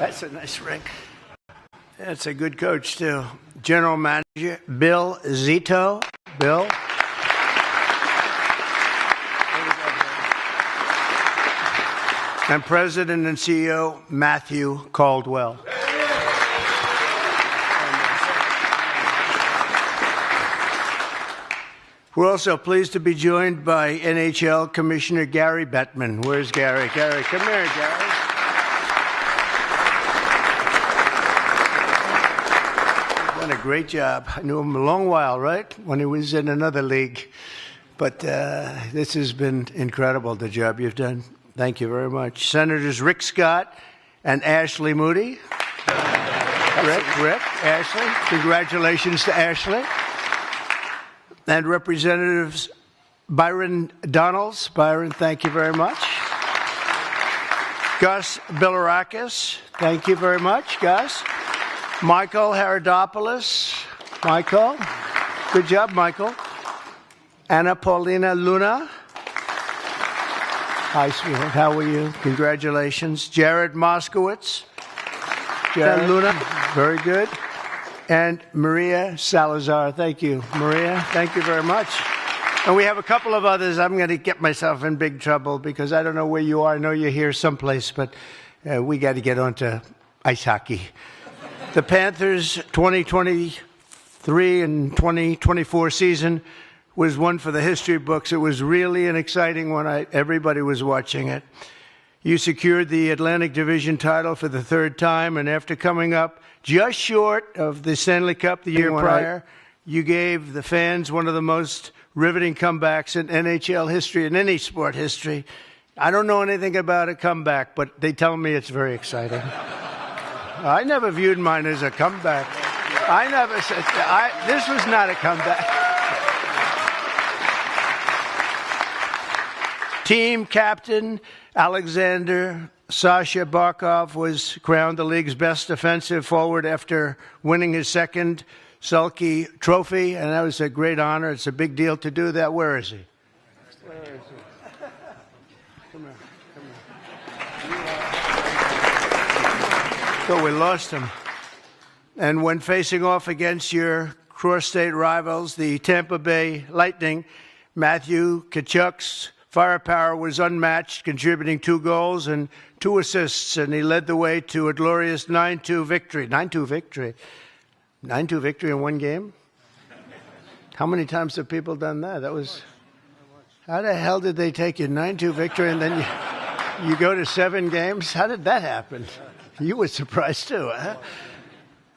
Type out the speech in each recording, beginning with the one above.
That's a nice ring. That's a good coach, too. General Manager Bill Zito. Bill. And President and CEO Matthew Caldwell. We're also pleased to be joined by NHL Commissioner Gary Bettman. Where's Gary? Gary, come here, Gary. He's done a great job. I knew him a long while, right? When he was in another league. But this has been incredible, the job you've done. Thank you very much. Senators Rick Scott and Ashley Moody. Rick, Ashley. Congratulations to Ashley. And Representatives Byron Donalds. Byron, thank you very much. Gus Bilirakis. Thank you very much, Gus. Michael Haridopoulos. Michael. Good job, Michael. Anna Paulina Luna. Hi, sweetheart. How are you? Congratulations. Jared Moskowitz. Jared Luna. Very good. And Maria Salazar. Thank you, Maria. Thank you very much. And we have a couple of others. I'm going to get myself in big trouble because I don't know where you are. I know you're here someplace, but we got to get on to ice hockey. The Panthers 2023 and 2024 season was one for the history books. It was really an exciting one. Everybody was watching it. You secured the Atlantic Division title for the third time, and after coming up just short of the Stanley Cup the year prior, you gave the fans one of the most riveting comebacks in NHL history, in any sport history. I don't know anything about a comeback, but they tell me it's very exciting. I never viewed mine as a comeback. I never said, this was not a comeback. Team captain Alexander Sasha Barkov was crowned the league's best defensive forward after winning his second Selke trophy, and that was a great honor. It's a big deal to do that. Where is he? Where is he? Come here. Come here. So we lost him. And when facing off against your cross-state rivals, the Tampa Bay Lightning, Matthew Tkachuk's firepower was unmatched, contributing 2 goals and 2 assists, and he led the way to a glorious 9-2 victory. 9-2 victory. 9-2 victory in one game? How many times have people done that? That was... How the hell did they take you 9-2 victory and then you go to 7 games? How did that happen? You were surprised too, huh?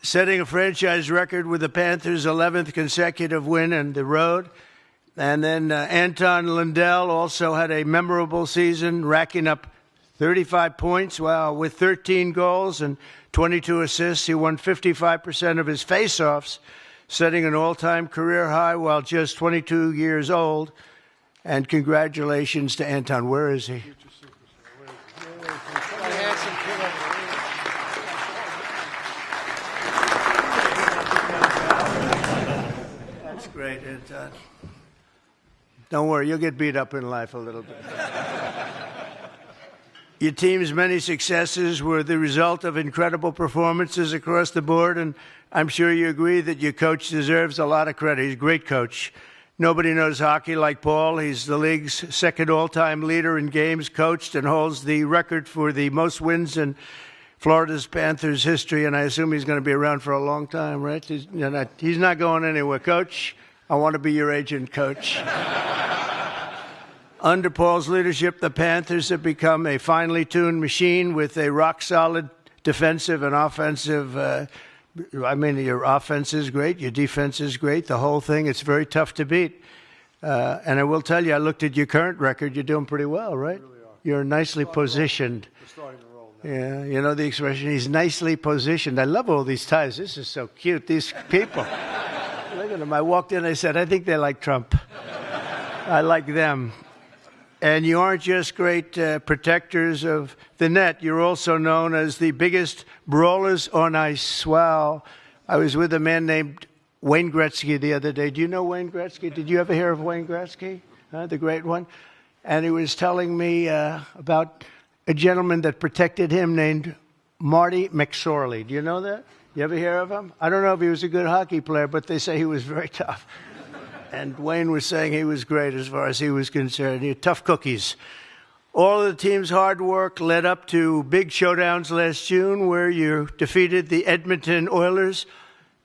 Setting a franchise record with the Panthers' 11th consecutive win on the road. And then Anton Lundell also had a memorable season, racking up 35 points, with 13 goals and 22 assists. He won 55% of his faceoffs, setting an all-time career high while just 22 years old. And congratulations to Anton. Where is he? That's great, Anton. Don't worry, you'll get beat up in life a little bit. Your team's many successes were the result of incredible performances across the board, and I'm sure you agree that your coach deserves a lot of credit. He's a great coach. Nobody knows hockey like Paul. He's the league's second all-time leader in games coached and holds the record for the most wins in Florida's Panthers history, and I assume he's going to be around for a long time, right? He's not going anywhere. Coach, I want to be your agent, Coach. Under Paul's leadership, the Panthers have become a finely tuned machine with a rock-solid defensive and offensive. Your offense is great, your defense is great, the whole thing. It's very tough to beat. And I will tell you, I looked at your current record. You're doing pretty well, right? Really You're nicely positioned. We're starting to roll now. Yeah, you know the expression, he's nicely positioned. I love all these ties. This is so cute, these people. Look at them. I walked in, I said, I think they like Trump. I like them. And you aren't just great protectors of the net. You're also known as the biggest brawlers on ice. Wow. I was with a man named Wayne Gretzky the other day. Do you know Wayne Gretzky? Did you ever hear of Wayne Gretzky? The great one? And he was telling me about a gentleman that protected him named Marty McSorley. Do you know that? You ever hear of him? I don't know if he was a good hockey player, but they say he was very tough. And Wayne was saying he was great as far as he was concerned. He had tough cookies. All of the team's hard work led up to big showdowns last June where you defeated the Edmonton Oilers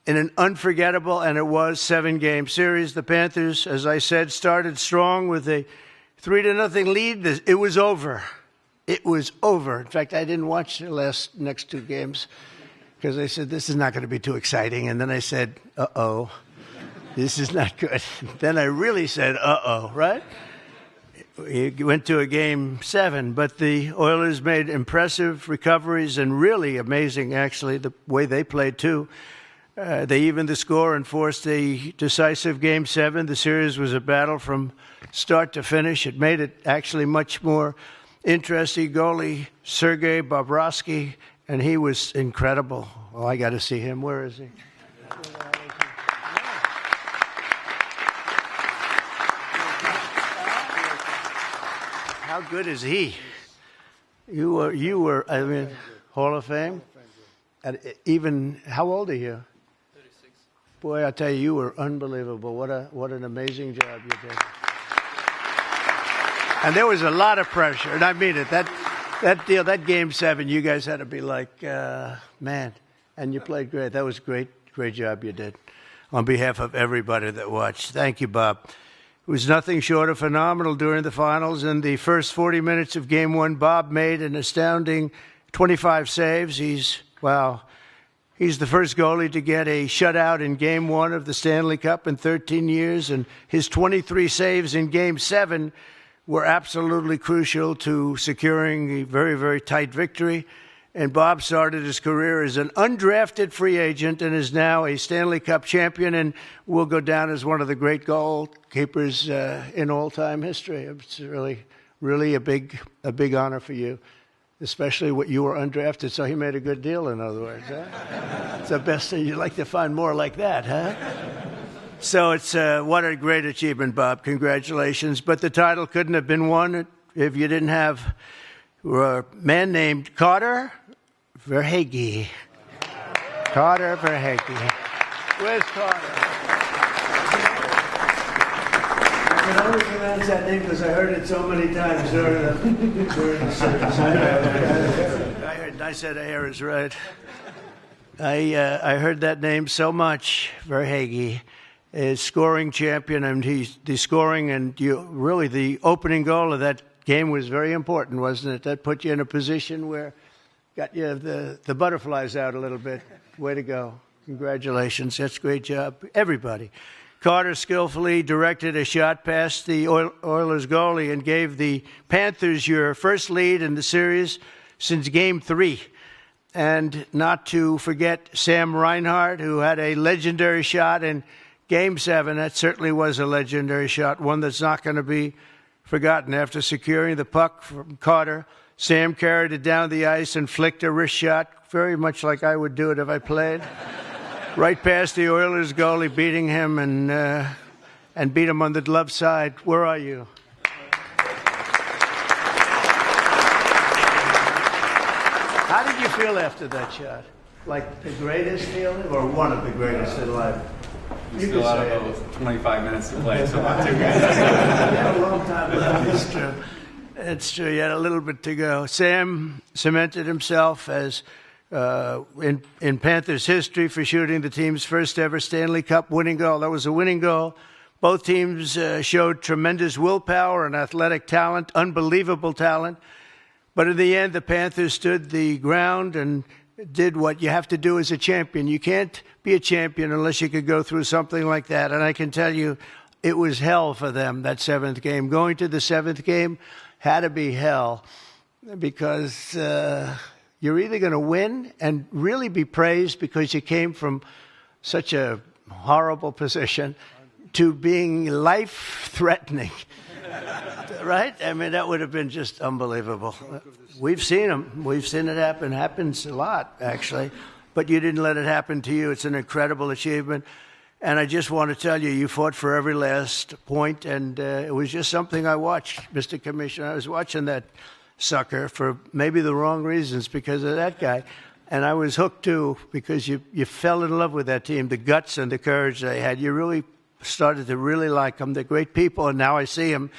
in an unforgettable, and it was, 7-game series. The Panthers, as I said, started strong with a 3-0 lead. It was over. It was over. In fact, I didn't watch the next 2 games because I said, this is not going to be too exciting. And then I said, uh-oh, this is not good. Then I really said, uh-oh, right? He went to a Game 7, but the Oilers made impressive recoveries and really amazing, actually, the way they played, too. They evened the score and forced a decisive Game 7. The series was a battle from start to finish. It made it actually much more interesting. Goalie Sergei Bobrovsky, and he was incredible. Oh, I got to see him. Where is he? How good is he? You were, I mean, Hall of Fame? And even, how old are you? 36. Boy, I tell you, you were unbelievable. What an amazing job you did. And there was a lot of pressure, and I mean it. That Game 7, you guys had to be like, man, and you played great. That was great job you did. On behalf of everybody that watched, thank you, Bob. It was nothing short of phenomenal during the finals. In the first 40 minutes of Game 1, Bob made an astounding 25 saves. He's the first goalie to get a shutout in Game 1 of the Stanley Cup in 13 years, and his 23 saves in Game 7 were absolutely crucial to securing a very, very tight victory. And Bob started his career as an undrafted free agent and is now a Stanley Cup champion and will go down as one of the great goalkeepers in all-time history. It's really, really a big honor for you, especially what you were undrafted, so he made a good deal, in other words. Huh? It's the best thing. You'd like to find more like that, huh? So it's what a great achievement, Bob. Congratulations. But the title couldn't have been won if you didn't have a man named Carter Verhaeghe. Carter Verhaeghe. Where's Carter? I can only pronounce that name because I heard it so many times during the service. I said a hair is right. I heard that name so much, Verhaeghe. Is scoring champion, and he's the scoring, and really the opening goal of that game was very important, wasn't it? That put you in a position where got you the butterflies out a little bit. Way to go. Congratulations. That's a great job. Everybody. Carter skillfully directed a shot past the Oilers goalie and gave the Panthers your first lead in the series since Game 3. And not to forget Sam Reinhart, who had a legendary shot in Game 7. That certainly was a legendary shot, one that's not going to be forgotten. After securing the puck from Carter, Sam carried it down the ice and flicked a wrist shot, very much like I would do it if I played, right past the Oilers goalie, beating him and beat him on the glove side. Where are you? How did you feel after that shot? Like the greatest feeling or one of the greatest in life? We still have about 25 minutes to play, so not too good. You had a long time left. It's true. It's true. You had a little bit to go. Sam cemented himself as in Panthers history for shooting the team's first ever Stanley Cup winning goal. That was a winning goal. Both teams showed tremendous willpower and athletic talent, unbelievable talent. But in the end, the Panthers stood the ground and did what you have to do as a champion. You can't be a champion unless you could go through something like that. And I can tell you, it was hell for them, that 7th game. Going to the 7th game had to be hell because you're either going to win and really be praised because you came from such a horrible position to being life-threatening. Right? I mean, that would have been just unbelievable. We've seen them. We've seen it happen. It happens a lot, actually. But you didn't let it happen to you. It's an incredible achievement. And I just want to tell you, you fought for every last point, and it was just something I watched, Mr. Commissioner. I was watching that sucker for maybe the wrong reasons because of that guy. And I was hooked, too, because you fell in love with that team, the guts and the courage they had. You really started to really like them. They're great people, and now I see them.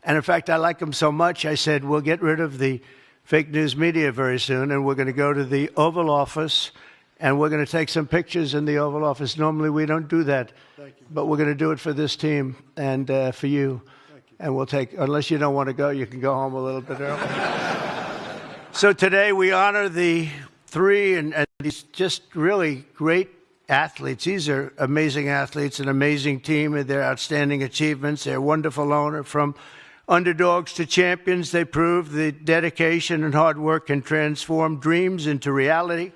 And, in fact, I like them so much, I said, we'll get rid of the fake news media very soon, and we're going to go to the Oval Office, and we're going to take some pictures in the Oval Office. Normally, we don't do that, but we're going to do it for this team and for you. And we'll take, unless you don't want to go, you can go home a little bit early. So today we honor the three and these just really great athletes. These are amazing athletes, an amazing team, and their outstanding achievements. Their wonderful owner, from underdogs to champions, they prove the dedication and hard work can transform dreams into reality.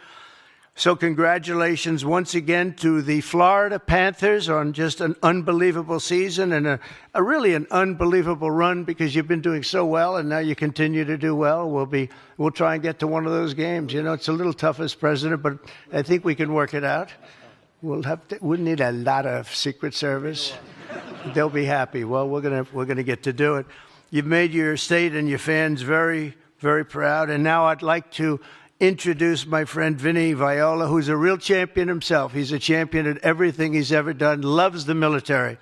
So congratulations once again to the Florida Panthers on just an unbelievable season and a really an unbelievable run, because you've been doing so well and now you continue to do well. We'll try and get to one of those games. You know, it's a little tough as president, but I think we can work it out. We'll need a lot of Secret Service. They'll be happy. Well, we're gonna get to do it. You've made your state and your fans very, very proud. And now I'd like to introduce my friend Vinnie Viola, who's a real champion himself. He's a champion at everything he's ever done, loves the military.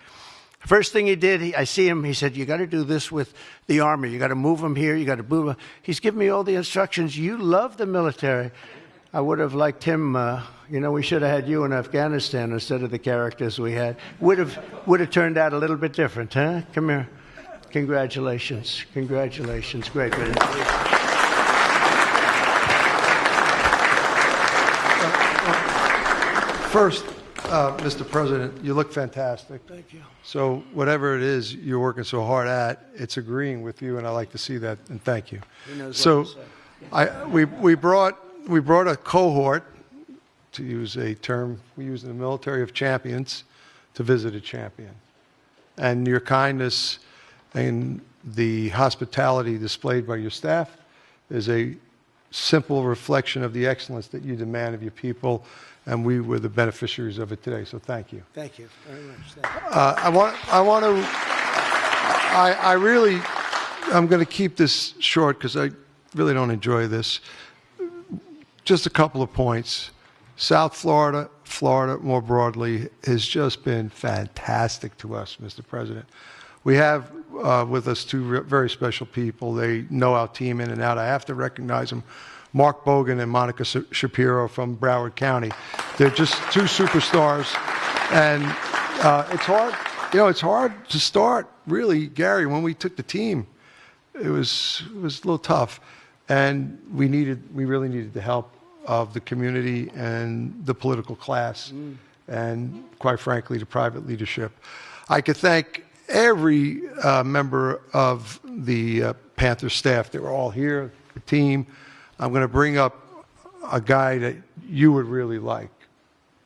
First thing he did, I see him, he said, you got to do this with the Army. You got to move them here. You got to move them. He's given me all the instructions. You love the military. I would have liked him, we should have had you in Afghanistan instead of the characters we had. Would have turned out a little bit different, huh? Come here. Congratulations. Congratulations. Great. First, Mr. President, you look fantastic. Thank you. So whatever it is you're working so hard at, it's agreeing with you, and I like to see that, and thank you. So we brought a cohort, to use a term we use in the military, of champions to visit a champion. And your kindness and the hospitality displayed by your staff is a simple reflection of the excellence that you demand of your people, and we were the beneficiaries of it today. So thank you. Thank you very much. I'm going to keep this short because I really don't enjoy this. Just a couple of points. South Florida, Florida more broadly, has just been fantastic to us, Mr. President. We have with us two very special people. They know our team in and out. I have to recognize them. Mark Bogan and Monica Shapiro from Broward County. They're just two superstars. And it's hard, it's hard to start, really, Gary. When we took the team, it was a little tough. And we really needed the help of the community and the political class and, quite frankly, the private leadership. I could thank every member of the Panther staff. They were all here, the team. I'm going to bring up a guy that you would really like.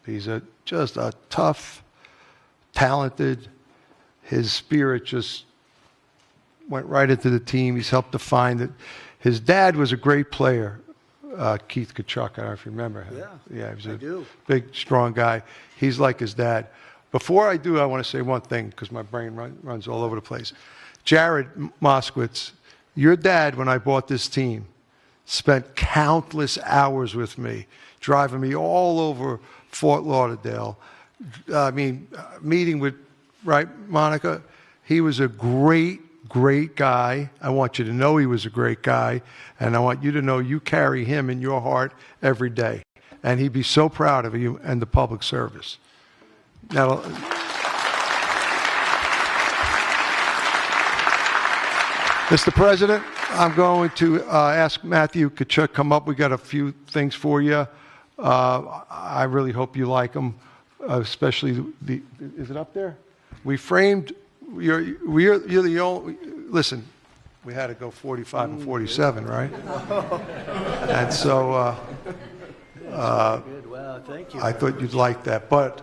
He's just a tough, talented. His spirit just went right into the team. He's helped define it. His dad was a great player, Keith Tkachuk. I don't know if you remember him. Yeah, he was a big, strong guy. He's like his dad. Before I do, I want to say one thing because my brain runs all over the place. Jared Moskowitz, your dad, when I bought this team, spent countless hours with me, driving me all over Fort Lauderdale. Meeting with, right, Monica? He was a great, great guy. I want you to know he was a great guy, and I want you to know you carry him in your heart every day. And he'd be so proud of you and the public service. Now, Mr. President, I'm going to ask Matthew Tkachuk come up. We got a few things for you. I really hope you like them, especially is it up there? We framed, you're the only, listen, we had to go 45 and 47, right? And so Wow, thank you. I thought you'd like that. But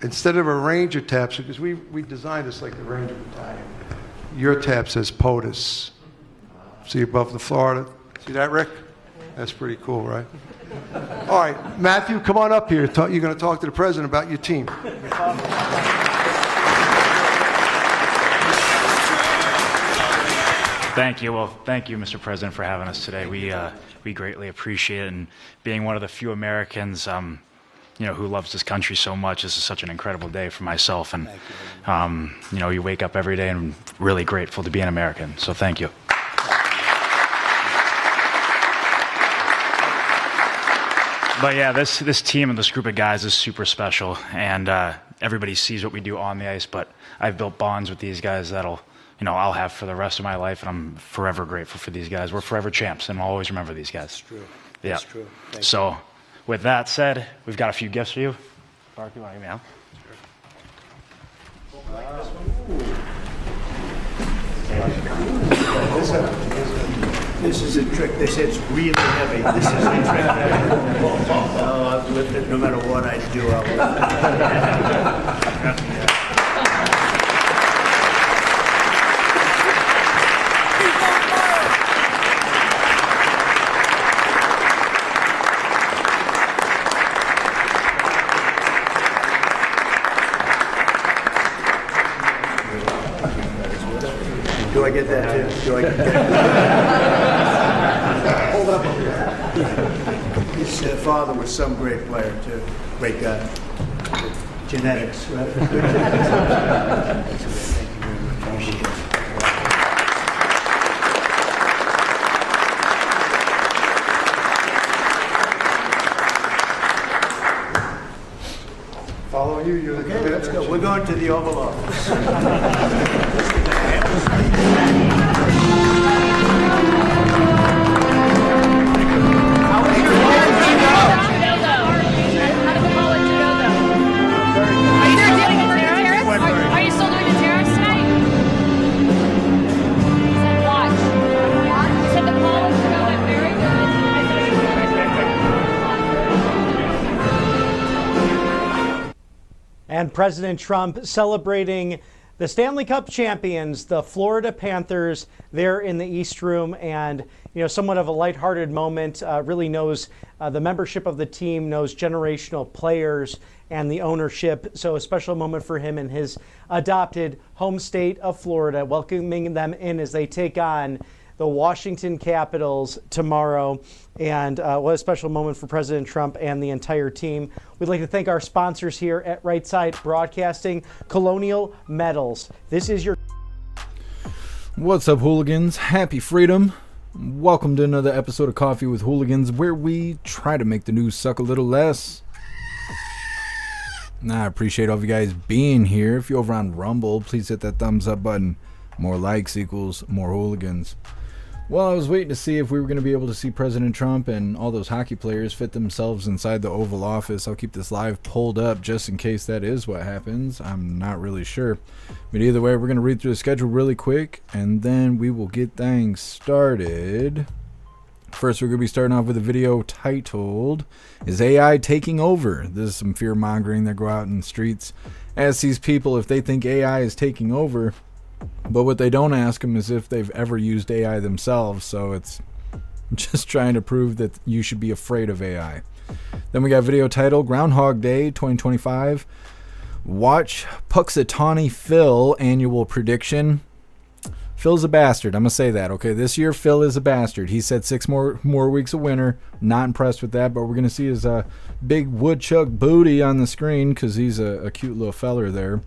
instead of a Ranger tab, because we designed this like the Ranger Battalion, your tab says POTUS. See above the Florida? See that, Rick? That's pretty cool, right? All right, Matthew, come on up here. You're going to talk to the president about your team. Thank you. Well, thank you, Mr. President, for having us today. We greatly appreciate it, and being one of the few Americans, who loves this country so much. This is such an incredible day for myself, and you wake up every day and I'm really grateful to be an American. So thank you. But yeah, this team and this group of guys is super special, and everybody sees what we do on the ice. But I've built bonds with these guys that'll. I'll have for the rest of my life, and I'm forever grateful for these guys. We're forever champs, and I'll always remember these guys. That's true. Yeah. That's true. So, with that said, we've got a few gifts for you. Mark, you want to give me out? This is a trick. They say it's really heavy. This is a trick. I'll lift it no matter what I do. I'll lift it. Do I get that too? Do I get that? Hold up. His father was some great player too. Great guy. Genetics, right? Thank you very much. Follow you. You're the Okay, let's go. We're going to the Oval Office. Are you still doing the tariffs tonight? Watch. You said the college went very good. And President Trump celebrating the Stanley Cup champions, the Florida Panthers, there in the East Room, and somewhat of a lighthearted moment. Really knows the membership of the team, knows generational players and the ownership. So a special moment for him in his adopted home state of Florida, welcoming them in as they take on the Washington Capitals tomorrow. And what a special moment for President Trump and the entire team. We'd like to thank our sponsors here at Right Side Broadcasting, Colonial Metals. This is your... What's up, hooligans? Happy freedom. Welcome to another episode of Coffee with Hooligans, where we try to make the news suck a little less. I appreciate all of you guys being here. If you're over on Rumble, please hit that thumbs up button. More likes equals more hooligans. Well, I was waiting to see if we were going to be able to see President Trump and all those hockey players fit themselves inside the Oval Office. I'll keep this live pulled up just in case that is what happens. I'm not really sure. But either way, we're going to read through the schedule really quick, and then we will get things started. First, we're going to be starting off with a video titled, "Is AI Taking Over?" This is some fear-mongering that go out in the streets. Ask these people if they think AI is taking over. But what they don't ask them is if they've ever used AI themselves, so it's just trying to prove that you should be afraid of AI. Then we got a video titled Groundhog Day 2025. Watch Puxatawny Phil annual prediction. Phil's a bastard. I'm going to say that, okay? This year, Phil is a bastard. He said 6 more weeks of winter. Not impressed with that, but we're going to see his big woodchuck booty on the screen because he's a cute little feller there.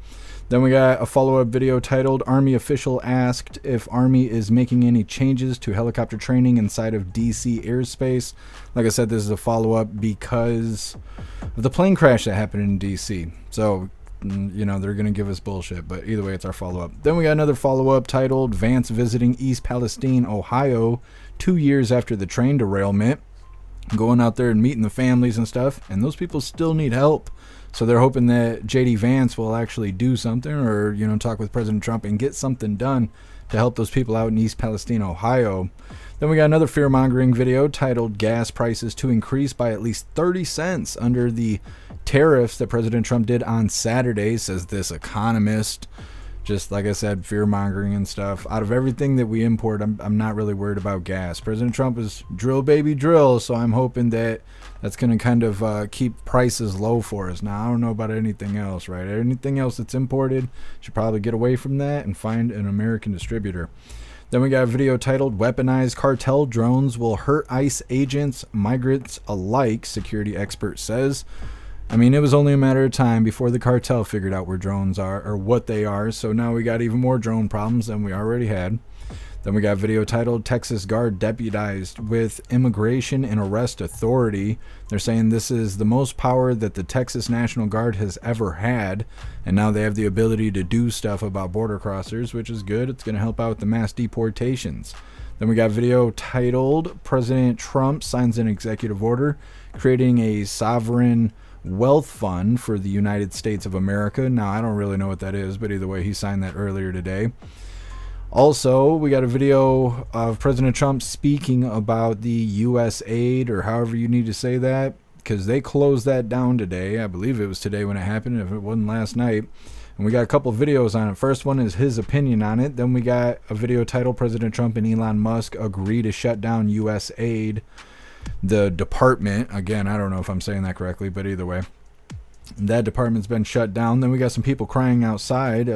Then we got a follow-up video titled Army Official Asked if Army is making any changes to helicopter training inside of DC airspace. Like I said, this is a follow-up because of the plane crash that happened in DC. So, they're going to give us bullshit, but either way, it's our follow-up. Then we got another follow-up titled Vance visiting East Palestine, Ohio, 2 years after the train derailment. Going out there and meeting the families and stuff, and those people still need help. So they're hoping that J.D. Vance will actually do something or, talk with President Trump and get something done to help those people out in East Palestine, Ohio. Then we got another fear-mongering video titled Gas Prices to Increase by at least 30 cents under the tariffs that President Trump did on Saturday, says this economist. Just like I said, fear-mongering and stuff. Out of everything that we import, I'm not really worried about gas. President Trump is drill, baby, drill, so I'm hoping that that's going to kind of keep prices low for us. Now, I don't know about anything else, right? Anything else that's imported should probably get away from that and find an American distributor. Then we got a video titled Weaponized Cartel Drones Will Hurt ICE Agents, Migrants Alike, security expert says. I mean, it was only a matter of time before the cartel figured out where drones are, or what they are, so now we got even more drone problems than we already had. Then we got a video titled Texas Guard Deputized with Immigration and Arrest Authority. They're saying this is the most power that the Texas National Guard has ever had, and now they have the ability to do stuff about border crossers, which is good. It's going to help out with the mass deportations. Then we got a video titled President Trump signs an executive order creating a sovereign wealth fund for the United States of America. Now, I don't really know what that is, but either way, he signed that earlier today. Also, we got a video of President Trump speaking about the USAID, or however you need to say that, because they closed that down today. I believe it was today when it happened, if it wasn't last night. And we got a couple of videos on it. First one is his opinion on it. Then we got a video titled President Trump and Elon Musk agree to shut down USAID, the department. Again, I don't know if I'm saying that correctly, but either way, that department's been shut down. Then we got some people crying outside.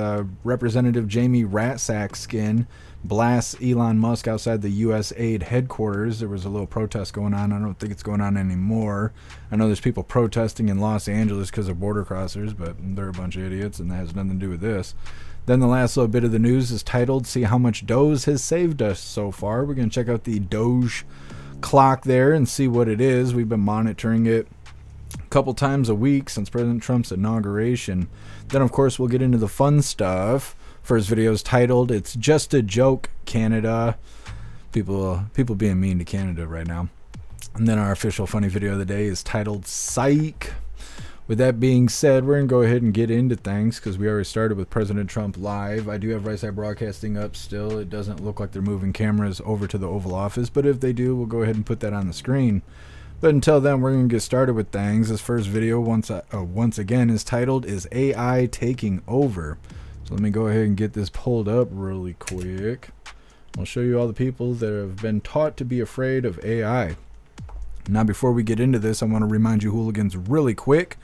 Representative Jamie Ratsackskin blasts Elon Musk outside the USAID headquarters. There was a little protest going on. I don't think it's going on anymore. I know there's people protesting in Los Angeles because of border crossers, but they're a bunch of idiots, and that has nothing to do with this. Then the last little bit of the news is titled See How Much Doge Has Saved Us So Far. We're going to check out the Doge clock there and see what it is. We've been monitoring it a couple times a week since President Trump's inauguration. Then, of course, we'll get into the fun stuff. First video is titled It's Just a Joke, Canada. People being mean to Canada right now. And then our official funny video of the day is titled Psych. With that being said, we're going to go ahead and get into things because we already started with President Trump live. I do have Right Side Broadcasting up still. It doesn't look like they're moving cameras over to the Oval Office, but if they do, we'll go ahead and put that on the screen. But until then, we're going to get started with things. This first video, once again, is titled Is AI Taking Over? So let me go ahead and get this pulled up really quick. I'll show you all the people that have been taught to be afraid of AI. Now, before we get into this, I want to remind you hooligans really quick.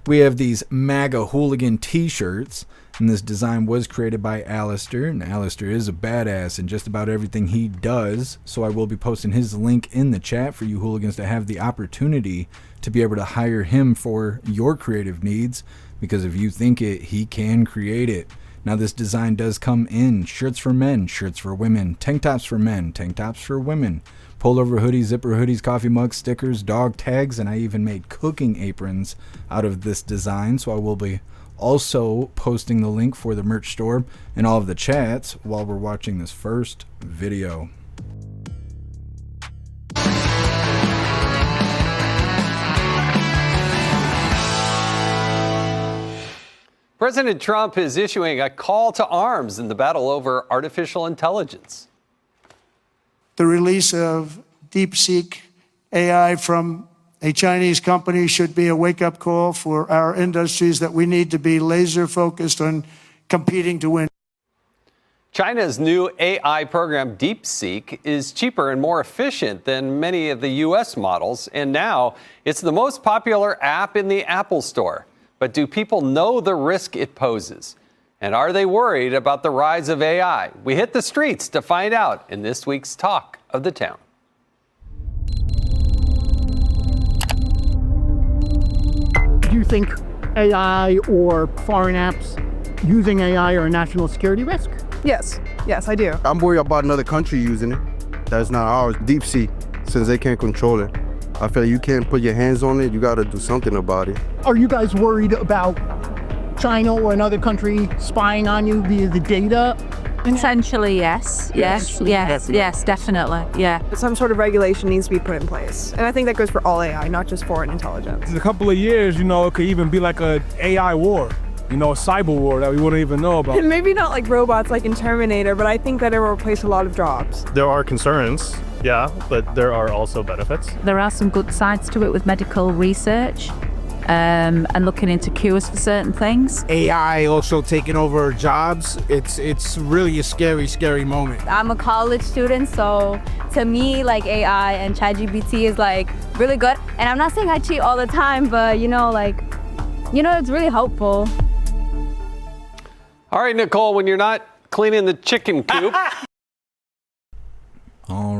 We have these MAGA hooligan t-shirts, and this design was created by Alistair, and Alistair is a badass in just about everything he does, so I will be posting his link in the chat for you hooligans to have the opportunity to be able to hire him for your creative needs, because if you think it, he can create it. Now, this design does come in shirts for men, shirts for women, tank tops for men, tank tops for women, pullover hoodies, zipper hoodies, coffee mugs, stickers, dog tags, and I even made cooking aprons out of this design. So I will be also posting the link for the merch store in all of the chats while we're watching this first video. President Trump is issuing a call to arms in the battle over artificial intelligence. The release of DeepSeek AI from a Chinese company should be a wake-up call for our industries that we need to be laser-focused on competing to win. China's new AI program, DeepSeek, is cheaper and more efficient than many of the U.S. models, and now it's the most popular app in the Apple Store. But do people know the risk it poses? And are they worried about the rise of AI? We hit the streets to find out in this week's Talk of the Town. Do you think AI or foreign apps using AI are a national security risk? Yes, I do. I'm worried about another country using it. That's not ours. DeepSeek, since they can't control it. I feel like you can't put your hands on it. You got to do something about it. Are you guys worried about China or another country spying on you via the data? Potentially, yes. Yes, definitely. Yeah. Some sort of regulation needs to be put in place. And I think that goes for all AI, not just foreign intelligence. In a couple of years, it could even be like a AI war, a cyber war that we wouldn't even know about. Maybe not like robots like in Terminator, but I think that it will replace a lot of jobs. There are concerns, yeah, but there are also benefits. There are some good sides to it with medical research. And looking into cures for certain things. AI also taking over jobs. It's really a scary moment. I'm a college student, so to me, like AI and ChatGPT is like really good. And I'm not saying I cheat all the time, but it's really helpful. All right, Nicole, when you're not cleaning the chicken coop,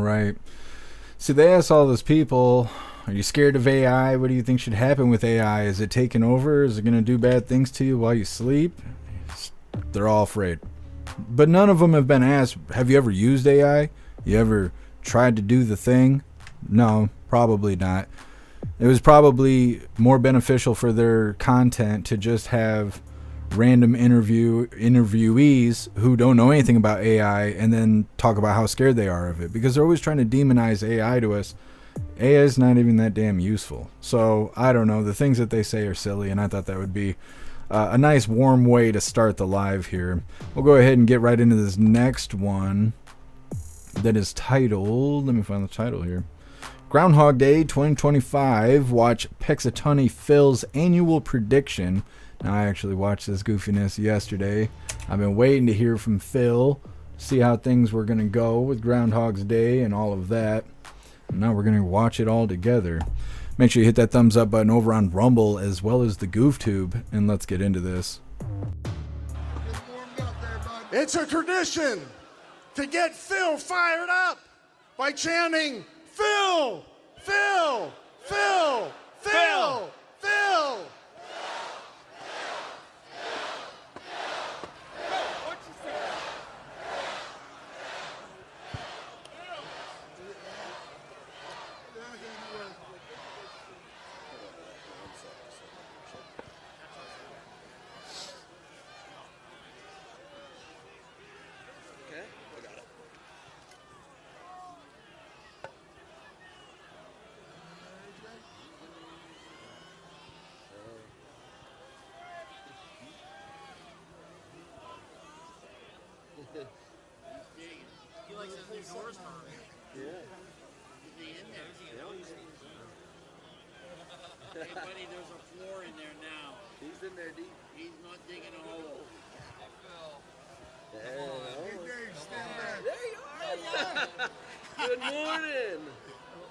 right. So they asked all those people, are you scared of AI? What do you think should happen with AI? Is it taking over? Is it going to do bad things to you while you sleep? They're all afraid. But none of them have been asked, have you ever used AI? You ever tried to do the thing? No, probably not. It was probably more beneficial for their content to just have random interviewees who don't know anything about AI and then talk about how scared they are of it, because they're always trying to demonize AI to us. AI is not even that damn useful. So I don't know, the things that they say are silly, and I thought that would be a nice warm way to start the live here. We'll go ahead and get right into this next one that is titled, let me find the title here, Groundhog Day 2025. Watch Punxsutawney Phil's annual prediction. Now, I actually watched this goofiness yesterday. I've been waiting to hear from Phil, see how things were going to go with Groundhog's Day and all of that. And now we're going to watch it all together. Make sure you hit that thumbs up button over on Rumble as well as the GoofTube, and let's get into this. It's a tradition to get Phil fired up by chanting, Phil, Phil, Phil, Phil, Phil. Hey, buddy, there's a floor in there now. He's in there deep. He's not digging a hole. There you are. Good morning.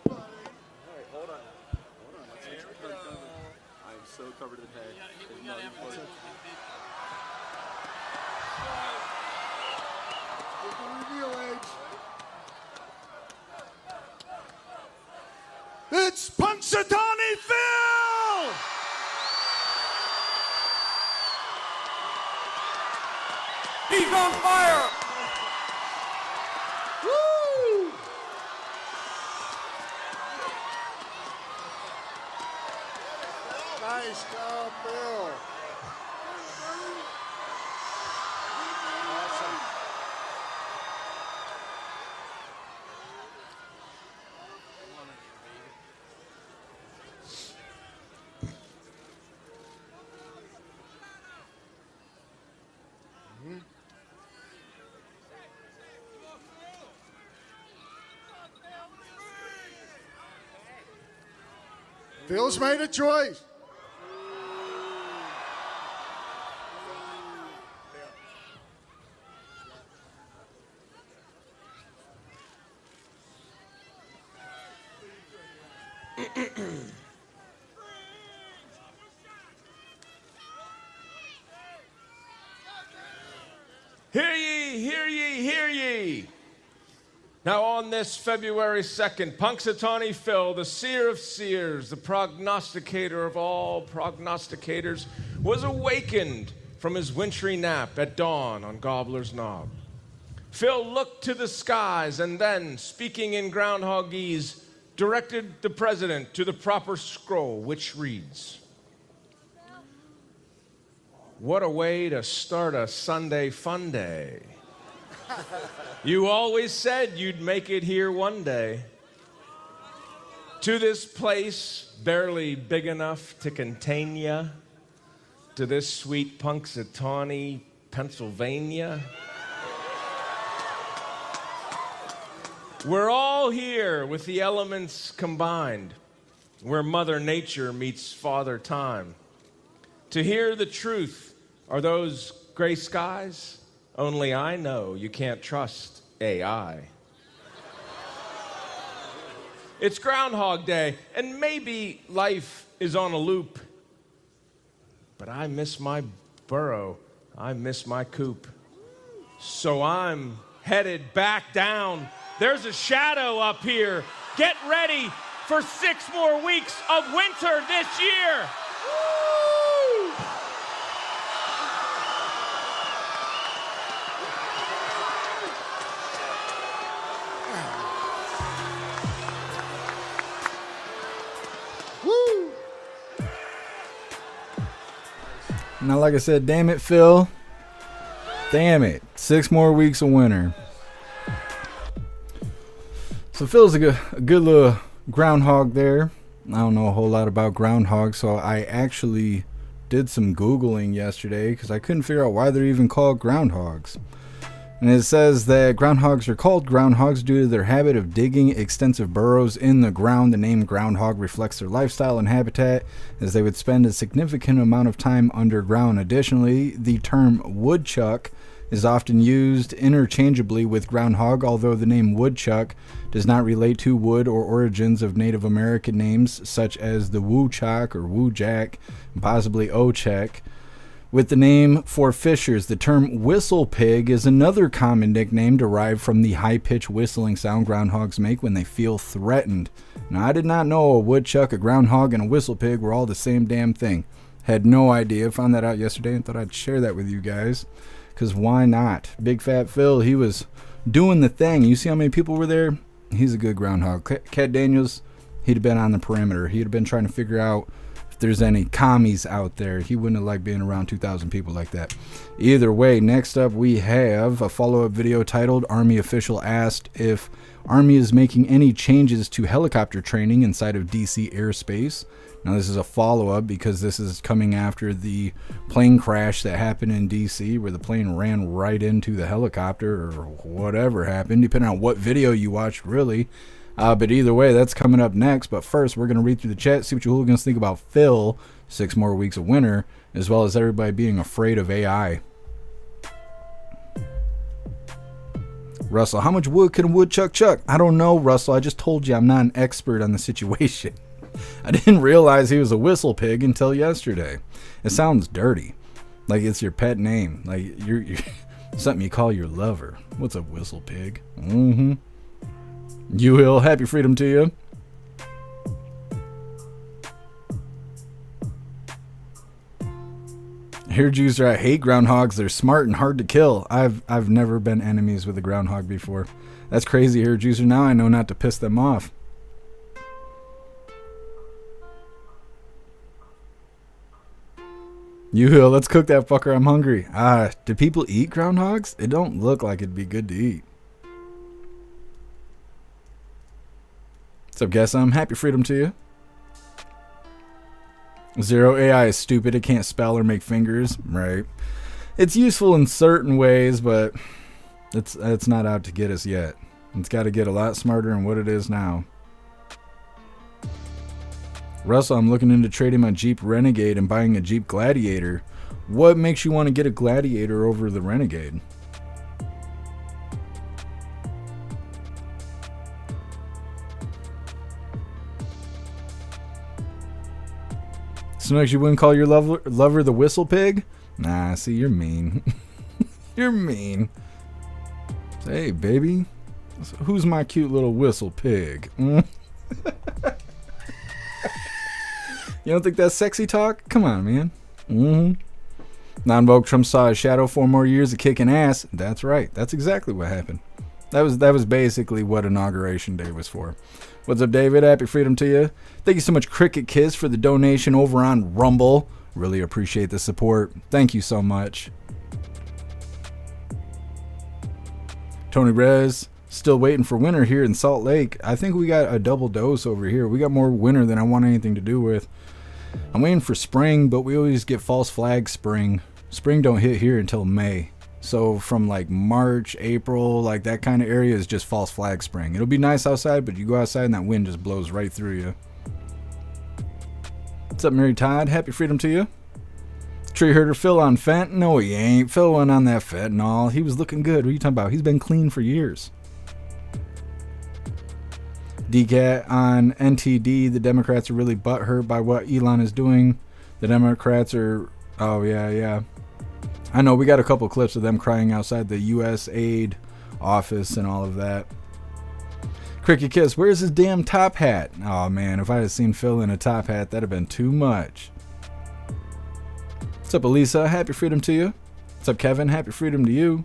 All right, hold on. Let's get you covered. I'm so covered in hay. We got everything. Get the reveal age. It's Punxsutawney Phil! He's on fire! Woo! Nice job, Phil. Awesome. Phil's made a choice. Hear ye, hear ye, hear ye. Now on this February 2nd, Punxsutawney Phil, the seer of seers, the prognosticator of all prognosticators, was awakened from his wintry nap at dawn on Gobbler's Knob. Phil looked to the skies and then, speaking in groundhogese, directed the president to the proper scroll, which reads, "What a way to start a Sunday fun day. You always said you'd make it here one day. To this place, barely big enough to contain ya. To this sweet Punxsutawney, Pennsylvania. We're all here with the elements combined, where Mother Nature meets Father Time. To hear the truth, are those gray skies? Only I know you can't trust AI. It's Groundhog Day, and maybe life is on a loop. But I miss my burrow. I miss my coop. So I'm headed back down There's a shadow up here. Get ready for 6 more weeks of winter this year. Woo! Woo! Now, like I said, damn it, Phil. Damn it. 6 more weeks of winter. So Phil's a good little groundhog there. I don't know a whole lot about groundhogs, so I actually did some Googling yesterday because I couldn't figure out why they're even called groundhogs. And it says that groundhogs are called groundhogs due to their habit of digging extensive burrows in the ground. The name groundhog reflects their lifestyle and habitat, as they would spend a significant amount of time underground. Additionally, the term woodchuck is often used interchangeably with groundhog, although the name woodchuck does not relate to wood or origins of Native American names such as the Woo-Chock or Woo-Jack, and possibly Ochek. With the name for fishers, the term whistle pig is another common nickname derived from the high-pitched whistling sound groundhogs make when they feel threatened. Now, I did not know a woodchuck, a groundhog, and a whistle pig were all the same damn thing. Had no idea. Found that out yesterday and thought I'd share that with you guys. Because why not? Big Fat Phil, he was doing the thing. You see how many people were there? He's a good groundhog. Cat Daniels, he'd have been on the perimeter. He'd have been trying to figure out if there's any commies out there. He wouldn't have liked being around 2,000 people like that. Either way, next up we have a follow-up video titled Army Official Asked if Army is making any changes to helicopter training inside of DC airspace. Now this is a follow-up because this is coming after the plane crash that happened in DC where the plane ran right into the helicopter or whatever happened, depending on what video you watch, really. But either way, that's coming up next. But first, we're going to read through the chat, see what you hooligans think about Phil, 6 more weeks of winter, as well as everybody being afraid of AI. Russell, how much wood can a woodchuck chuck? I don't know, Russell. I just told you I'm not an expert on the situation. I didn't realize he was a whistle pig until yesterday. It sounds dirty. Like it's your pet name. Like you're something you call your lover. What's a whistle pig? Mm-hmm. You will. Happy freedom to you. Here, Juicer, I hate groundhogs. They're smart and hard to kill. I've never been enemies with a groundhog before. That's crazy, here, Juicer. Now I know not to piss them off. You will. Let's cook that fucker. I'm hungry. Do people eat groundhogs? It don't look like it'd be good to eat. What's up, guess? Happy freedom to you. Zero AI is stupid. It can't spell or make fingers. Right. It's useful in certain ways, but it's not out to get us yet. It's got to get a lot smarter than what it is now. Russell, I'm looking into trading my Jeep Renegade and buying a Jeep Gladiator. What makes you want to get a Gladiator over the Renegade? Snooks, you wouldn't call your lover the whistle pig? Nah, see, you're mean. You're mean. Hey, baby. Who's my cute little whistle pig? You don't think that's sexy talk? Come on, man. Non-vogue Trump saw his shadow 4 more years of kicking ass. That's right. That's exactly what happened. That was basically what Inauguration Day was for. What's up, David? Happy freedom to you. Thank you so much, Cricket Kiss, for the donation over on Rumble. Really appreciate the support. Thank you so much. Tony Rez, still waiting for winter here in Salt Lake. I think we got a double dose over here. We got more winter than I want anything to do with. I'm waiting for spring, but we always get false flag spring. Spring don't hit here until May. So from like March, April, like that kind of area is just false flag spring. It'll be nice outside, but you go outside and that wind just blows right through you. What's up, Mary Todd? Happy freedom to you. Tree herder Phil on fent? No, he ain't. Phil went on that fentanyl. He was looking good. What are you talking about? He's been clean for years. DCAT on NTD. The Democrats are really butthurt by what Elon is doing. The Democrats are... Oh, yeah. I know, we got a couple clips of them crying outside the USAID office and all of that. Cricket Kiss, where's his damn top hat? Oh man, if I had seen Phil in a top hat, that'd have been too much. What's up, Elisa? Happy freedom to you. What's up, Kevin? Happy freedom to you.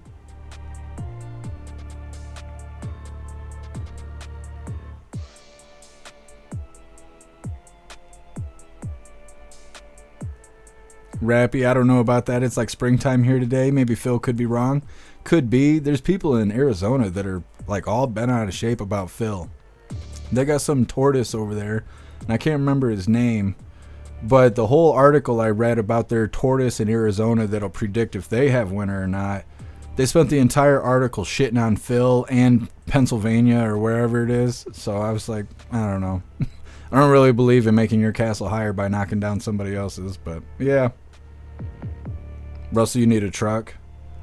Rappy, I don't know about that. It's like springtime here today. Maybe Phil could be wrong. Could be. There's people in Arizona that are like all bent out of shape about Phil. They got some tortoise over there, and I can't remember his name, but the whole article I read about their tortoise in Arizona that'll predict if they have winter or not, they spent the entire article shitting on Phil and Pennsylvania or wherever it is. So I was like, I don't know. I don't really believe in making your castle higher by knocking down somebody else's, but yeah. Russell, you need a truck.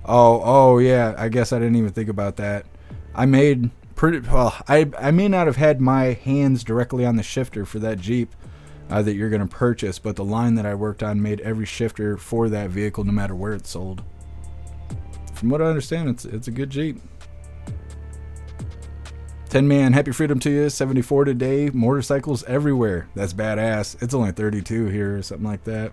Oh yeah, I guess I didn't even think about that. I made pretty well. I may not have had my hands directly on the shifter for that Jeep that you're going to purchase, but the line that I worked on made every shifter for that vehicle no matter where it's sold. From what I understand, it's a good Jeep. 10 man, happy freedom to you. 74 today, motorcycles everywhere. That's badass. It's only 32 here or something like that.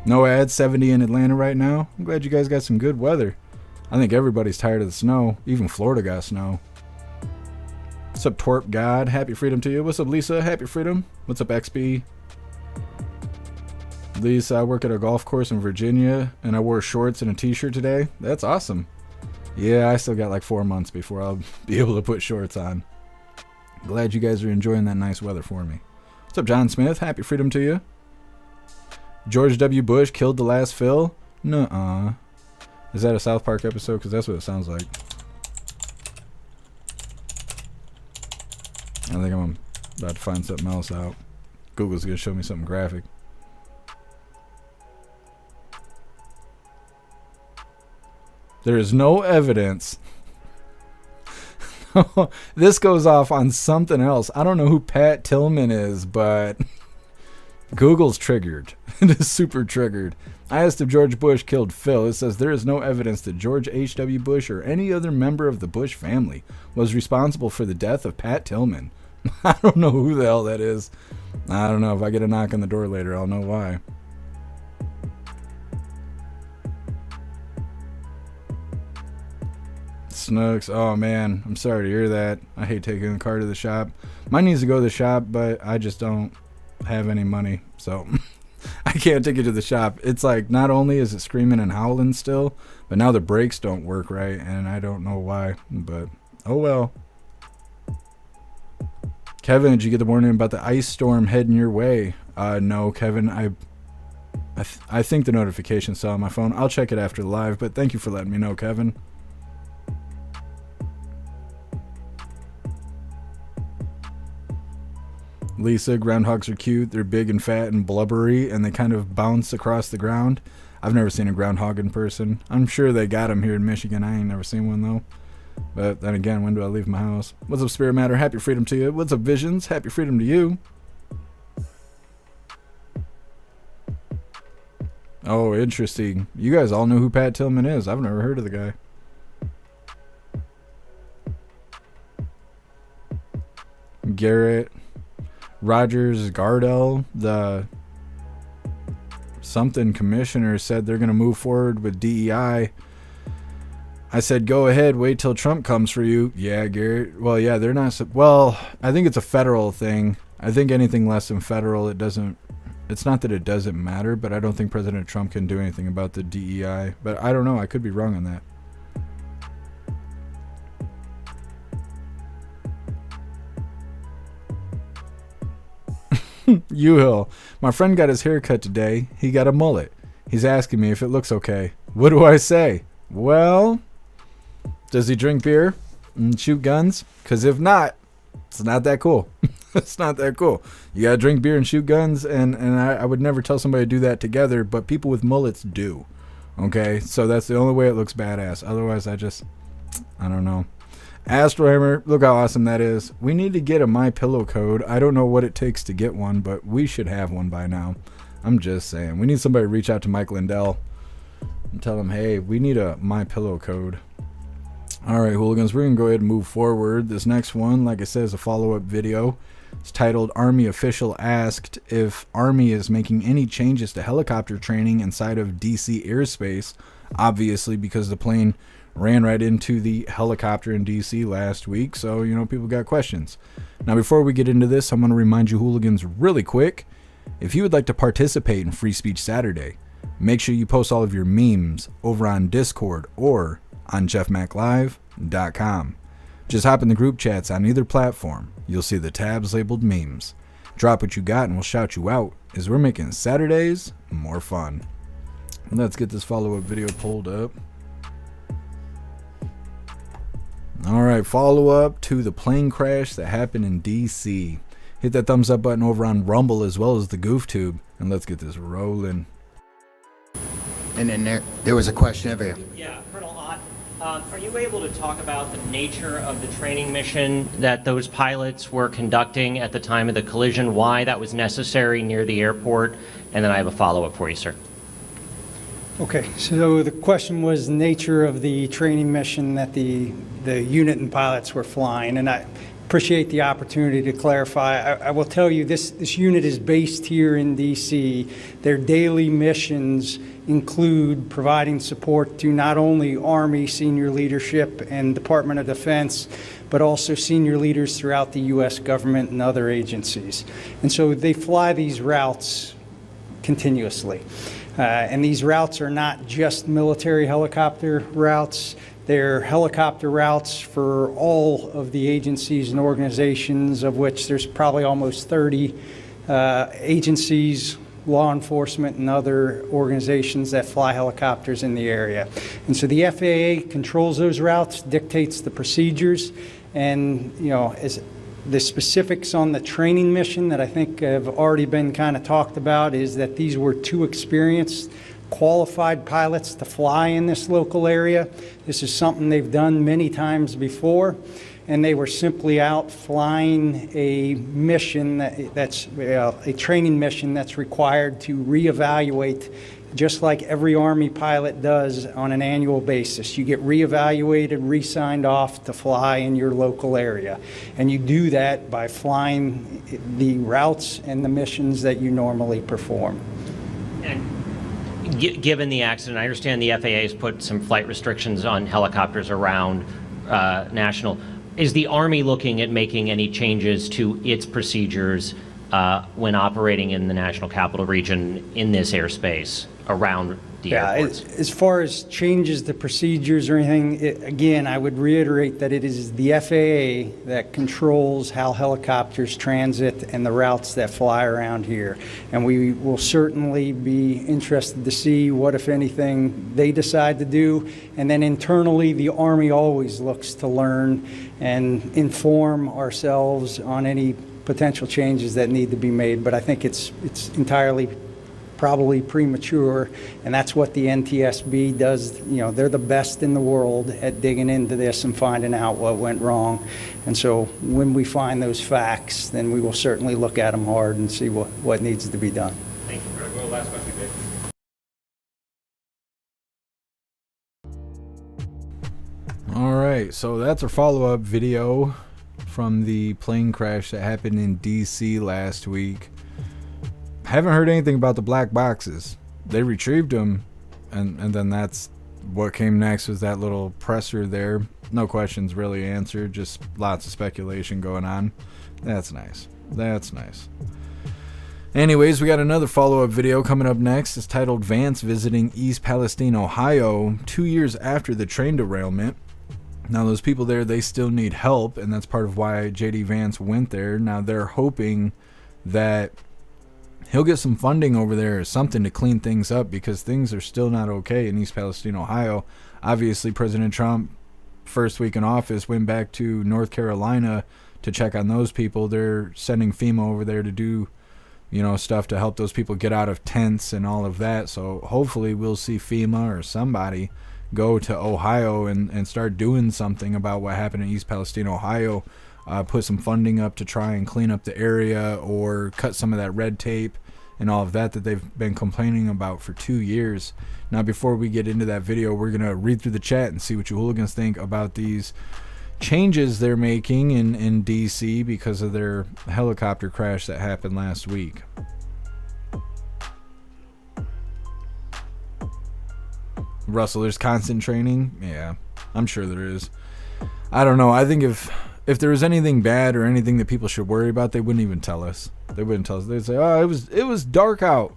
No ads, 70 in Atlanta right now. I'm glad you guys got some good weather. I think everybody's tired of the snow. Even Florida got snow. What's up, Torp God? Happy freedom to you. What's up, Lisa? Happy freedom. What's up, XB? Lisa, I work at a golf course in Virginia, and I wore shorts and a t-shirt today. That's awesome. Yeah, I still got like 4 months before I'll be able to put shorts on. Glad you guys are enjoying that nice weather for me. What's up, John Smith? Happy freedom to you. George W. Bush killed the last Phil? Nuh-uh. Is that a South Park episode? Because that's what it sounds like. I think I'm about to find something else out. Google's going to show me something graphic. There is no evidence. This goes off on something else. I don't know who Pat Tillman is, but Google's triggered. It is super triggered. I asked if George Bush killed Phil. It says there is no evidence that George H.W. Bush or any other member of the Bush family was responsible for the death of Pat Tillman. I don't know who the hell that is. I don't know. If I get a knock on the door later, I'll know why. Snooks. Oh man, I'm sorry to hear that. I hate taking the car to the shop. Mine needs to go to the shop, but I just don't have any money, so I can't take it to the shop. It's like not only is it screaming and howling still, but now the brakes don't work right, and I don't know why, but oh well. Kevin, did you get the warning about the ice storm heading your way? No, Kevin. I think the notification's still on my phone. I'll check it after the live, but thank you for letting me know, Kevin. Lisa, groundhogs are cute. They're big and fat and blubbery, and they kind of bounce across the ground. I've never seen a groundhog in person. I'm sure they got them here in Michigan. I ain't never seen one, though. But then again, when do I leave my house? What's up, Spirit Matter? Happy freedom to you. What's up, Visions? Happy freedom to you. Oh, interesting. You guys all know who Pat Tillman is. I've never heard of the guy. Garrett Rogers Gardell, the something commissioner, said they're going to move forward with DEI. I said, go ahead, wait till Trump comes for you. Yeah, Garrett. Well, yeah, they're not. Well, I think it's a federal thing. I think anything less than federal, it doesn't. It's not that it doesn't matter, but I don't think President Trump can do anything about the DEI. But I don't know. I could be wrong on that. U-Hill. My friend got his hair cut today. He got a mullet. He's asking me if it looks okay. What do I say? Well, does he drink beer and shoot guns? Because if not, it's not that cool. It's not that cool. You got to drink beer and shoot guns, and I would never tell somebody to do that together, but people with mullets do. Okay? So that's the only way it looks badass. Otherwise, I don't know. Astrohammer, look how awesome that is. We need to get a MyPillow code. I don't know what it takes to get one, but we should have one by now. I'm just saying. We need somebody to reach out to Mike Lindell and tell him, hey, we need a MyPillow code. All right, hooligans, we're going to go ahead and move forward. This next one, like I said, is a follow-up video. It's titled, Army Official Asked If Army is Making Any Changes to Helicopter Training Inside of D.C. Airspace, obviously because the plane ran right into the helicopter in D.C. last week, so, people got questions. Now, before we get into this, I'm going to remind you hooligans really quick, if you would like to participate in Free Speech Saturday, make sure you post all of your memes over on Discord or on jeffmaclive.com. Just hop in the group chats on either platform. You'll see the tabs labeled memes. Drop what you got and we'll shout you out as we're making Saturdays more fun. Let's get this follow-up video pulled up. Alright, follow-up to the plane crash that happened in DC. Hit that thumbs up button over on Rumble as well as the GoofTube, and let's get this rolling. And then there was a question over here. Yeah, Colonel Ott, are you able to talk about the nature of the training mission that those pilots were conducting at the time of the collision, why that was necessary near the airport? And then I have a follow-up for you, sir. Okay, so the question was nature of the training mission that the unit and pilots were flying, and I appreciate the opportunity to clarify. I will tell you this unit is based here in D.C. Their daily missions include providing support to not only Army senior leadership and Department of Defense, but also senior leaders throughout the U.S. government and other agencies. And so they fly these routes continuously. And these routes are not just military helicopter routes. They're helicopter routes for all of the agencies and organizations, of which there's probably almost 30 agencies, law enforcement, and other organizations that fly helicopters in the area. And so the FAA controls those routes, dictates the procedures, and as the specifics on the training mission that I think have already been kind of talked about is that these were two experienced, qualified pilots to fly in this local area. This is something they've done many times before, and they were simply out flying a mission that's a training mission that's required to reevaluate, just like every Army pilot does on an annual basis. You get reevaluated, re-signed off to fly in your local area. And you do that by flying the routes and the missions that you normally perform. And given the accident, I understand the FAA has put some flight restrictions on helicopters around national. Is the Army looking at making any changes to its procedures when operating in the National Capital Region in this airspace around the airports? As far as changes to procedures or anything, again, I would reiterate that it is the FAA that controls how helicopters transit and the routes that fly around here. And we will certainly be interested to see what, if anything, they decide to do. And then internally, the Army always looks to learn and inform ourselves on any potential changes that need to be made. But I think it's entirely probably premature, and that's what the NTSB does. They're the best in the world at digging into this and finding out what went wrong. And so when we find those facts, then we will certainly look at them hard and see what needs to be done. Thank you. Well, last question, Dave. All right, so that's a follow-up video from the plane crash that happened in DC last week. Haven't heard anything about the black boxes. They retrieved them, and then that's what came next was that little presser there. No questions really answered, just lots of speculation going on. That's nice. That's nice. Anyways, we got another follow-up video coming up next. It's titled Vance Visiting East Palestine, Ohio, 2 years after the train derailment. Now, those people there, they still need help, and that's part of why J.D. Vance went there. Now, they're hoping that he'll get some funding over there or something to clean things up, because things are still not okay in East Palestine, Ohio. Obviously, President Trump, first week in office, went back to North Carolina to check on those people. They're sending FEMA over there to do, stuff to help those people get out of tents and all of that. So hopefully we'll see FEMA or somebody go to Ohio and start doing something about what happened in East Palestine, Ohio. Put some funding up to try and clean up the area or cut some of that red tape and all of that they've been complaining about for 2 years. Now, before we get into that video, we're going to read through the chat and see what you hooligans think about these changes they're making in DC because of their helicopter crash that happened last week. Russell, there's constant training? Yeah, I'm sure there is. I don't know. I think if there was anything bad or anything that people should worry about, they wouldn't even tell us. They wouldn't tell us. They'd say, oh, it was dark out.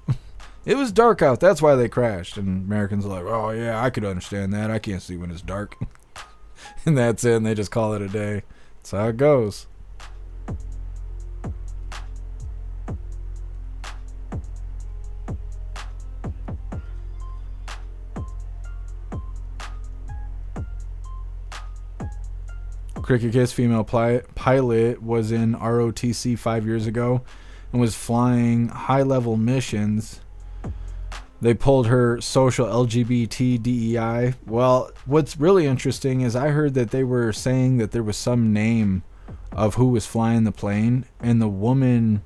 It was dark out. That's why they crashed. And Americans are like, oh, yeah, I could understand that. I can't see when it's dark. And that's it. And they just call it a day. That's how it goes. Cricket Kiss female pilot was in ROTC 5 years ago and was flying high-level missions. They pulled her social LGBT DEI. Well, what's really interesting is I heard that they were saying that there was some name of who was flying the plane, and the woman,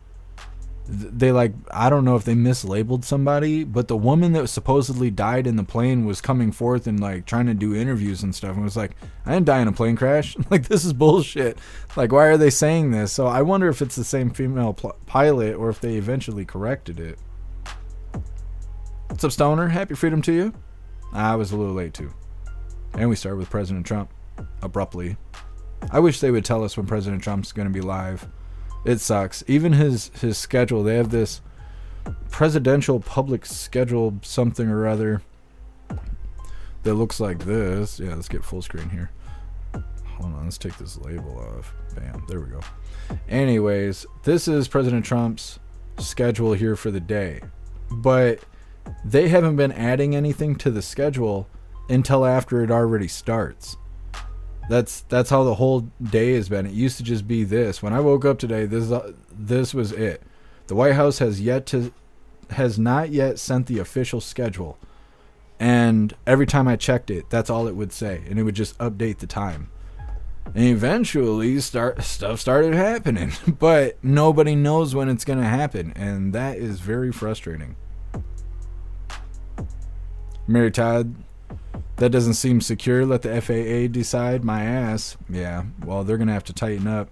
I don't know if they mislabeled somebody, but the woman that supposedly died in the plane was coming forth and trying to do interviews and stuff, and was like, I didn't die in a plane crash. This is bullshit. Why are they saying this? So I wonder if it's the same female pilot or if they eventually corrected it. What's up, Stoner? Happy freedom to you. I was a little late too. And we started with President Trump abruptly. I wish they would tell us when President Trump's going to be live. It sucks. Even his schedule, they have this presidential public schedule something or other that looks like this. Yeah, let's get full screen here. Hold on, let's take this label off. Bam, there we go. Anyways, this is President Trump's schedule here for the day. But they haven't been adding anything to the schedule until after it already starts. That's how the whole day has been. It used to just be this. When I woke up today, this was it. The White House has not yet sent the official schedule, and every time I checked it, that's all it would say, and it would just update the time. And eventually, stuff started happening, but nobody knows when it's going to happen, and that is very frustrating. Mary Todd, that doesn't seem secure. Let the FAA decide. My ass. Yeah, well, they're going to have to tighten up.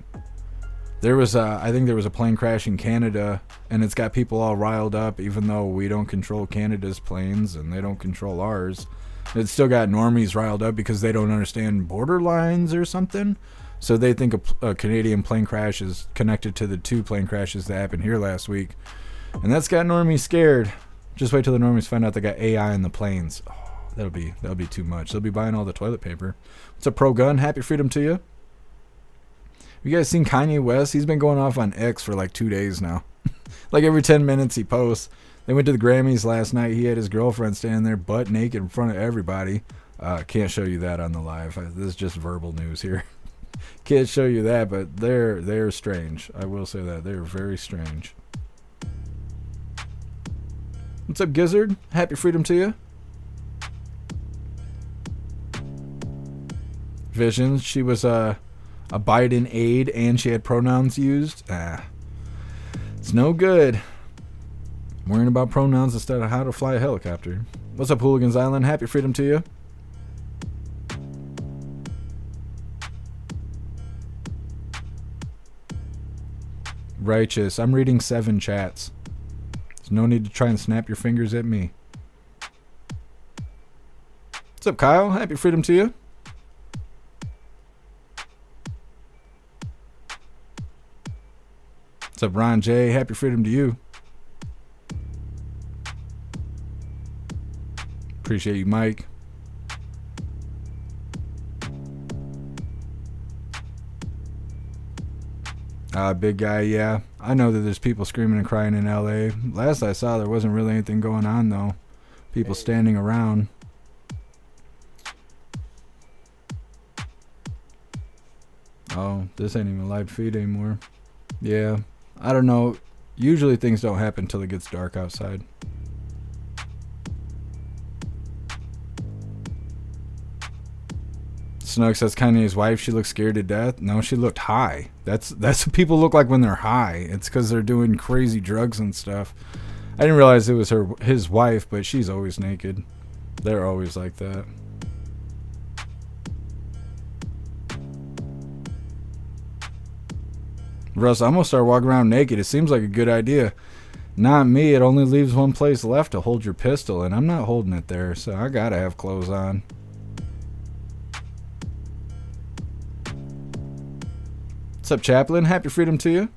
I think there was a plane crash in Canada, and it's got people all riled up, even though we don't control Canada's planes and they don't control ours. It's still got normies riled up because they don't understand border lines or something. So they think a Canadian plane crash is connected to the 2 plane crashes that happened here last week. And that's got normies scared. Just wait till the normies find out they got AI in the planes. Oh, that'll be too much. They'll be buying all the toilet paper. What's up, Pro Gun? Happy freedom to you. You guys seen Kanye West? He's been going off on X for 2 days now. Every 10 minutes he posts. They went to the Grammys last night. He had his girlfriend standing there butt naked in front of everybody. Can't show you that on the live. This is just verbal news here. Can't show you that, but they're strange. I will say that. They're very strange. What's up, Gizzard? Happy freedom to you. Visions. She was a Biden aide and she had pronouns used. It's no good. I'm worrying about pronouns instead of how to fly a helicopter. What's up, Hooligans Island? Happy freedom to you. Righteous. I'm reading 7 chats. There's no need to try and snap your fingers at me. What's up, Kyle? Happy freedom to you. What's up, Ron J? Happy freedom to you. Appreciate you, Mike. Big guy, yeah. I know that there's people screaming and crying in LA. Last I saw, there wasn't really anything going on, though. People standing around. Oh, this ain't even a live feed anymore. Yeah, I don't know. Usually things don't happen until it gets dark outside. Snug says Kanye's wife, she looked scared to death. No, she looked high. That's what people look like when they're high. It's because they're doing crazy drugs and stuff. I didn't realize it was his wife, but she's always naked. They're always like that. Russ, I'm gonna start walking around naked. It seems like a good idea. Not me. It only leaves one place left to hold your pistol, and I'm not holding it there, so I gotta have clothes on. What's up, Chaplain? Happy freedom to you.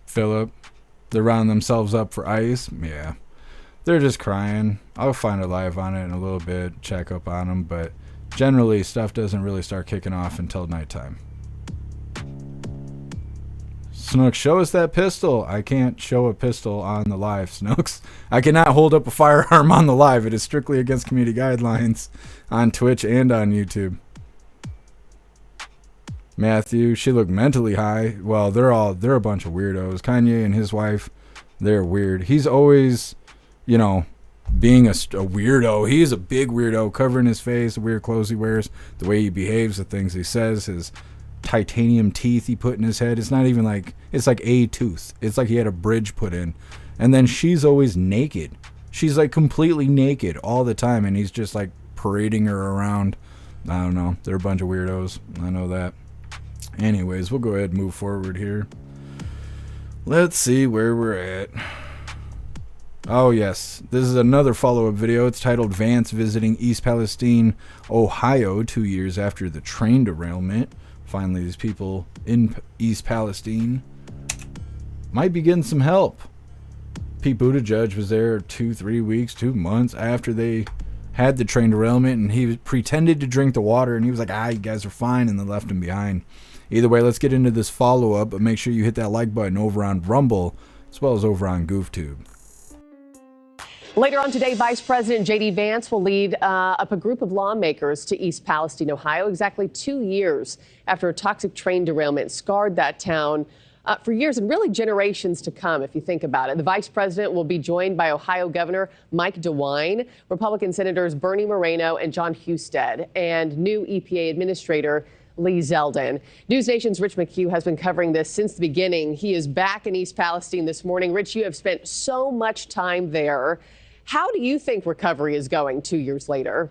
Philip, they're rounding themselves up for ice. Yeah, they're just crying. I'll find a live on it in a little bit, check up on them, but generally stuff doesn't really start kicking off until nighttime. Snooks, show us that pistol. I can't show a pistol on the live, Snooks. I cannot hold up a firearm on the live. It is strictly against community guidelines on Twitch and on YouTube. Matthew, she looked mentally high. Well, they're a bunch of weirdos. Kanye and his wife, they're weird. He's always, you know, being a weirdo. He's a big weirdo, covering his face, the weird clothes he wears, the way he behaves, the things he says, his titanium teeth he put in his head. It's not even like, it's like a tooth. It's like he had a bridge put in. And then she's always naked. She's like completely naked all the time, and he's just like parading her around. I don't know. They're a bunch of weirdos. I know that. Anyways, we'll go ahead and move forward here. Let's see where we're at. Oh, yes. This is another follow-up video. It's titled Vance Visiting East Palestine, Ohio, 2 years after the train derailment. Finally, these people in East Palestine might be getting some help. Pete Buttigieg was there 2 weeks, 2 months after they had the train derailment, and he pretended to drink the water, and he was like, you guys are fine, and then left him behind. Either way, let's get into this follow-up, but make sure you hit that like button over on Rumble, as well as over on GoofTube. Later on today, Vice President J.D. Vance will lead up a group of lawmakers to East Palestine, Ohio, exactly 2 years after a toxic train derailment scarred that town for years and really generations to come, if you think about it. The vice president will be joined by Ohio Governor Mike DeWine, Republican Senators Bernie Moreno and John Husted, and new EPA Administrator Lee Zeldin. News Nation's Rich McHugh has been covering this since the beginning. He is back in East Palestine this morning. Rich, you have spent so much time there. How do you think recovery is going 2 years later?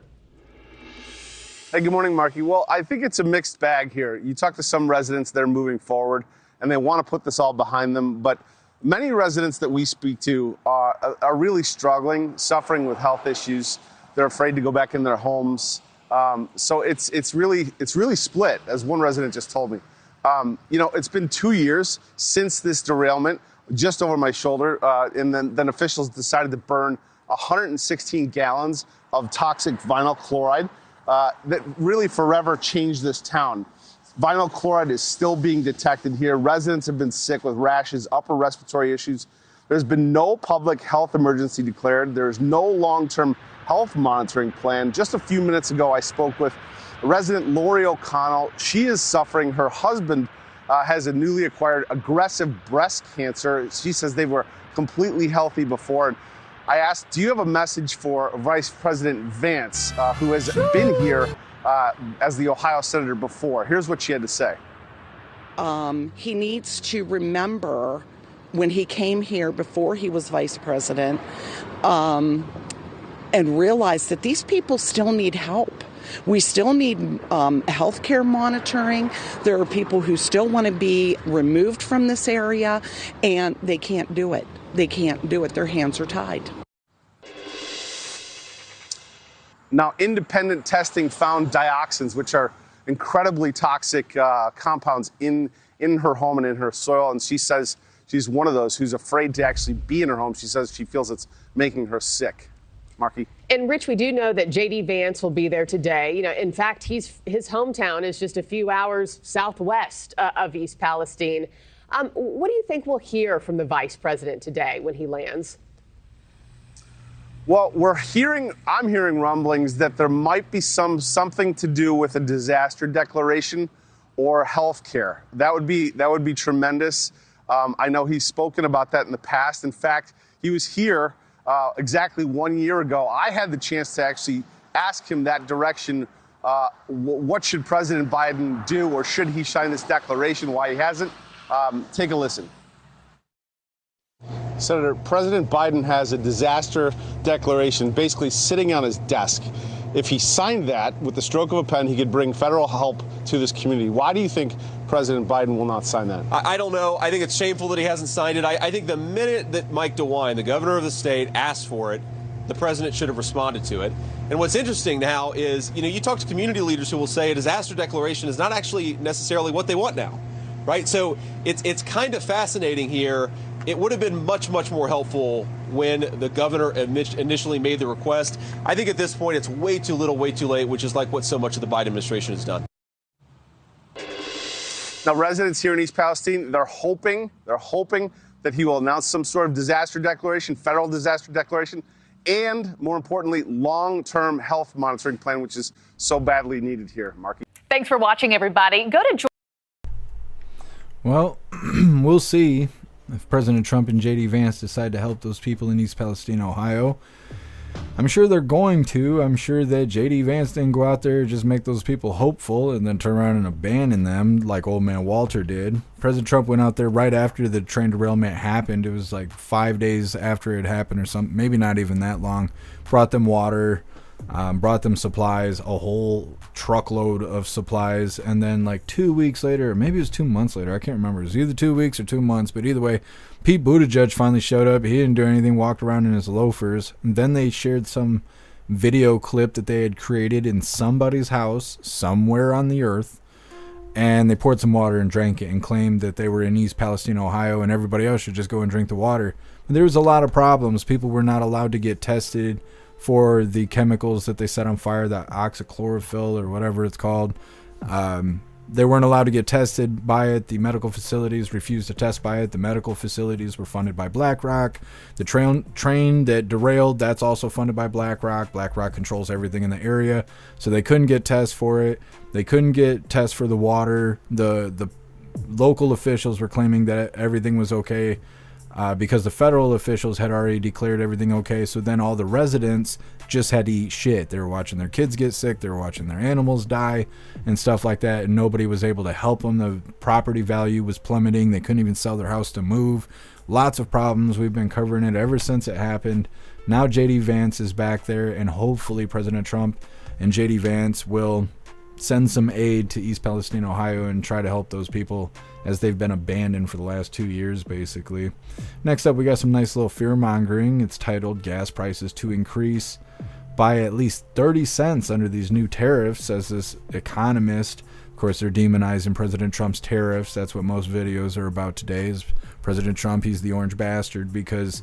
Hey, good morning, Marky. Well, I think it's a mixed bag here. You talk to some residents, they're moving forward, and they want to put this all behind them. But many residents that we speak to are really struggling, suffering with health issues. They're afraid to go back in their homes. So it's really split, as one resident just told me. It's been 2 years since this derailment, just over my shoulder, and then officials decided to burn 116 gallons of toxic vinyl chloride that really forever changed this town. Vinyl chloride is still being detected here. Residents have been sick with rashes, upper respiratory issues. There's been no public health emergency declared. There's no long-term health monitoring plan. Just a few minutes ago, I spoke with resident Lori O'Connell. She is suffering. Her husband has a newly acquired aggressive breast cancer. She says they were completely healthy before. I asked, do you have a message for Vice President Vance, who has been here as the Ohio Senator before? Here's what she had to say. He needs to remember when he came here before he was Vice President and realize that these people still need help. We still need health care monitoring. There are people who still want to be removed from this area, and they can't do it. They can't do it. Their hands are tied. Now, independent testing found dioxins, which are incredibly toxic compounds in her home and in her soil. And she says she's one of those who's afraid to actually be in her home. She says she feels it's making her sick. Marky. And Rich, we do know that J.D. Vance will be there today. In fact, his hometown is just a few hours southwest of East Palestine. What do you think we'll hear from the vice president today when he lands? Well, I'm hearing rumblings that there might be something to do with a disaster declaration or health care. That would be tremendous. I know he's spoken about that in the past. In fact, he was here exactly 1 year ago. I had the chance to actually ask him that direction. What should President Biden do, or should he sign this declaration? Why he hasn't? Take a listen. Senator, President Biden has a disaster declaration basically sitting on his desk. If he signed that with the stroke of a pen, he could bring federal help to this community. Why do you think President Biden will not sign that? I don't know. I think it's shameful that he hasn't signed it. I think the minute that Mike DeWine, the governor of the state, asked for it, the president should have responded to it. And what's interesting now is, you talk to community leaders who will say a disaster declaration is not actually necessarily what they want now, right? So it's kind of fascinating here. It would have been much, much more helpful when the governor initially made the request. I think at this point it's way too little, way too late, which is like what so much of the Biden administration has done. Now, residents here in East Palestine, they're hoping that he will announce some sort of disaster declaration, federal disaster declaration, and more importantly, long-term health monitoring plan, which is so badly needed here. Marky. Thanks for watching, everybody. Go to Well, we'll see if President Trump and J.D. Vance decide to help those people in East Palestine, Ohio. I'm sure they're going to. I'm sure that J.D. Vance didn't go out there and just make those people hopeful and then turn around and abandon them like old man Walter did. President Trump went out there right after the train derailment happened. It was like 5 days after it happened or something, maybe not even that long. Brought them water, brought them supplies, a whole truckload of supplies, and then like 2 weeks later, or maybe it was 2 months later, I can't remember. It was either 2 weeks or 2 months, but either way, Pete Buttigieg finally showed up. He didn't do anything, walked around in his loafers. And then they shared some video clip that they had created in somebody's house somewhere on the earth, and they poured some water and drank it and claimed that they were in East Palestine, Ohio, and everybody else should just go and drink the water. But there was a lot of problems. People were not allowed to get tested for the chemicals that they set on fire, that oxychlorophyll or whatever it's called. They weren't allowed to get tested by it. The medical facilities refused to test by it. The medical facilities were funded by BlackRock. The train that derailed, that's also funded by BlackRock. BlackRock controls everything in the area, so they couldn't get tests for it. They couldn't get tests for the water. The local officials were claiming that everything was okay, because the federal officials had already declared everything okay. So then all the residents just had to eat shit. They were watching their kids get sick. They were watching their animals die and stuff like that. And nobody was able to help them. The property value was plummeting. They couldn't even sell their house to move. Lots of problems. We've been covering it ever since it happened. Now J.D. Vance is back there, and hopefully President Trump and J.D. Vance will send some aid to East Palestine, Ohio, and try to help those people as they've been abandoned for the last 2 years, basically. Next up, we got some nice little fear-mongering. It's titled Gas Prices to Increase by at least 30 cents under these new tariffs, says this economist. Of course, they're demonizing President Trump's tariffs. That's what most videos are about today, is President Trump. He's the orange bastard because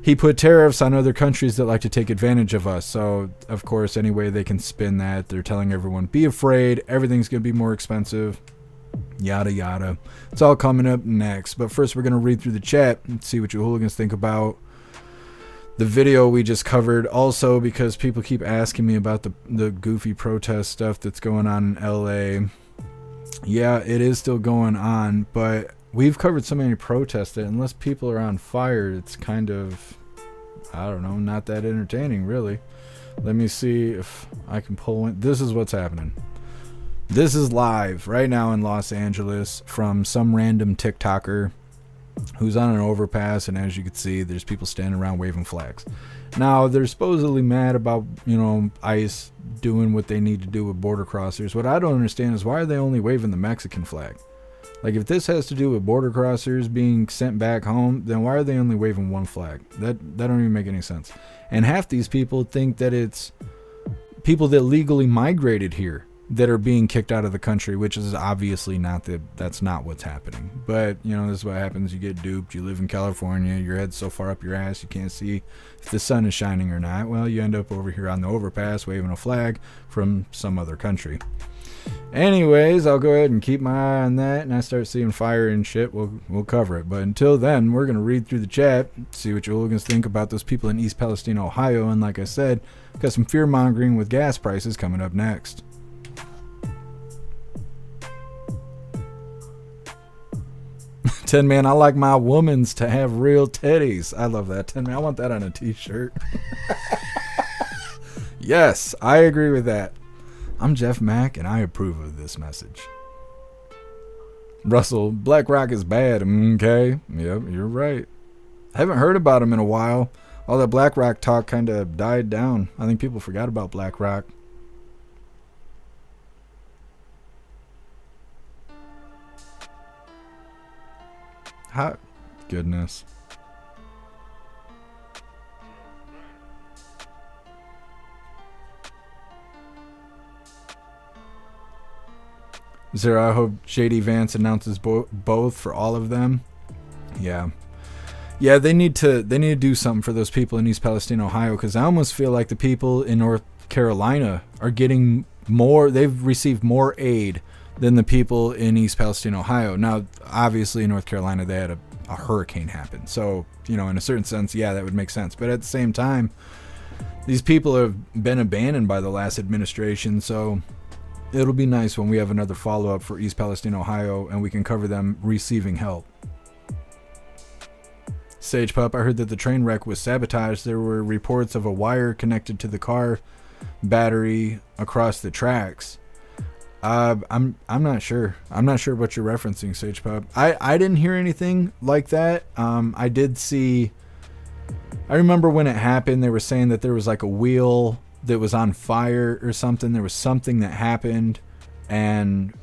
he put tariffs on other countries that like to take advantage of us. So, of course, any way they can spin that, they're telling everyone, be afraid, everything's going to be more expensive, yada, yada. It's all coming up next. But first, we're going to read through the chat and see what you hooligans think about the video we just covered. Also, because people keep asking me about the goofy protest stuff that's going on in LA. Yeah, it is still going on, but we've covered so many protests that unless people are on fire, it's kind of, I don't know, not that entertaining, really. Let me see if I can pull in. This is what's happening. This is live right now in Los Angeles from some random TikToker who's on an overpass, and as you can see, there's people standing around waving flags. Now, they're supposedly mad about, ICE doing what they need to do with border crossers. What I don't understand is, why are they only waving the Mexican flag? Like, if this has to do with border crossers being sent back home, then why are they only waving one flag? That don't even make any sense. And half these people think that it's people that legally migrated here that are being kicked out of the country, which is obviously that's not what's happening. But, this is what happens. You get duped. You live in California. Your head's so far up your ass you can't see if the sun is shining or not. Well, you end up over here on the overpass waving a flag from some other country. Anyways, I'll go ahead and keep my eye on that, and I start seeing fire and shit, we'll cover it. But until then, we're going to read through the chat, see what you hooligans think about those people in East Palestine, Ohio. And like I said, got some fear-mongering with gas prices coming up next. Tin Man, I like my womans to have real titties. I love that. Tin Man, I want that on a t-shirt. Yes, I agree with that. I'm Jeff Mack, and I approve of this message. Russell, BlackRock is bad. Okay. Yep, you're right. I haven't heard about him in a while. All that BlackRock talk kind of died down. I think people forgot about BlackRock. Hot goodness. Zero, I hope JD Vance announces both for all of them. Yeah. Yeah, they need to do something for those people in East Palestine, Ohio, because I almost feel like the people in North Carolina are getting more, they've received more aid than the people in East Palestine, Ohio. Now, obviously, in North Carolina, they had a hurricane happen. So, in a certain sense, yeah, that would make sense. But at the same time, these people have been abandoned by the last administration, so it'll be nice when we have another follow-up for East Palestine, Ohio, and we can cover them receiving help. Sage Pup, I heard that the train wreck was sabotaged. There were reports of a wire connected to the car battery across the tracks. I'm not sure. I'm not sure what you're referencing, Sage Pup. I didn't hear anything like that. I did see. I remember when it happened, they were saying that there was like a wheel that was on fire or something. There was something that happened, and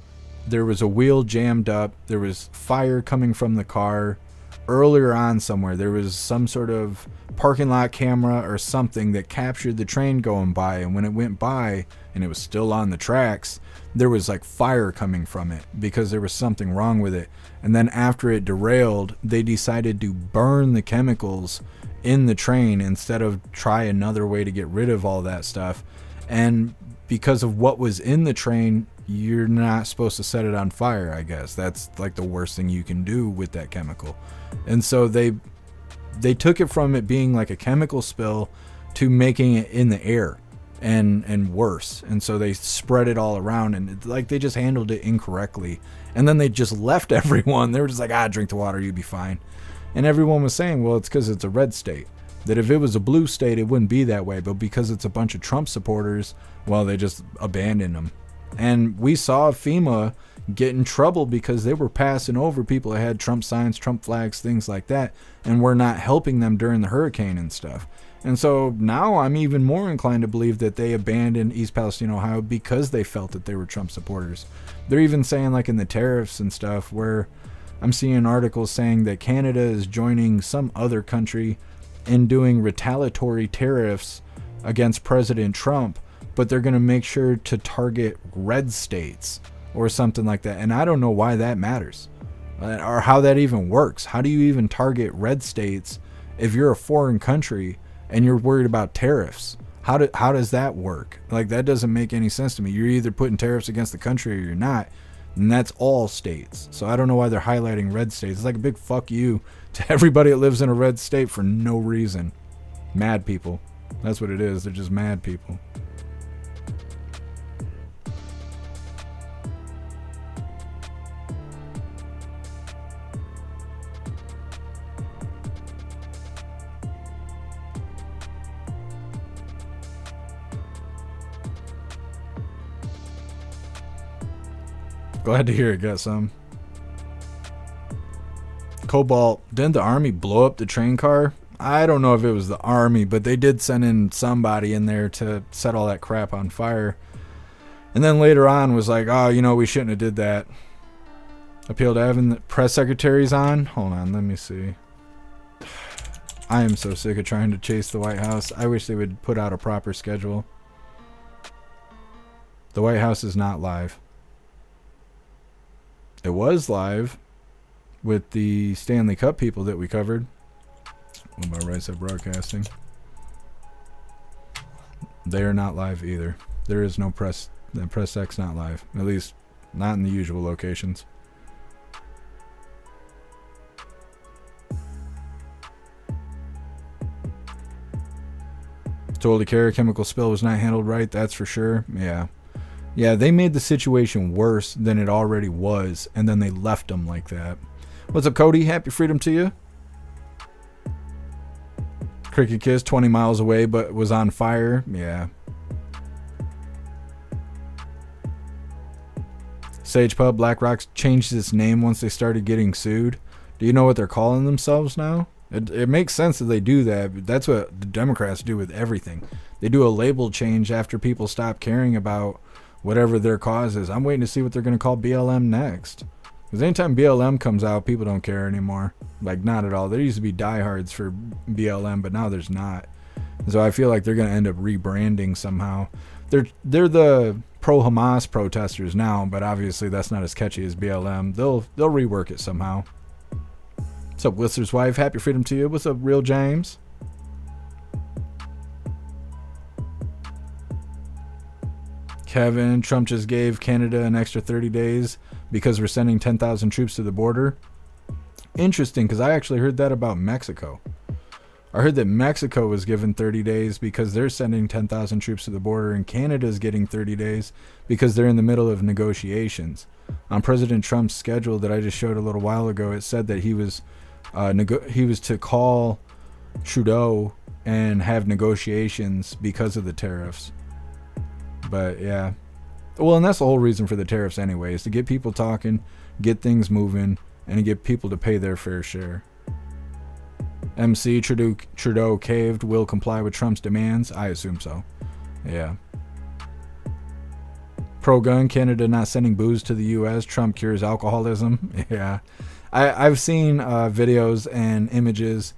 there was a wheel jammed up. There was fire coming from the car. Earlier on somewhere, there was some sort of parking lot camera or something that captured the train going by, and when it went by and it was still on the tracks, there was like fire coming from it because there was something wrong with it. And then after it derailed, they decided to burn the chemicals in the train instead of try another way to get rid of all that stuff. And because of what was in the train, you're not supposed to set it on fire, I guess. That's like the worst thing you can do with that chemical. And so they took it from it being like a chemical spill to making it in the air and worse. And so they spread it all around, and they just handled it incorrectly. And then they just left everyone. They were just like, drink the water, you'll be fine. And everyone was saying, well, it's because it's a red state. That if it was a blue state, it wouldn't be that way. But because it's a bunch of Trump supporters, well, they just abandoned them. And we saw FEMA get in trouble because they were passing over people that had Trump signs, Trump flags, things like that, and were not helping them during the hurricane and stuff. And so now I'm even more inclined to believe that they abandoned East Palestine, Ohio, because they felt that they were Trump supporters. They're even saying, like in the tariffs and stuff, where I'm seeing articles saying that Canada is joining some other country in doing retaliatory tariffs against President Trump, but they're going to make sure to target red states or something like that. And I don't know why that matters or how that even works. How do you even target red states if you're a foreign country and you're worried about tariffs? How does that work? Like, that doesn't make any sense to me. You're either putting tariffs against the country or you're not, and that's all states. So I don't know why they're highlighting red states. It's like a big fuck you to everybody that lives in a red state for no reason. Mad people. That's what it is. They're just mad people. Glad to hear it. Got some. Cobalt, didn't the army blow up the train car? I don't know if it was the army, but they did send in somebody in there to set all that crap on fire. And then later on was like, we shouldn't have did that. Appeal to having the press secretaries on? Hold on, let me see. I am so sick of trying to chase the White House. I wish they would put out a proper schedule. The White House is not live. It was live with the Stanley Cup people that we covered. What about Right Side Broadcasting? They are not live either. There is no press. The press sec's not live. At least not in the usual locations. Totally care. Chemical spill was not handled right. That's for sure. Yeah. Yeah, they made the situation worse than it already was, and then they left them like that. What's up, Cody? Happy freedom to you. Cricket Kiss, 20 miles away, but was on fire. Yeah. Sage Pub, Black Rocks changed its name once they started getting sued. Do you know what they're calling themselves now? It makes sense that they do that, but that's what the Democrats do with everything. They do a label change after people stop caring about whatever their cause is. I'm waiting to see what they're going to call BLM next. Because anytime BLM comes out, people don't care anymore. Like, not at all. There used to be diehards for BLM, but now there's not. And so I feel like they're going to end up rebranding somehow. They're the pro-Hamas protesters now, but obviously that's not as catchy as BLM. They'll rework it somehow. What's up, Whistler's wife? Happy freedom to you. What's up, Real James? Kevin, Trump just gave Canada an extra 30 days because we're sending 10,000 troops to the border. Interesting, because I actually heard that about Mexico. I heard that Mexico was given 30 days because they're sending 10,000 troops to the border, and Canada's getting 30 days because they're in the middle of negotiations. On President Trump's schedule that I just showed a little while ago, it said that he was to call Trudeau and have negotiations because of the tariffs. But yeah, well, and that's the whole reason for the tariffs anyway, is to get people talking, get things moving, and to get people to pay their fair share. MC Trudeau caved, will comply with Trump's demands. I assume so. Yeah. Pro-gun, Canada not sending booze to the U.S. Trump cures alcoholism. Yeah. I've seen videos and images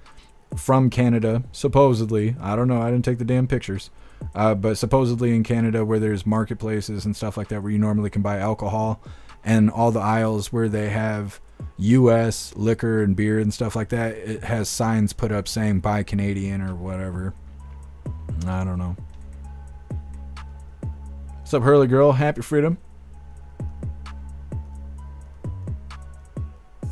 from Canada, supposedly. I don't know. I didn't take the damn pictures. But supposedly in Canada, where there's marketplaces and stuff like that where you normally can buy alcohol, and all the aisles where they have U.S. liquor and beer and stuff like that, it has signs put up saying buy Canadian or whatever. I don't know. What's up, Hurley Girl? Happy freedom.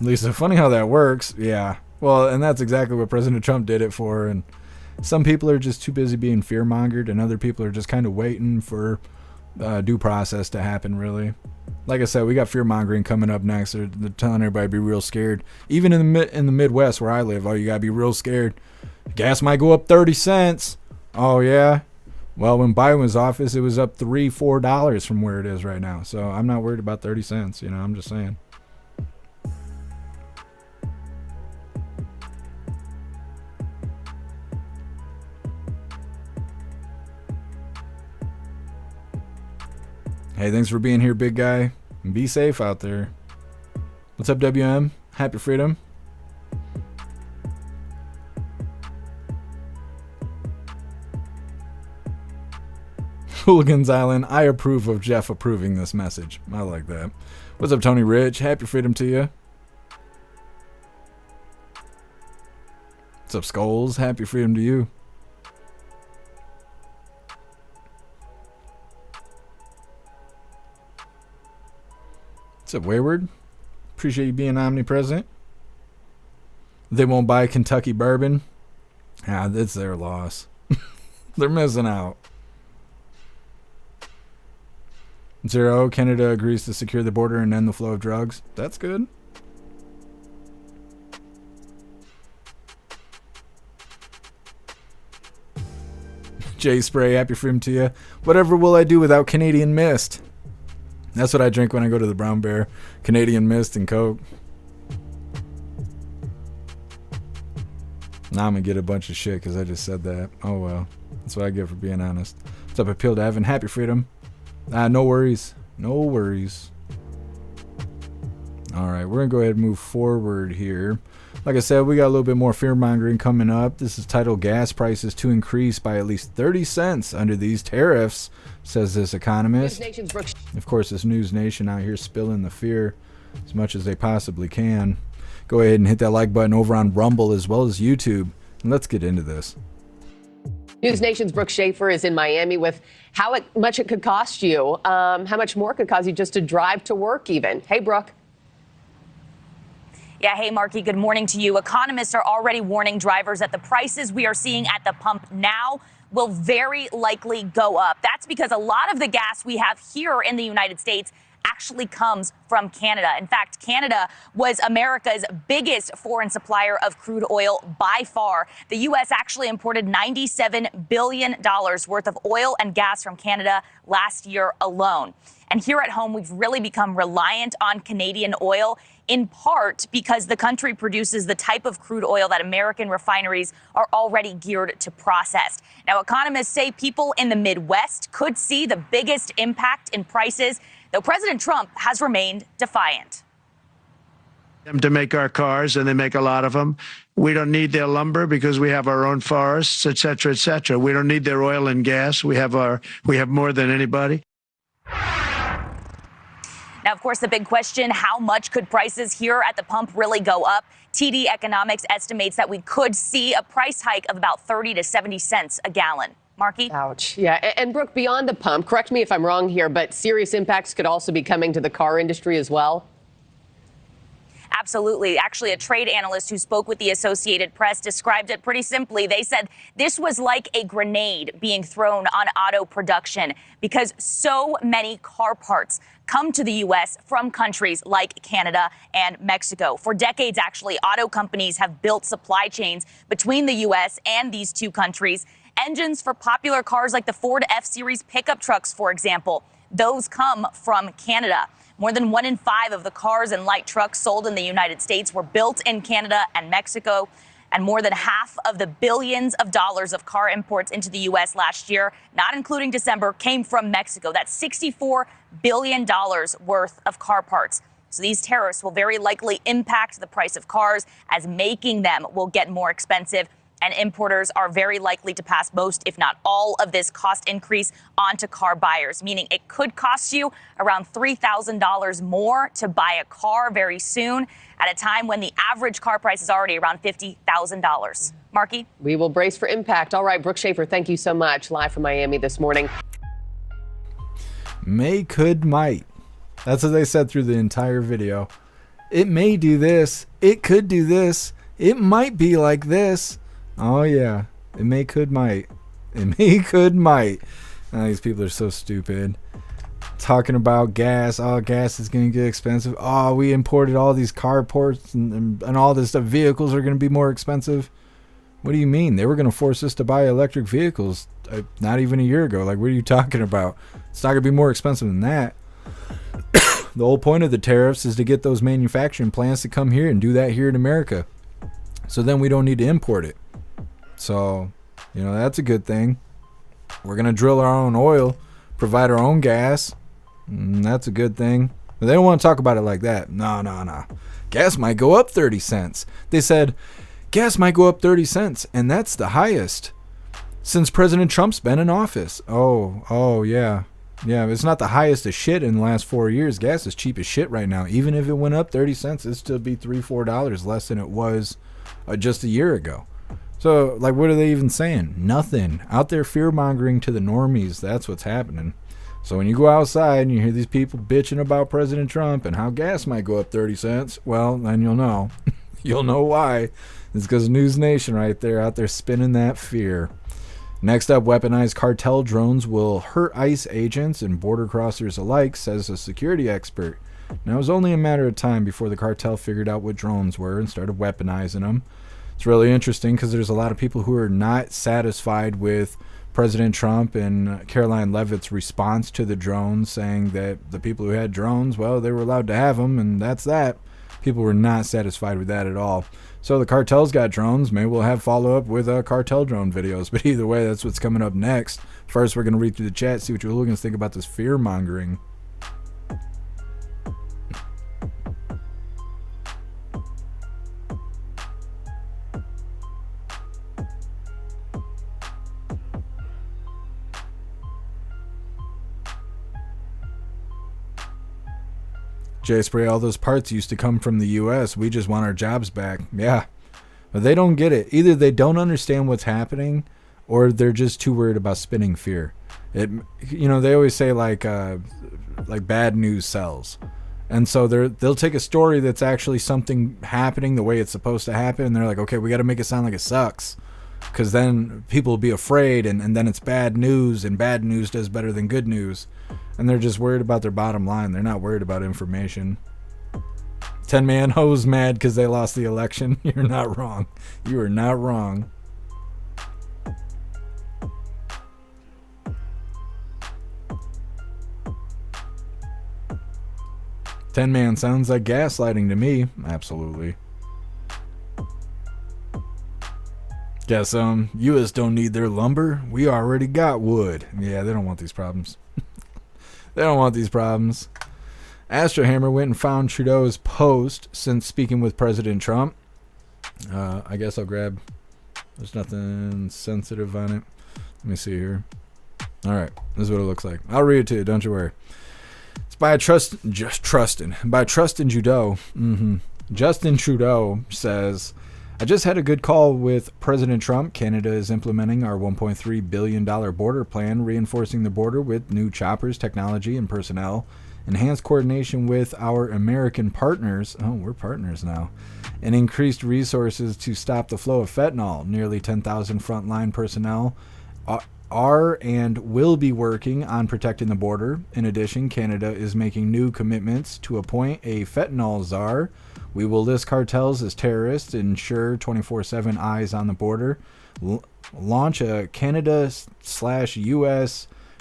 Lisa, funny how that works. Yeah. Well, and that's exactly what President Trump did it for. And some people are just too busy being fear-mongered, and other people are just kind of waiting for due process to happen, really. Like I said, we got fear-mongering coming up next. They're telling everybody to be real scared. Even in the Midwest where I live, you got to be real scared. Gas might go up 30 cents. Oh, yeah? Well, when Biden was office, it was up $3, $4 from where it is right now. So I'm not worried about 30 cents. I'm just saying. Hey, thanks for being here, big guy. And be safe out there. What's up, WM? Happy freedom. Hooligans Island. I approve of Jeff approving this message. I like that. What's up, Tony Rich? Happy freedom to you. What's up, Skulls? Happy freedom to you. What's up, Wayward? Appreciate you being omnipresent. They won't buy Kentucky bourbon. It's their loss. They're missing out. Zero, Canada agrees to secure the border and end the flow of drugs. That's good. Jay Spray, happy freedom to you. Whatever will I do without Canadian Mist? That's what I drink when I go to the Brown Bear. Canadian Mist and Coke. Now I'm going to get a bunch of shit because I just said that. Oh, well. That's what I get for being honest. What's up, Appeal to Evan? Happy freedom. No worries. No worries. All right. We're going to go ahead and move forward here. Like I said, we got a little bit more fear-mongering coming up. This is titled Gas Prices to Increase by at least 30 cents under these tariffs, says this economist. Of course, this News Nation out here spilling the fear as much as they possibly can. Go ahead and hit that like button over on Rumble as well as YouTube. And let's get into this. News Nation's Brooke Schaefer is in Miami with how much it could cost you, how much more it could cost you just to drive to work even. Hey, Brooke. Yeah, hey, Marky, good morning to you. Economists are already warning drivers that the prices we are seeing at the pump now will very likely go up. That's because a lot of the gas we have here in the United States actually comes from Canada. In fact, Canada was America's biggest foreign supplier of crude oil by far. The U.S. actually imported $97 billion worth of oil and gas from Canada last year alone. And here at home, we've really become reliant on Canadian oil, in part because the country produces the type of crude oil that American refineries are already geared to process. Now, economists say people in the Midwest could see the biggest impact in prices, though President Trump has remained defiant. Them to make our cars, and they make a lot of them. We don't need their lumber because we have our own forests, et cetera, et cetera. We don't need their oil and gas. We have more than anybody. Now, of course, the big question, how much could prices here at the pump really go up? TD Economics estimates that we could see a price hike of about 30 to 70 cents a gallon. Marky? Ouch. Yeah. And Brooke, beyond the pump, correct me if I'm wrong here, but serious impacts could also be coming to the car industry as well. Absolutely. Actually, a trade analyst who spoke with the Associated Press described it pretty simply. They said this was like a grenade being thrown on auto production because so many car parts come to the U.S. from countries like Canada and Mexico. For decades, actually, auto companies have built supply chains between the U.S. and these two countries. Engines for popular cars like the Ford F-Series pickup trucks, for example, those come from Canada. More than 1 in 5 of the cars and light trucks sold in the United States were built in Canada and Mexico. And more than half of the billions of dollars of car imports into the U.S. last year, not including December, came from Mexico. That's $64 billion worth of car parts. So these tariffs will very likely impact the price of cars, as making them will get more expensive. And importers are very likely to pass most, if not all, of this cost increase onto car buyers, meaning it could cost you around $3,000 more to buy a car very soon, at a time when the average car price is already around $50,000. Marky? We will brace for impact. All right, Brooke Schaefer, thank you so much. Live from Miami this morning. May, could, might. That's what they said through the entire video. It may do this. It could do this. It might be like this. Oh, yeah. It may, could, might. It may, could, might. Oh, these people are so stupid. Talking about gas. Oh, gas is going to get expensive. Oh, we imported all these carports and all this stuff. Vehicles are going to be more expensive. What do you mean? They were going to force us to buy electric vehicles not even a year ago. Like, what are you talking about? It's not going to be more expensive than that. The whole point of the tariffs is to get those manufacturing plants to come here and do that here in America. So then we don't need to import it. So, that's a good thing. We're going to drill our own oil, provide our own gas. That's a good thing. But they don't want to talk about it like that. No. Gas might go up 30 cents. They said gas might go up 30 cents, and that's the highest since President Trump's been in office. Oh, yeah. Yeah, it's not the highest of shit in the last 4 years. Gas is cheap as shit right now. Even if it went up 30 cents, it'd still be $3-4 less than it was just a year ago. So, what are they even saying? Nothing. Out there fear-mongering to the normies. That's what's happening. So when you go outside and you hear these people bitching about President Trump and how gas might go up 30 cents, well, then you'll know. You'll know why. It's because News Nation right there out there spinning that fear. Next up, weaponized cartel drones will hurt ICE agents and border crossers alike, says a security expert. Now, it was only a matter of time before the cartel figured out what drones were and started weaponizing them. It's really interesting because there's a lot of people who are not satisfied with President Trump and Caroline Leavitt's response to the drones, saying that the people who had drones, well, they were allowed to have them, and that's that. People were not satisfied with that at all. So the cartel's got drones. Maybe we'll have follow-up with cartel drone videos. But either way, that's what's coming up next. First, we're going to read through the chat, see what your hooligans think about this fear-mongering. Jay Spray, all those parts used to come from the U.S. We just want our jobs back. Yeah. But they don't get it. Either they don't understand what's happening or they're just too worried about spinning fear. They always say like bad news sells. And so they'll take a story that's actually something happening the way it's supposed to happen. And they're like, okay, we got to make it sound like it sucks. because then people will be afraid, and then it's bad news, and bad news does better than good news. And they're just worried about their bottom line. They're not worried about information. 10-man hoes mad because they lost the election. You're not wrong. You are not wrong. "10-man sounds like gaslighting to me." Absolutely. Guess U.S. don't need their lumber. We already got wood. Yeah, they don't want these problems. They don't want these problems. Astrohammer went and found Trudeau's post since speaking with President Trump. I guess I'll grab. There's nothing sensitive on it. Let me see here. All right, this is what it looks like. I'll read it to you. Don't you worry. It's by Justin Trudeau. Justin Trudeau says, "I just had a good call with President Trump. Canada is implementing our $1.3 billion border plan, reinforcing the border with new choppers, technology, and personnel, enhanced coordination with our American partners." Oh, we're partners now. "And increased resources to stop the flow of fentanyl. Nearly 10,000 frontline personnel are and will be working on protecting the border. In addition, Canada is making new commitments to appoint a fentanyl czar. We will list cartels as terrorists, ensure 24/7 eyes on the border, launch a Canada/US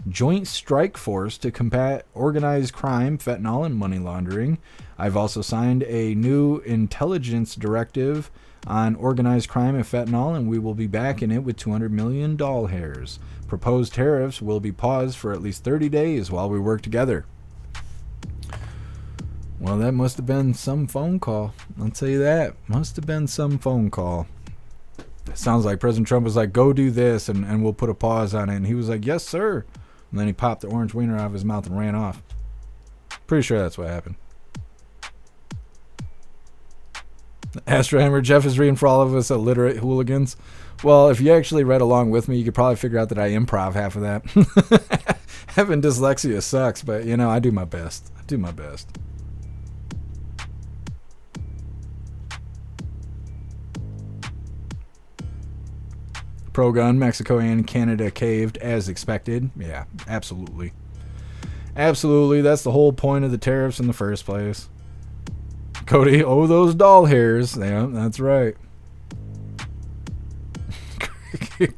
joint strike force to combat organized crime, fentanyl, and money laundering. I've also signed a new intelligence directive on organized crime and fentanyl, and we will be back in it with $200 million doll hairs. Proposed tariffs will be paused for at least 30 days while we work together." Well, that must have been some phone call. I'll tell you that. Must have been some phone call. It sounds like President Trump was like, "Go do this, and we'll put a pause on it." And he was like, "Yes, sir." And then he popped the orange wiener out of his mouth and ran off. Pretty sure that's what happened. Astrohammer, Jeff is reading for all of us illiterate hooligans. Well, if you actually read along with me, you could probably figure out that I improv half of that. Having dyslexia sucks, but, you know, I do my best. I do my best. Pro-gun, Mexico and Canada caved as expected. Yeah, absolutely. Absolutely, that's the whole point of the tariffs in the first place. Cody, oh, those doll hairs. Yeah, that's right.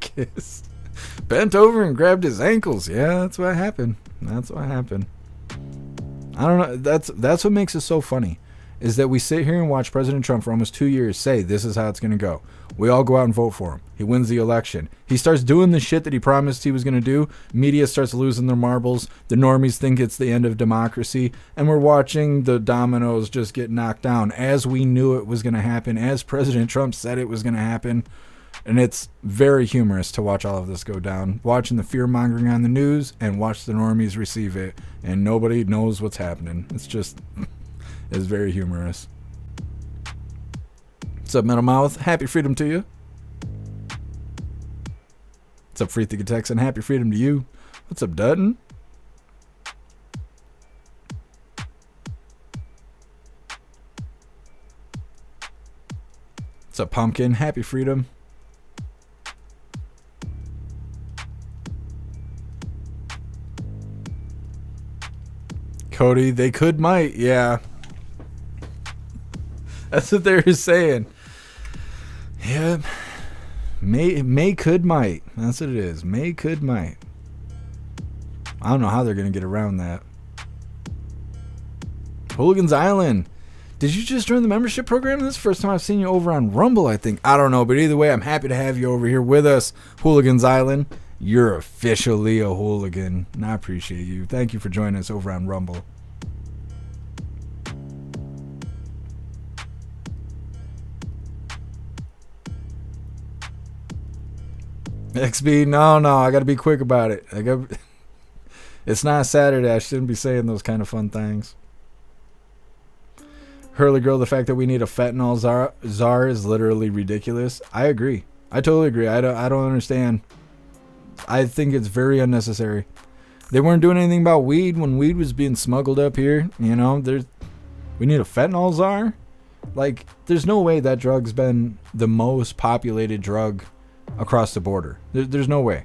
Kiss. Bent over and grabbed his ankles. Yeah, that's what happened. That's what happened. I don't know. That's what makes it so funny, is that we sit here and watch President Trump for almost 2 years say this is how it's going to go. We all go out and vote for him. He wins the election. He starts doing the shit that he promised he was going to do. Media starts losing their marbles. The normies think it's the end of democracy. And we're watching the dominoes just get knocked down as we knew it was going to happen, as President Trump said it was going to happen. And it's very humorous to watch all of this go down. Watching the fear-mongering on the news and watch the normies receive it. And nobody knows what's happening. It's very humorous. What's up, Metal Mouth? Happy freedom to you. What's up, Free Thinking Texan? Happy freedom to you. What's up, Dutton? What's up, Pumpkin? Happy freedom. Cody, they could might. Yeah. That's what they were saying. Yeah. May could might. That's what it is. May could might. I don't know how they're going to get around that. Hooligans Island. Did you just join the membership program? This is the first time I've seen you over on Rumble, I think. I don't know, but either way, I'm happy to have you over here with us, Hooligans Island. You're officially a hooligan, and I appreciate you. Thank you for joining us over on Rumble. XB, no, I gotta be quick about it. It's not Saturday. I shouldn't be saying those kind of fun things. Hurley Girl, the fact that we need a fentanyl czar is literally ridiculous. I agree. I totally agree. I don't understand. I think it's very unnecessary. They weren't doing anything about weed when weed was being smuggled up here. You know, we need a fentanyl czar? Like, there's no way that drug's been the most populated drug across the border. There's no way.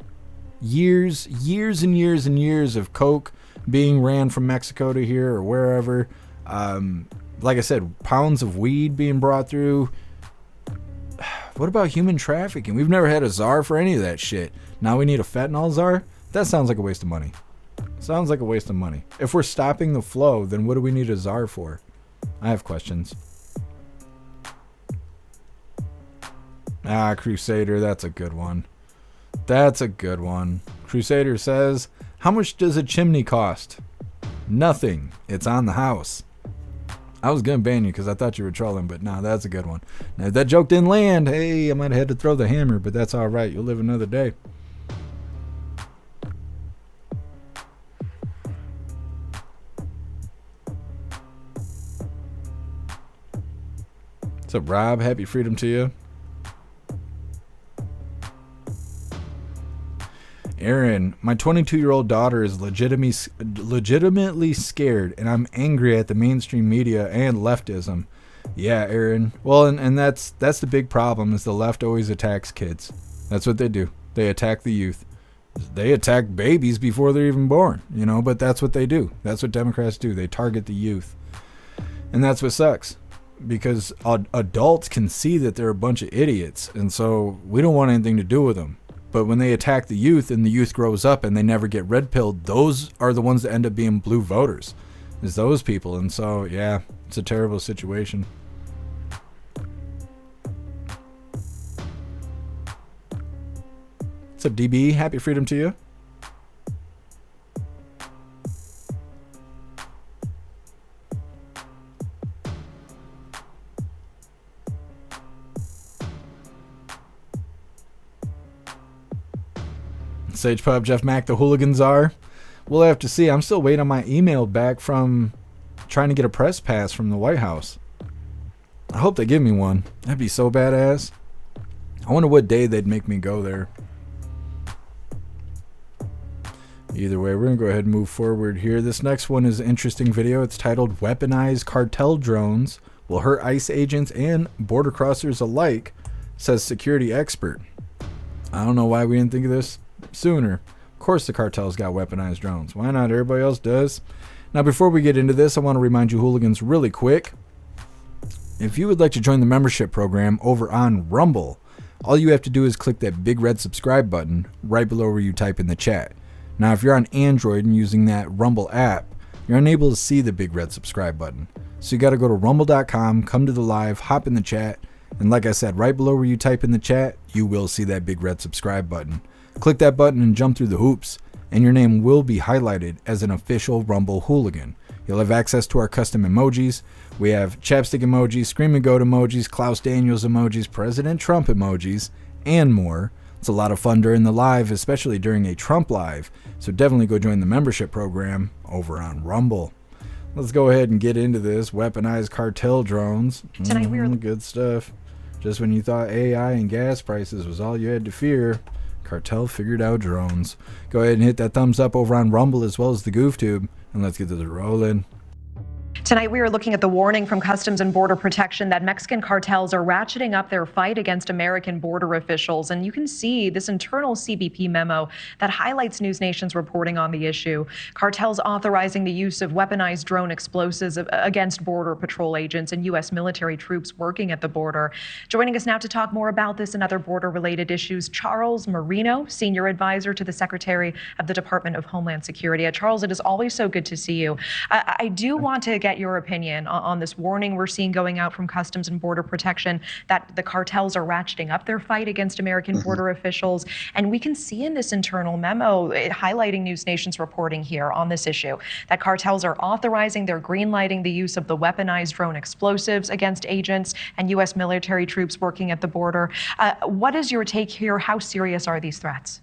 Years and years and years of coke being ran from Mexico to here or wherever. Like I said, pounds of weed being brought through. What about human trafficking? We've never had a czar for any of that shit. Now we need a fentanyl czar? That sounds like a waste of money. Sounds like a waste of money. If we're stopping the flow, then what do we need a czar for? I have questions. Crusader, that's a good one. That's a good one. Crusader says, how much does a chimney cost? Nothing. It's on the house. I was going to ban you because I thought you were trolling, but nah, that's a good one. Now, if that joke didn't land, hey, I might have had to throw the hammer, but that's all right. You'll live another day. What's up, Rob? Happy freedom to you. Aaron, my 22-year-old daughter is legitimately scared, and I'm angry at the mainstream media and leftism. Yeah, Aaron. Well, and that's the big problem, is the left always attacks kids. That's what they do. They attack the youth. They attack babies before they're even born, you know, but that's what they do. That's what Democrats do. They target the youth. And that's what sucks, because adults can see that they're a bunch of idiots, and so we don't want anything to do with them. But when they attack the youth and the youth grows up and they never get red-pilled, those are the ones that end up being blue voters. Is those people. And so, yeah, it's a terrible situation. What's up, DB? Happy freedom to you. Sage Pub, Jeff Mack, the Hooligans are. We'll have to see. I'm still waiting on my email back from trying to get a press pass from the White House. I hope they give me one. That'd be so badass. I wonder what day they'd make me go there. Either way, we're going to go ahead and move forward here. This next one is an interesting video. It's titled Weaponized Cartel Drones Will Hurt ICE Agents and Border Crossers Alike, says security expert. I don't know why we didn't think of this sooner. Of course the cartel's got weaponized drones. Why not? Everybody else does. Now, before we get into this, I want to remind you hooligans really quick. If you would like to join the membership program over on Rumble, all you have to do is click that big red subscribe button right below where you type in the chat. Now, if you're on Android and using that Rumble app, you're unable to see the big red subscribe button. So you got to go to rumble.com, come to the live, hop in the chat, and like I said, right below where you type in the chat, you will see that big red subscribe button. Click that button and jump through the hoops, and your name will be highlighted as an official Rumble hooligan. You'll have access to our custom emojis. We have chapstick emojis, screaming goat emojis, Klaus Daniels emojis, President Trump emojis, and more. It's a lot of fun during the live, especially during a Trump live. So definitely go join the membership program over on Rumble. Let's go ahead and get into this. Weaponized cartel drones. Tonight we were good stuff. Just when you thought AI and gas prices was all you had to fear, Cartel figured out drones. Go ahead and hit that thumbs up over on Rumble as well as the GoofTube, and let's get to the rolling. Tonight, we are looking at the warning from Customs and Border Protection that Mexican cartels are ratcheting up their fight against American border officials. And you can see this internal CBP memo that highlights News Nation's reporting on the issue. Cartels authorizing the use of weaponized drone explosives against Border Patrol agents and U.S. military troops working at the border. Joining us now to talk more about this and other border-related issues, Charles Marino, Senior Advisor to the Secretary of the Department of Homeland Security. Charles, it is always so good to see you. I do want to get your opinion on this warning we're seeing going out from Customs and Border Protection that the cartels are ratcheting up their fight against American border officials. And we can see in this internal memo highlighting News Nation's reporting here on this issue that cartels are authorizing, they're greenlighting the use of the weaponized drone explosives against agents and U.S. military troops working at the border. What is your take here? How serious are these threats?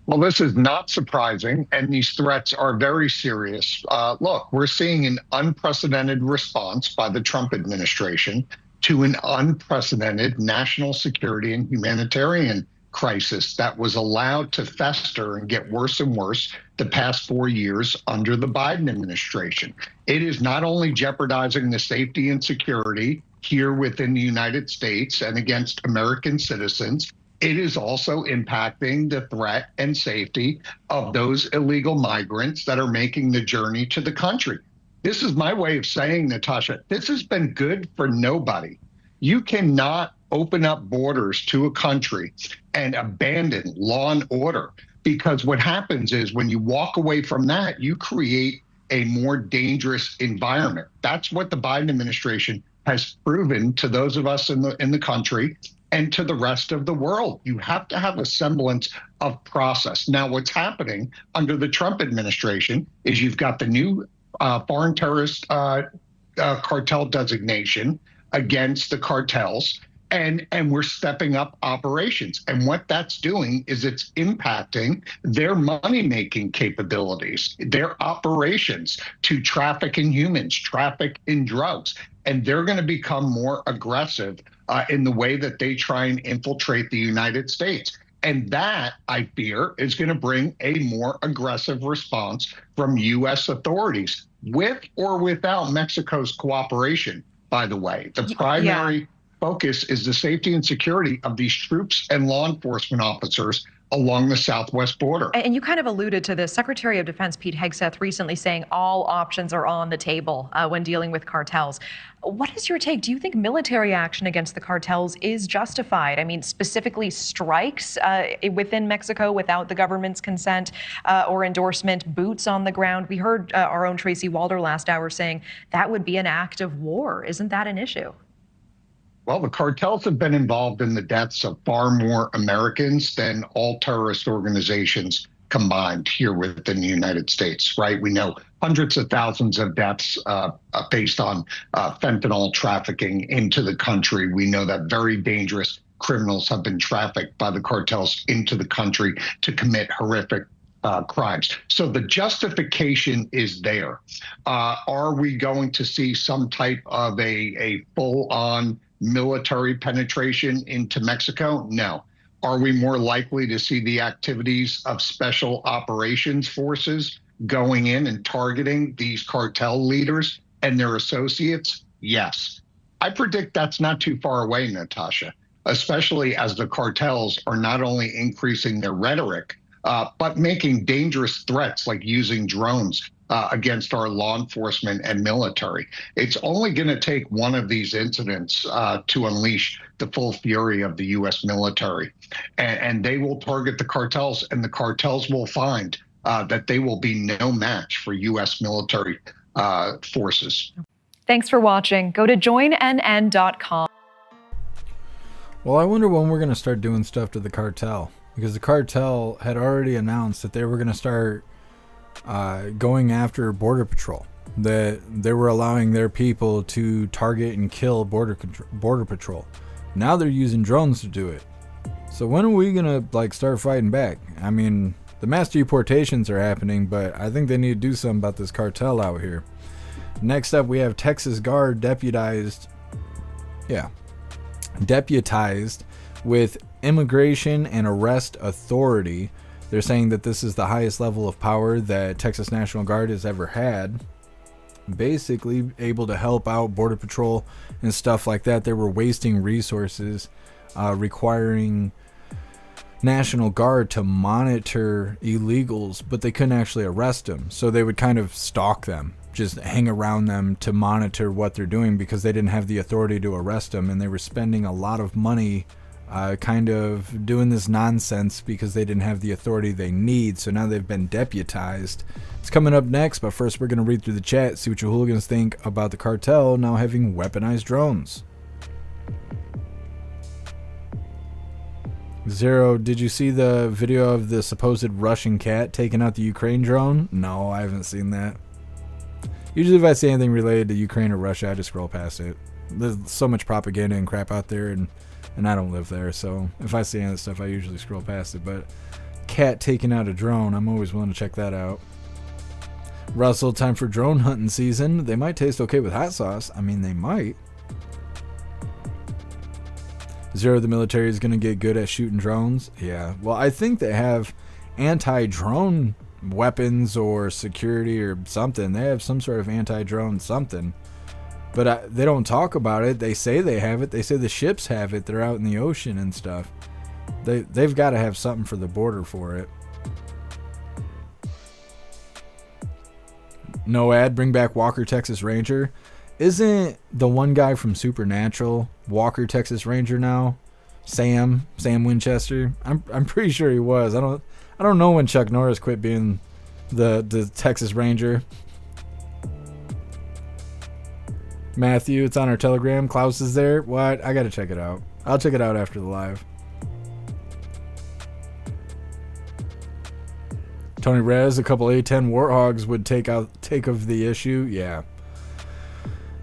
Well, this is not surprising, and these threats are very serious. Look, we're seeing an unprecedented response by the Trump administration to an unprecedented national security and humanitarian crisis that was allowed to fester and get worse and worse the past 4 years under the Biden administration. It is not only jeopardizing the safety and security here within the United States and against American citizens, it is also impacting the threat and safety of those illegal migrants that are making the journey to the country. This is my way of saying, Natasha, this has been good for nobody. You cannot open up borders to a country and abandon law and order, because what happens is when you walk away from that, you create a more dangerous environment. That's what the Biden administration has proven to those of us in the country and to the rest of the world. You have to have a semblance of process. Now, what's happening under the Trump administration is you've got the new foreign terrorist cartel designation against the cartels, and we're stepping up operations. And what that's doing is it's impacting their money-making capabilities, their operations to traffic in humans, traffic in drugs. And they're going to become more aggressive in the way that they try and infiltrate the United States. And that, I fear, is going to bring a more aggressive response from U.S. authorities, with or without Mexico's cooperation, by the way. The primary focus is the safety and security of these troops and law enforcement officers along the southwest border. And you kind of alluded to this. Secretary of Defense Pete Hegseth recently saying all options are on the table when dealing with cartels. What is your take? Do you think military action against the cartels is justified? I mean, specifically strikes within Mexico without the government's consent or endorsement, boots on the ground. We heard our own Tracy Walder last hour saying that would be an act of war. Isn't that an issue? Well, the cartels have been involved in the deaths of far more Americans than all terrorist organizations combined here within the United States, right? We know hundreds of thousands of deaths based on fentanyl trafficking into the country. We know that very dangerous criminals have been trafficked by the cartels into the country to commit horrific crimes. So the justification is there. Are we going to see some type of a full-on military penetration into Mexico? No. Are we more likely to see the activities of special operations forces going in and targeting these cartel leaders and their associates? Yes. I predict that's not too far away, Natasha, especially as the cartels are not only increasing their rhetoric, but making dangerous threats like using drones against our law enforcement and military. It's only going to take one of these incidents to unleash the full fury of the U.S. military. And they will target the cartels, and the cartels will find that they will be no match for U.S. military forces. Thanks for watching. Go to joinnn.com. Well, I wonder when we're going to start doing stuff to the cartel, because the cartel had already announced that they were going to start going after Border Patrol, that they were allowing their people to target and kill Border Patrol. Now they're using drones to do it. So when are we gonna start fighting back? I mean, the mass deportations are happening, but I think they need to do something about this cartel out here. Next up, we have Texas Guard deputized with Immigration and Arrest Authority. They're saying that this is the highest level of power that Texas National Guard has ever had. Basically able to help out Border Patrol and stuff like that. They were wasting resources, requiring National Guard to monitor illegals, but they couldn't actually arrest them. So they would kind of stalk them, just hang around them to monitor what they're doing, because they didn't have the authority to arrest them. And they were spending a lot of money kind of doing this nonsense because they didn't have the authority they need. So now they've been deputized. It's coming up next, but first we're going to read through the chat, see what you hooligans think about the cartel now having weaponized drones. Zero, did you see the video of the supposed Russian cat taking out the Ukraine drone? No, I haven't seen that. Usually if I see anything related to Ukraine or Russia, I just scroll past it. There's so much propaganda and crap out there, and I don't live there, so if I see any of that stuff, I usually scroll past it. But cat taking out a drone, I'm always willing to check that out. Russell, time for drone hunting season. They might taste okay with hot sauce. I mean, they might. Zero, the military is going to get good at shooting drones. Yeah, well, I think they have anti-drone weapons or security or something. They have some sort of anti-drone something. But they don't talk about it. They say they have it. They say the ships have it. They're out in the ocean and stuff. They've got to have something for the border for it. No ad, bring back Walker, Texas Ranger. Isn't the one guy from Supernatural Walker, Texas Ranger now? Sam Winchester. I'm pretty sure he was. I don't know when Chuck Norris quit being the Texas Ranger. Matthew, it's on our Telegram. Klaus is there. What? I gotta check it out. I'll check it out after the live. Tony Rez, a couple A10 Warthogs would take of the issue. Yeah.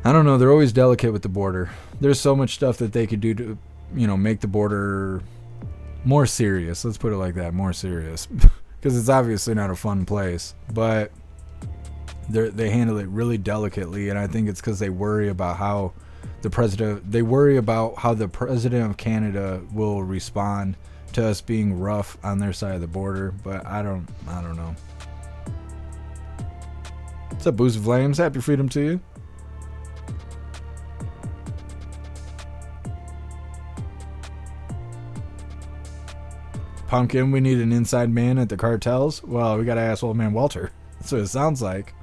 I don't know. They're always delicate with the border. There's so much stuff that they could do to, make the border more serious. Let's put it like that, more serious. Because it's obviously not a fun place. But they handle it really delicately, and I think it's because they worry about how the president of Canada will respond to us being rough on their side of the border. But I don't know. What's up, Boost of Flames? Happy freedom to you. Pumpkin, we need an inside man at the cartels. Well, we gotta ask old man Walter. That's what it sounds like.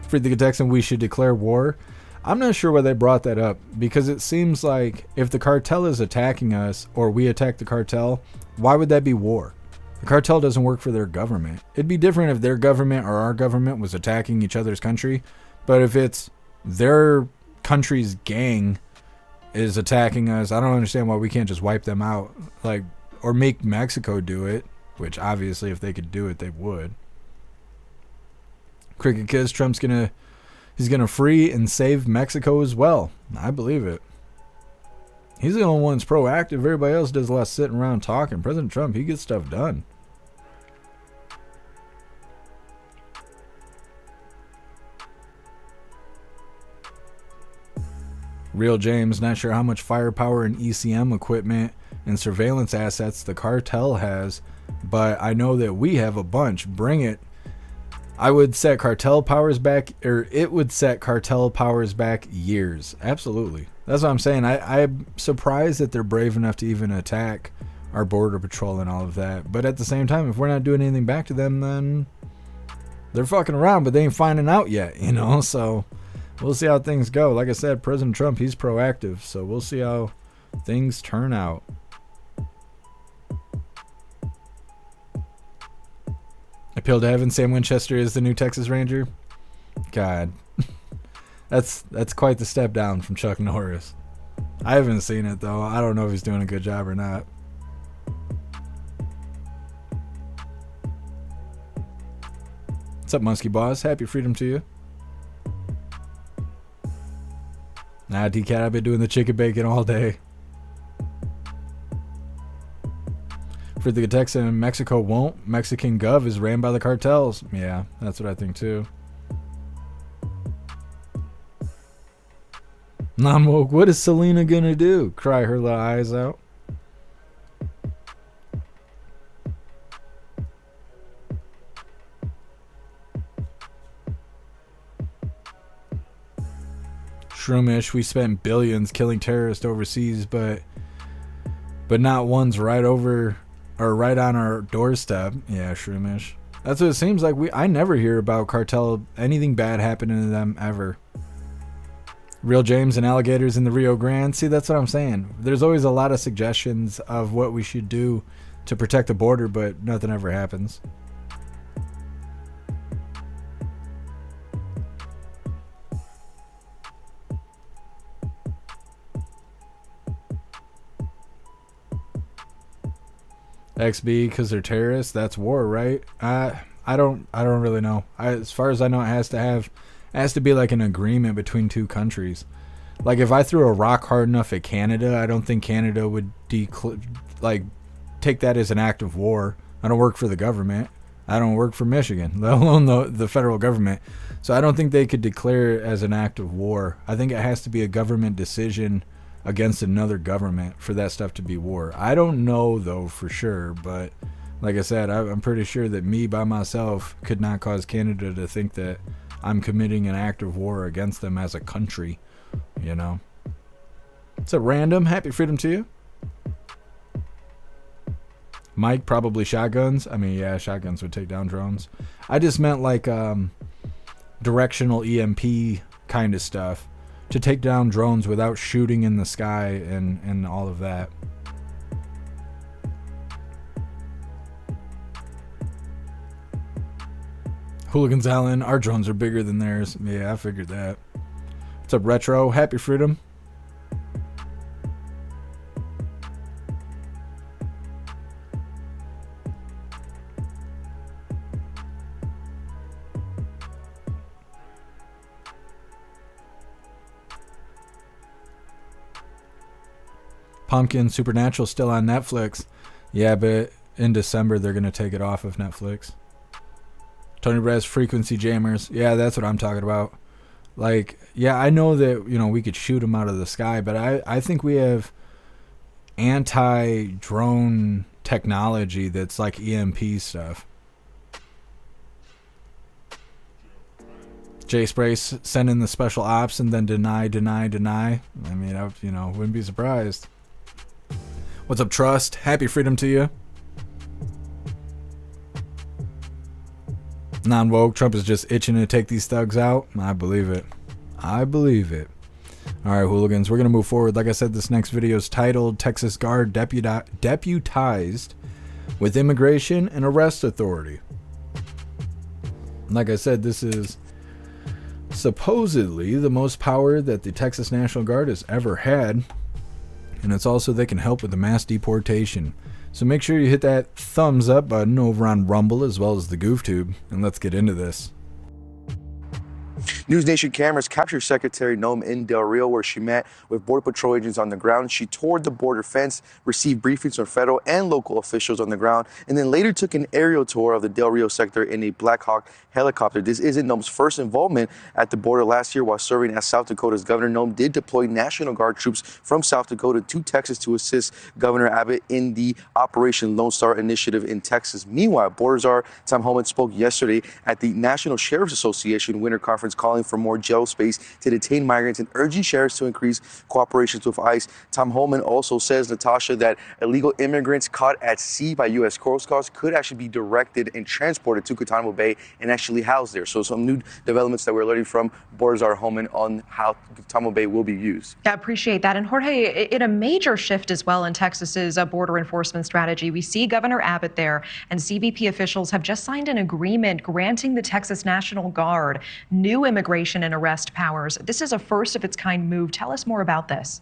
Free the Texan, we should declare war. I'm not sure why they brought that up, because it seems like if the cartel is attacking us or we attack the cartel, why would that be war? The cartel doesn't work for their government. It'd be different if their government or our government was attacking each other's country, but if it's their country's gang is attacking us, I don't understand why we can't just wipe them out, or make Mexico do it, which obviously if they could do it, they would. Cricket Kiss, he's gonna free and save Mexico as well. I believe it. He's the only one that's proactive. Everybody else does a lot of sitting around talking. President Trump, he gets stuff done. Real James, not sure how much firepower and ECM equipment and surveillance assets the cartel has, but I know that we have a bunch. Bring it. I would set cartel powers back, or it would set cartel powers back years. Absolutely. That's what I'm saying. I'm surprised that they're brave enough to even attack our border patrol and all of that. But at the same time, if we're not doing anything back to them, then they're fucking around, but they ain't finding out yet, So we'll see how things go. Like I said, President Trump, he's proactive, so we'll see how things turn out. Appeal to Heaven, Sam Winchester is the new Texas Ranger. God. That's quite the step down from Chuck Norris. I haven't seen it, though. I don't know if he's doing a good job or not. What's up, Muskie Boss? Happy freedom to you. Nah, D-Cat, I've been doing the chicken bacon all day. For the Texan, Mexico won't. Mexican gov is ran by the cartels. Yeah, that's what I think too. Non-woke, what is Selena gonna do? Cry her little eyes out. Shroomish, we spent billions killing terrorists overseas, but not ones right over or right on our doorstep. Yeah, Shroomish. That's what it seems like. I never hear about cartel, anything bad happening to them ever. Real James and alligators in the Rio Grande. See, that's what I'm saying. There's always a lot of suggestions of what we should do to protect the border, but nothing ever happens. XB because they're terrorists. That's war, right? I don't really know. As far as I know, it has to be like an agreement between two countries. Like if I threw a rock hard enough at Canada, I don't think Canada would take that as an act of war. I don't work for the government. I don't work for Michigan, let alone the federal government. So I don't think they could declare it as an act of war. I think it has to be a government decision against another government for that stuff to be war. I don't know though for sure, but like I said, I'm pretty sure that me by myself could not cause Canada to think that I'm committing an act of war against them as a country, It's a random. Happy freedom to you. Mike, probably shotguns. I mean, yeah, shotguns would take down drones. I just meant like directional EMP kind of stuff to take down drones without shooting in the sky and all of that. Hooligans Allen, our drones are bigger than theirs. Yeah, I figured that. What's up, Retro? Happy Freedom. Pumpkin Supernatural still on Netflix. Yeah, but in December they're going to take it off of Netflix. Tony Brez, Frequency Jammers. Yeah, that's what I'm talking about. Like, yeah, I know that, you know, we could shoot them out of the sky, but I think we have anti-drone technology that's like EMP stuff. Jay Spray, send in the special ops and then deny. I mean, wouldn't be surprised. What's up, Trust? Happy Freedom to you. Non-woke, Trump is just itching to take these thugs out. I believe it. I believe it. All right, hooligans, we're going to move forward. Like I said, this next video is titled Texas Guard Deputized with Immigration and Arrest Authority. Like I said, this is supposedly the most power that the Texas National Guard has ever had. And it's also they can help with the mass deportation. So make sure you hit that thumbs up button over on Rumble as well as the GoofTube, and let's get into this. News Nation cameras captured Secretary Noem in Del Rio, where she met with Border Patrol agents on the ground. She toured the border fence, received briefings from federal and local officials on the ground, and then later took an aerial tour of the Del Rio sector in a Black Hawk helicopter. This isn't Noem's first involvement at the border. Last year, while serving as South Dakota's governor, Noem did deploy National Guard troops from South Dakota to Texas to assist Governor Abbott in the Operation Lone Star initiative in Texas. Meanwhile, Border Czar Tom Homan spoke yesterday at the National Sheriff's Association Winter Conference, calling for more jail space to detain migrants and urging sheriffs to increase cooperations with ICE. Tom Homan also says, Natasha, that illegal immigrants caught at sea by U.S. Coast Guard could actually be directed and transported to Guantanamo Bay and actually housed there. So some new developments that we're learning from Border Czar Homan on how Guantanamo Bay will be used. Yeah, I appreciate that. And Jorge, in a major shift as well in Texas's border enforcement strategy, we see Governor Abbott there, and CBP officials have just signed an agreement granting the Texas National Guard new immigration and arrest powers. This is a first of its kind move. Tell us more about this.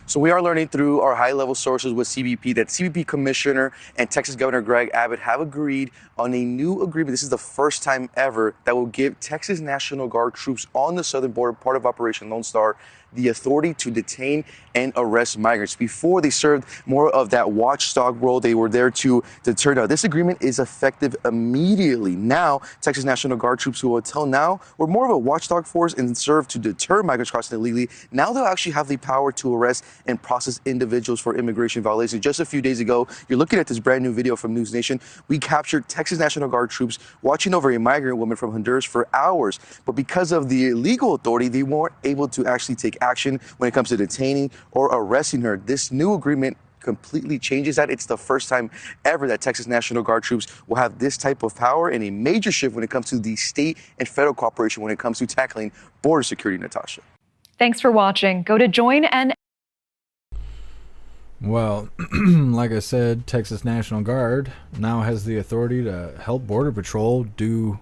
So we are learning through our high-level sources with CBP that CBP Commissioner and Texas Governor Greg Abbott have agreed on a new agreement. This is the first time ever that will give Texas National Guard troops on the southern border, part of Operation Lone Star, the authority to detain and arrest migrants. Before, they served more of that watchdog role. They were there to deter. Now, this agreement is effective immediately. Now, Texas National Guard troops, who until now were more of a watchdog force and served to deter migrants crossing illegally, now they'll actually have the power to arrest and process individuals for immigration violations. Just a few days ago, you're looking at this brand new video from News Nation. We captured Texas National Guard troops watching over a migrant woman from Honduras for hours. But because of the legal authority, they weren't able to actually take action when it comes to detaining or arresting her. This new agreement completely changes that. It's the first time ever that Texas National Guard troops will have this type of power, and a major shift when it comes to the state and federal cooperation when it comes to tackling border security, Natasha. Thanks for watching. Go to join and... Well, like I said, Texas National Guard now has the authority to help Border Patrol do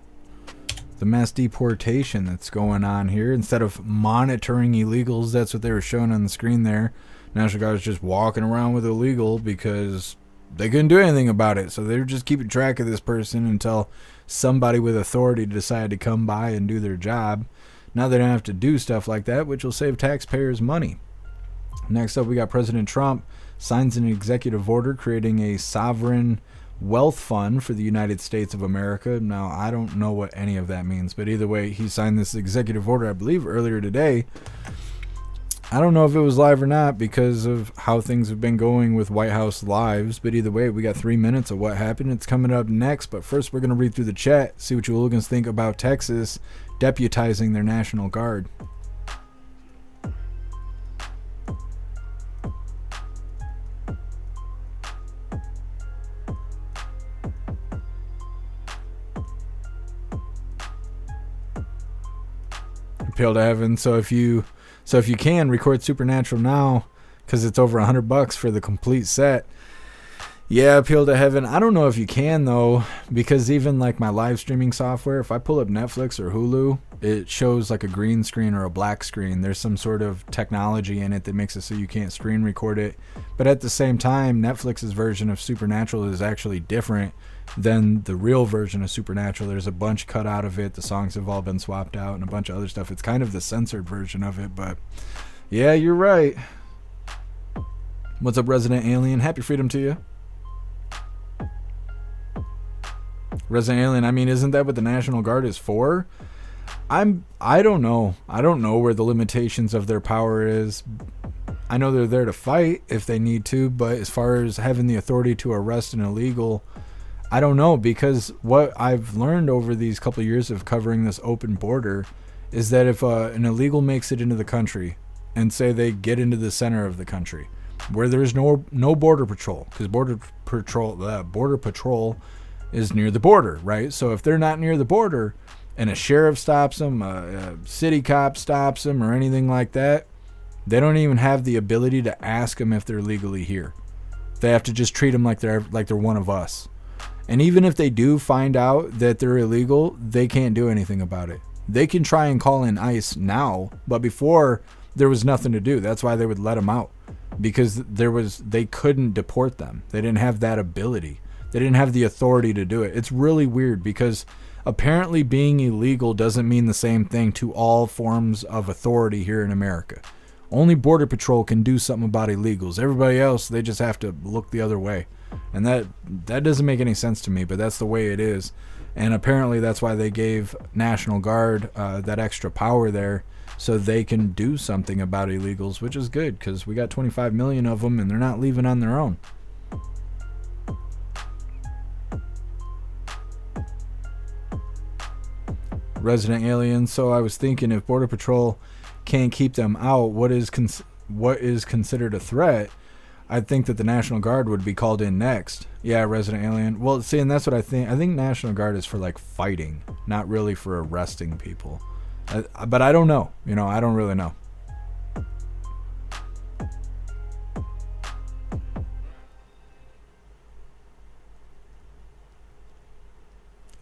the mass deportation that's going on here. Instead of monitoring illegals, that's what they were showing on the screen there. National Guard is just walking around with illegal because they couldn't do anything about it. So they're just keeping track of this person until somebody with authority decided to come by and do their job. Now they don't have to do stuff like that, which will save taxpayers money. Next up, we got President Trump signs an executive order creating a sovereign wealth fund for the United States of America. Now, I don't know what any of that means, but either way, he signed this executive order, I believe, earlier today. I don't know if it was live or not because of how things have been going with White House lives, but either way, we got 3 minutes of what happened. It's coming up next, but first we're going to read through the chat, see what you hooligans think about Texas deputizing their National Guard. Appeal to Heaven. So if you can record Supernatural now, because it's over $100 for the complete set. Yeah, Appeal to Heaven. I don't know if you can though, because even like my live streaming software, if I pull up Netflix or Hulu, it shows like a green screen or a black screen. There's some sort of technology in it that makes it so you can't screen record it. But at the same time, Netflix's version of Supernatural is actually different than the real version of Supernatural. There's a bunch cut out of it. The songs have all been swapped out and a bunch of other stuff. It's kind of the censored version of it, but yeah, you're right. What's up, Resident Alien? Happy freedom to you. Resident Alien, I mean, isn't that what the National Guard is for? I don't know. I don't know where the limitations of their power is. I know they're there to fight if they need to, but as far as having the authority to arrest an illegal, I don't know, because what I've learned over these couple of years of covering this open border is that if an illegal makes it into the country and say they get into the center of the country where there's no border patrol, because border patrol is near the border, right? So if they're not near the border and a sheriff stops them, a city cop stops them, or anything like that, they don't even have the ability to ask them if they're legally here. They have to just treat them like they're one of us. And even if they do find out that they're illegal, they can't do anything about it. They can try and call in ICE now, but before there was nothing to do. That's why they would let them out, because they couldn't deport them. They didn't have that ability. They didn't have the authority to do it. It's really weird because apparently being illegal doesn't mean the same thing to all forms of authority here in America. Only Border Patrol can do something about illegals. Everybody else, they just have to look the other way. And that doesn't make any sense to me, but that's the way it is. And apparently that's why they gave National Guard that extra power there, so they can do something about illegals, which is good because we got 25 million of them and they're not leaving on their own. Resident Alien. So I was thinking, if Border Patrol can't keep them out, what is considered a threat? I think that the National Guard would be called in next. Yeah, Resident Alien. Well, see, and that's what I think. I think National Guard is for like fighting, not really for arresting people. But I don't know. I don't really know.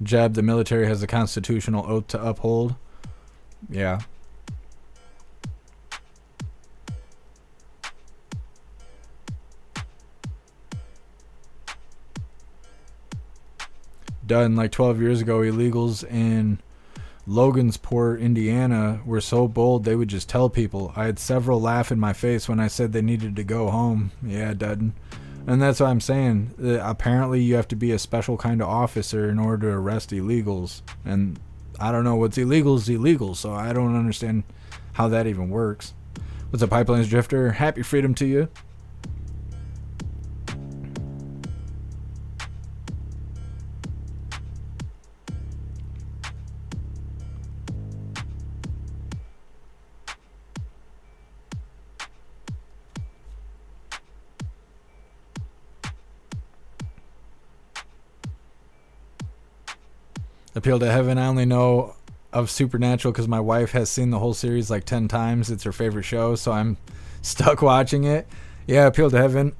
Jeb, the military has a constitutional oath to uphold. Yeah. Done like 12 years ago, illegals in Logansport, Indiana were so bold they would just tell people. I had several laugh in my face when I said they needed to go home. Yeah, Dudden. And that's what I'm saying. Apparently you have to be a special kind of officer in order to arrest illegals. And I don't know, what's illegal is illegal, so I don't understand how that even works. What's up, Pipelines Drifter? Happy freedom to you. Appeal to Heaven. I only know of Supernatural because my wife has seen the whole series like 10 times. It's her favorite show, so I'm stuck watching it. Yeah, Appeal to Heaven.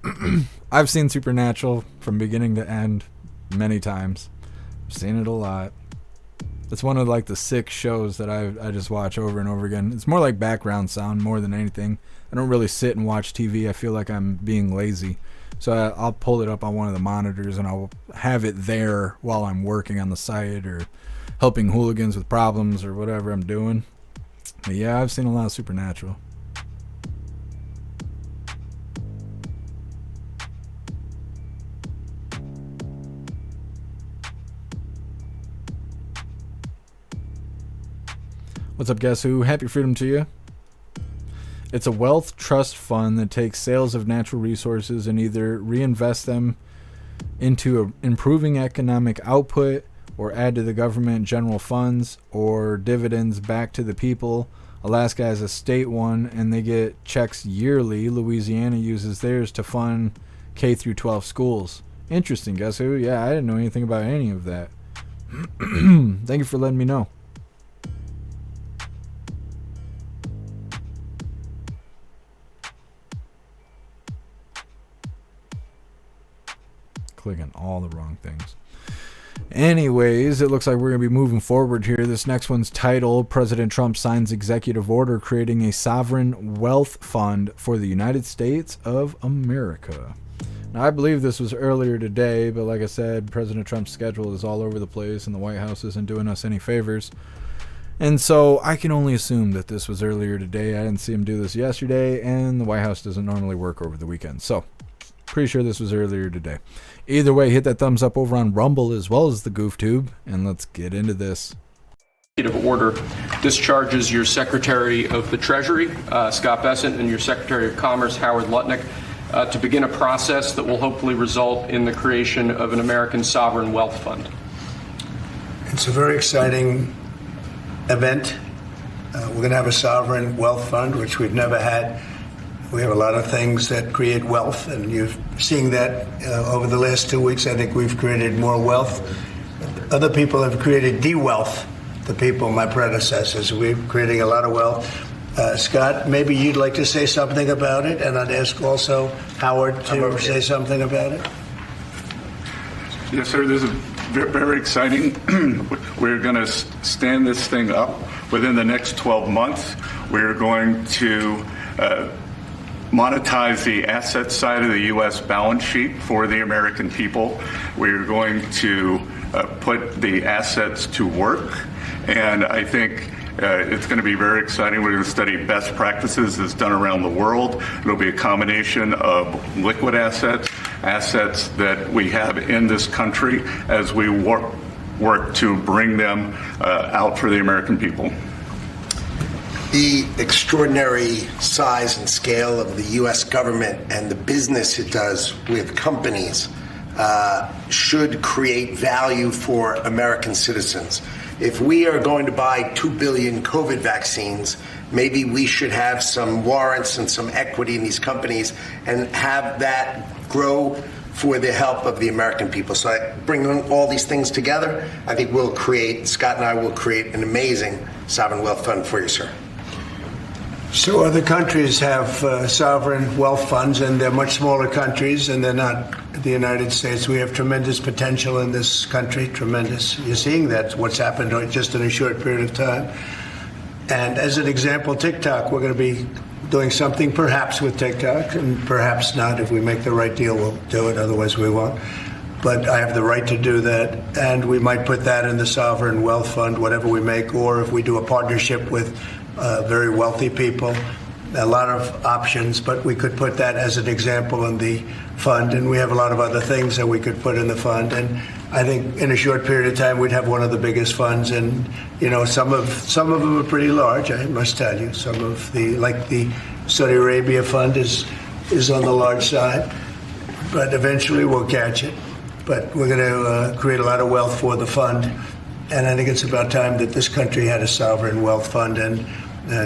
I've seen Supernatural from beginning to end many times. I've seen it a lot. It's one of like the 6 shows that I just watch over and over again. It's more like background sound more than anything. I don't really sit and watch TV. I feel like I'm being lazy. So I'll pull it up on one of the monitors and I'll have it there while I'm working on the site or helping hooligans with problems or whatever I'm doing. But yeah, I've seen a lot of Supernatural. What's up, guess who? Happy freedom to you. It's a wealth trust fund that takes sales of natural resources and either reinvest them into improving economic output or add to the government general funds or dividends back to the people. Alaska has a state one and they get checks yearly. Louisiana uses theirs to fund K through 12 schools. Interesting, guess who? Yeah, I didn't know anything about any of that. Thank you for letting me know. clicking all the wrong things. Anyways, it looks like we're going to be moving forward here. This next one's titled, President Trump signs executive order creating a sovereign wealth fund for the United States of America. Now, I believe this was earlier today, but like I said, President Trump's schedule is all over the place and the White House isn't doing us any favors. And so I can only assume that this was earlier today. I didn't see him do this yesterday, and the White House doesn't normally work over the weekend. So, pretty sure this was earlier today. Either way, hit that thumbs up over on Rumble as well as the GoofTube, and let's get into this. Executive order discharges your Secretary of the Treasury, Scott Bessent, and your Secretary of Commerce, Howard Lutnick, to begin a process that will hopefully result in the creation of an American sovereign wealth fund. It's a very exciting event. We're going to have a sovereign wealth fund, which we've never had. We have a lot of things that create wealth, and you're seeing that over the last 2 weeks. I think we've created more wealth. Other people have created de-wealth, the people, my predecessors. We're creating a lot of wealth. Scott, maybe you'd like to say something about it, and I'd ask also Howard to say something about it. Yes, sir. This is very exciting. We're going to stand this thing up within the next 12 months. We're going to monetize the asset side of the U.S. balance sheet for the American people. We're going to put the assets to work, and I think it's going to be very exciting. We're going to study best practices that's done around the world. It'll be a combination of liquid assets, assets that we have in this country as we work to bring them out for the American people. The extraordinary size and scale of the U.S. government and the business it does with companies should create value for American citizens. If we are going to buy 2 billion COVID vaccines, maybe we should have some warrants and some equity in these companies and have that grow for the help of the American people. So I bring all these things together. I think Scott and I will create an amazing sovereign wealth fund for you, sir. So other countries have sovereign wealth funds, and they're much smaller countries, and they're not the United States. We have tremendous potential in this country, tremendous. You're seeing that, what's happened just in a short period of time. And as an example, TikTok, we're going to be doing something perhaps with TikTok, and perhaps not. If we make the right deal, we'll do it, otherwise we won't. But I have the right to do that, and we might put that in the sovereign wealth fund, whatever we make, or if we do a partnership with very wealthy people, a lot of options, but we could put that as an example in the fund, and we have a lot of other things that we could put in the fund. And I think in a short period of time, we'd have one of the biggest funds, and some of them are pretty large, I must tell you. Some of like the Saudi Arabia fund is on the large side, but eventually we'll catch it. But we're going to create a lot of wealth for the fund. And I think it's about time that this country had a sovereign wealth fund. And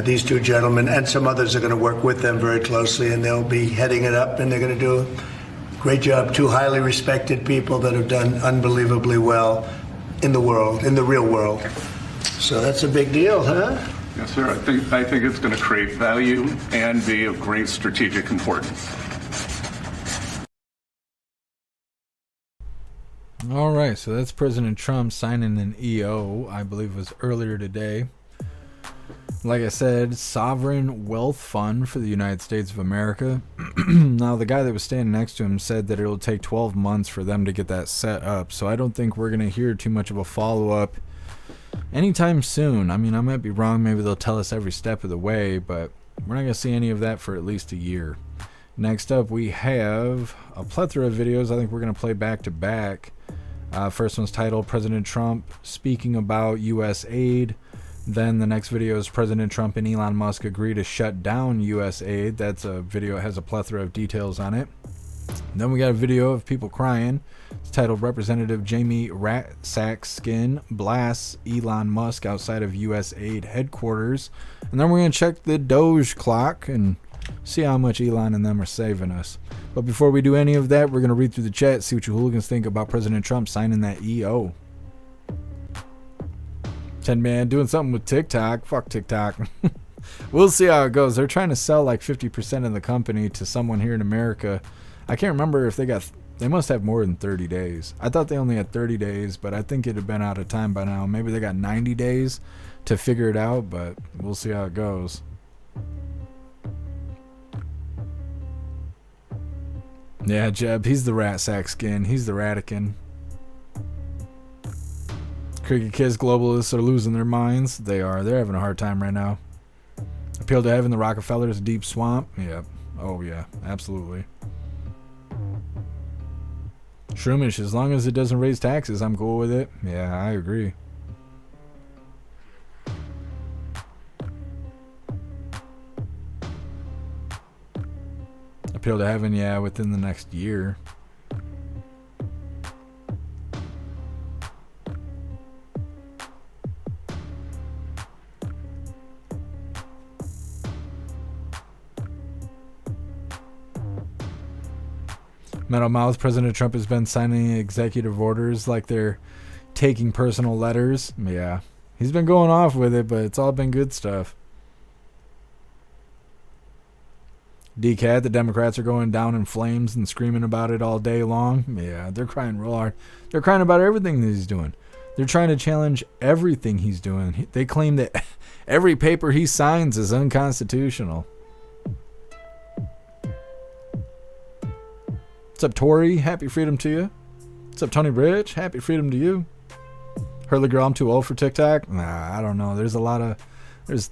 these two gentlemen and some others are going to work with them very closely, and they'll be heading it up, and they're going to do a great job. Two highly respected people that have done unbelievably well in the world, in the real world. So that's a big deal, huh? Yes, sir. I think it's going to create value and be of great strategic importance. All right, so that's President Trump signing an EO, I believe it was earlier today. Like I said, sovereign wealth fund for the United States of America. Now, the guy that was standing next to him said that it'll take 12 months for them to get that set up, so I don't think we're going to hear too much of a follow-up anytime soon. I mean, I might be wrong. Maybe they'll tell us every step of the way, but we're not going to see any of that for at least a year. Next up, we have a plethora of videos I think we're going to play back-to-back. First one's titled President Trump speaking about USAID. Then the next video is President Trump and Elon Musk agree to shut down USAID. That's a video that has a plethora of details on it. Then we got a video of people crying. It's titled Representative Jamie Ratskin blasts Elon Musk outside of USAID headquarters. And then we're going to check the Doge clock and see how much Elon and them are saving us. But before we do any of that, we're going to read through the chat, see what you hooligans think about President Trump signing that EO. 10 man doing something with TikTok. Fuck TikTok. We'll see how it goes. They're trying to sell like 50% of the company to someone here in America. I can't remember if they got They must have more than 30 days. I thought they only had 30 days, but I think it had been out of time by now. Maybe they got 90 days to figure it out, but we'll see how it goes. Yeah, Jeb, he's the rat sack skin. He's the Ratican. Cricket kids globalists are losing their minds. They are. They're having a hard time right now. Appeal to heaven, the Rockefellers, deep swamp. Yeah. Oh, yeah. Absolutely. Shroomish, as long as it doesn't raise taxes, I'm cool with it. Yeah, I agree. Appeal to heaven, yeah, within the next year. Metal Mouth, President Trump has been signing executive orders like they're taking personal letters. Yeah, he's been going off with it, but it's all been good stuff. DCAT, the Democrats are going down in flames and screaming about it all day long. Yeah, they're crying real hard. They're crying about everything that he's doing. They're trying to challenge everything he's doing. They claim that every paper he signs is unconstitutional. What's up, Tori? Happy freedom to you. What's up, Tony Rich? Happy freedom to you. Hurley Girl, I'm too old for TikTok. Nah, I don't know. There's a lot of...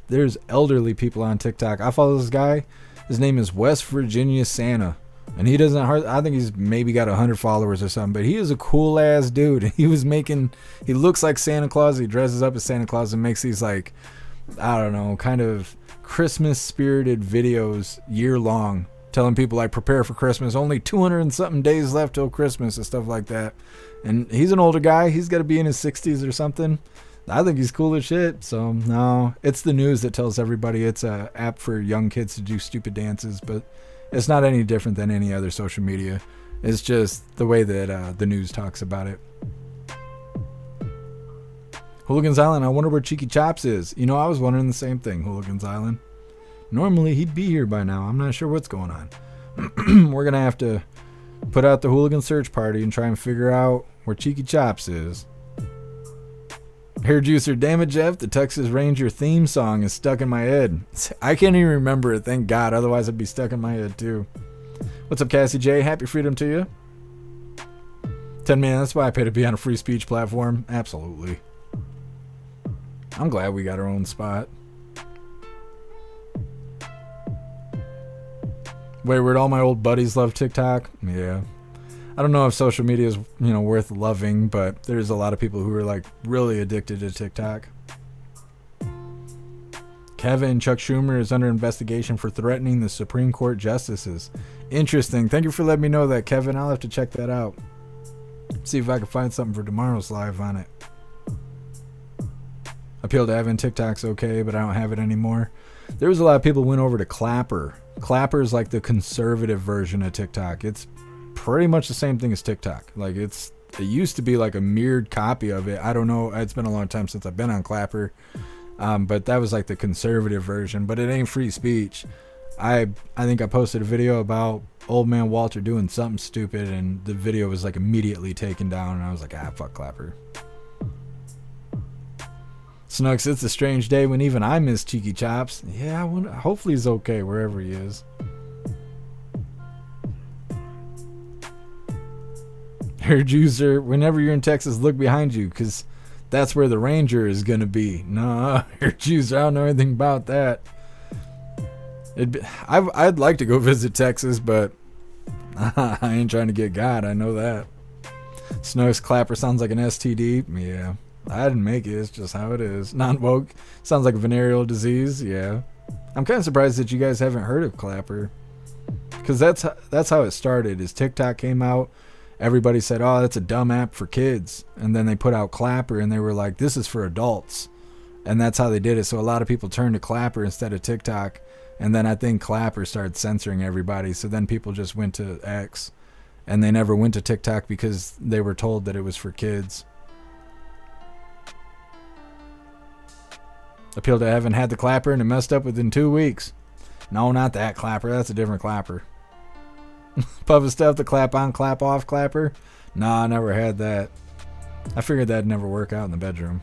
There's elderly people on TikTok. I follow this guy. His name is West Virginia Santa. And he doesn't... I think he's maybe got 100 followers or something. But he is a cool-ass dude. He was making... He looks like Santa Claus. He dresses up as Santa Claus and makes these, like... I don't know, kind of Christmas-spirited videos year-long. Telling people, like, prepare for Christmas. Only 200 and something days left till Christmas and stuff like that. And he's an older guy. He's got to be in his 60s or something. I think he's cool as shit. So, no. It's the news that tells everybody it's a app for young kids to do stupid dances. But it's not any different than any other social media. It's just the way that the news talks about it. Hooligans Island, I wonder where Cheeky Chops is. You know, I was wondering the same thing, Hooligans Island. Normally, he'd be here by now. I'm not sure what's going on. We're going to have to put out the hooligan search party and try and figure out where Cheeky Chops is. Hair Juicer, damn it, Jeff. The Texas Ranger theme song is stuck in my head. I can't even remember it, thank God. Otherwise, it'd be stuck in my head, too. What's up, Cassie J? Happy freedom to you. 10 man, that's why I pay to be on a free speech platform. Absolutely. I'm glad we got our own spot. Wayward, all my old buddies love TikTok. Yeah. I don't know if social media is, worth loving, but there's a lot of people who are, like, really addicted to TikTok. Kevin, Chuck Schumer is under investigation for threatening the Supreme Court justices. Interesting. Thank you for letting me know that, Kevin. I'll have to check that out. See if I can find something for tomorrow's live on it. Appeal to heaven, TikTok's okay, but I don't have it anymore. There was a lot of people who went over to Clapper. Clapper is like the conservative version of TikTok. It's pretty much the same thing as TikTok. Like it used to be like a mirrored copy of it. I don't know. It's been a long time since I've been on Clapper. But that was like the conservative version, but it ain't free speech. I think I posted a video about old man Walter doing something stupid and the video was like immediately taken down and I was like, fuck Clapper. Snooks, it's a strange day when even I miss Cheeky Chops. Yeah, hopefully he's okay wherever he is. Hair Juicer, whenever you're in Texas, look behind you, because that's where the Ranger is going to be. No, Hair Juicer, I don't know anything about that. I'd like to go visit Texas, but I ain't trying to get God, I know that. Snooks, Clapper sounds like an STD. Yeah. I didn't make it. It's just how it is. Non-woke. Sounds like a venereal disease. Yeah. I'm kind of surprised that you guys haven't heard of Clapper. Because that's how it started. Is TikTok came out. Everybody said, oh, that's a dumb app for kids. And then they put out Clapper and they were like, this is for adults. And that's how they did it. So a lot of people turned to Clapper instead of TikTok. And then I think Clapper started censoring everybody. So then people just went to X. And they never went to TikTok because they were told that it was for kids. Appeal to heaven, had the Clapper and it messed up within 2 weeks. No, not that Clapper. That's a different Clapper. Puff of stuff, the clap on, clap off clapper. Nah, I never had that. I figured that'd never work out in the bedroom.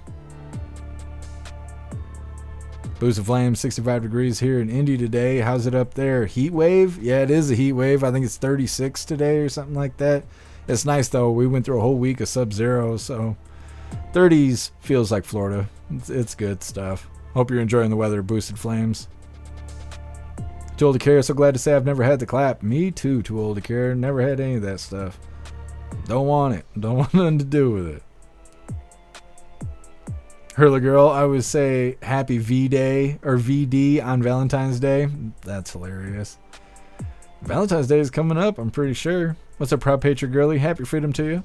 Boost of Flames, 65 degrees here in Indy today. How's it up there? Heat wave? Yeah, it is a heat wave. I think it's 36 today or something like that. It's nice, though. We went through a whole week of sub-zero, so 30s feels like Florida. It's good stuff. Hope you're enjoying the weather, Boosted Flames. Too old to care. So glad to say I've never had the clap. Me too, too old to care. Never had any of that stuff. Don't want it. Don't want nothing to do with it. Hurler Girl, I would say happy V-Day or VD on Valentine's Day. That's hilarious. Valentine's Day is coming up, I'm pretty sure. What's up, Proud Patriot Girly? Happy freedom to you.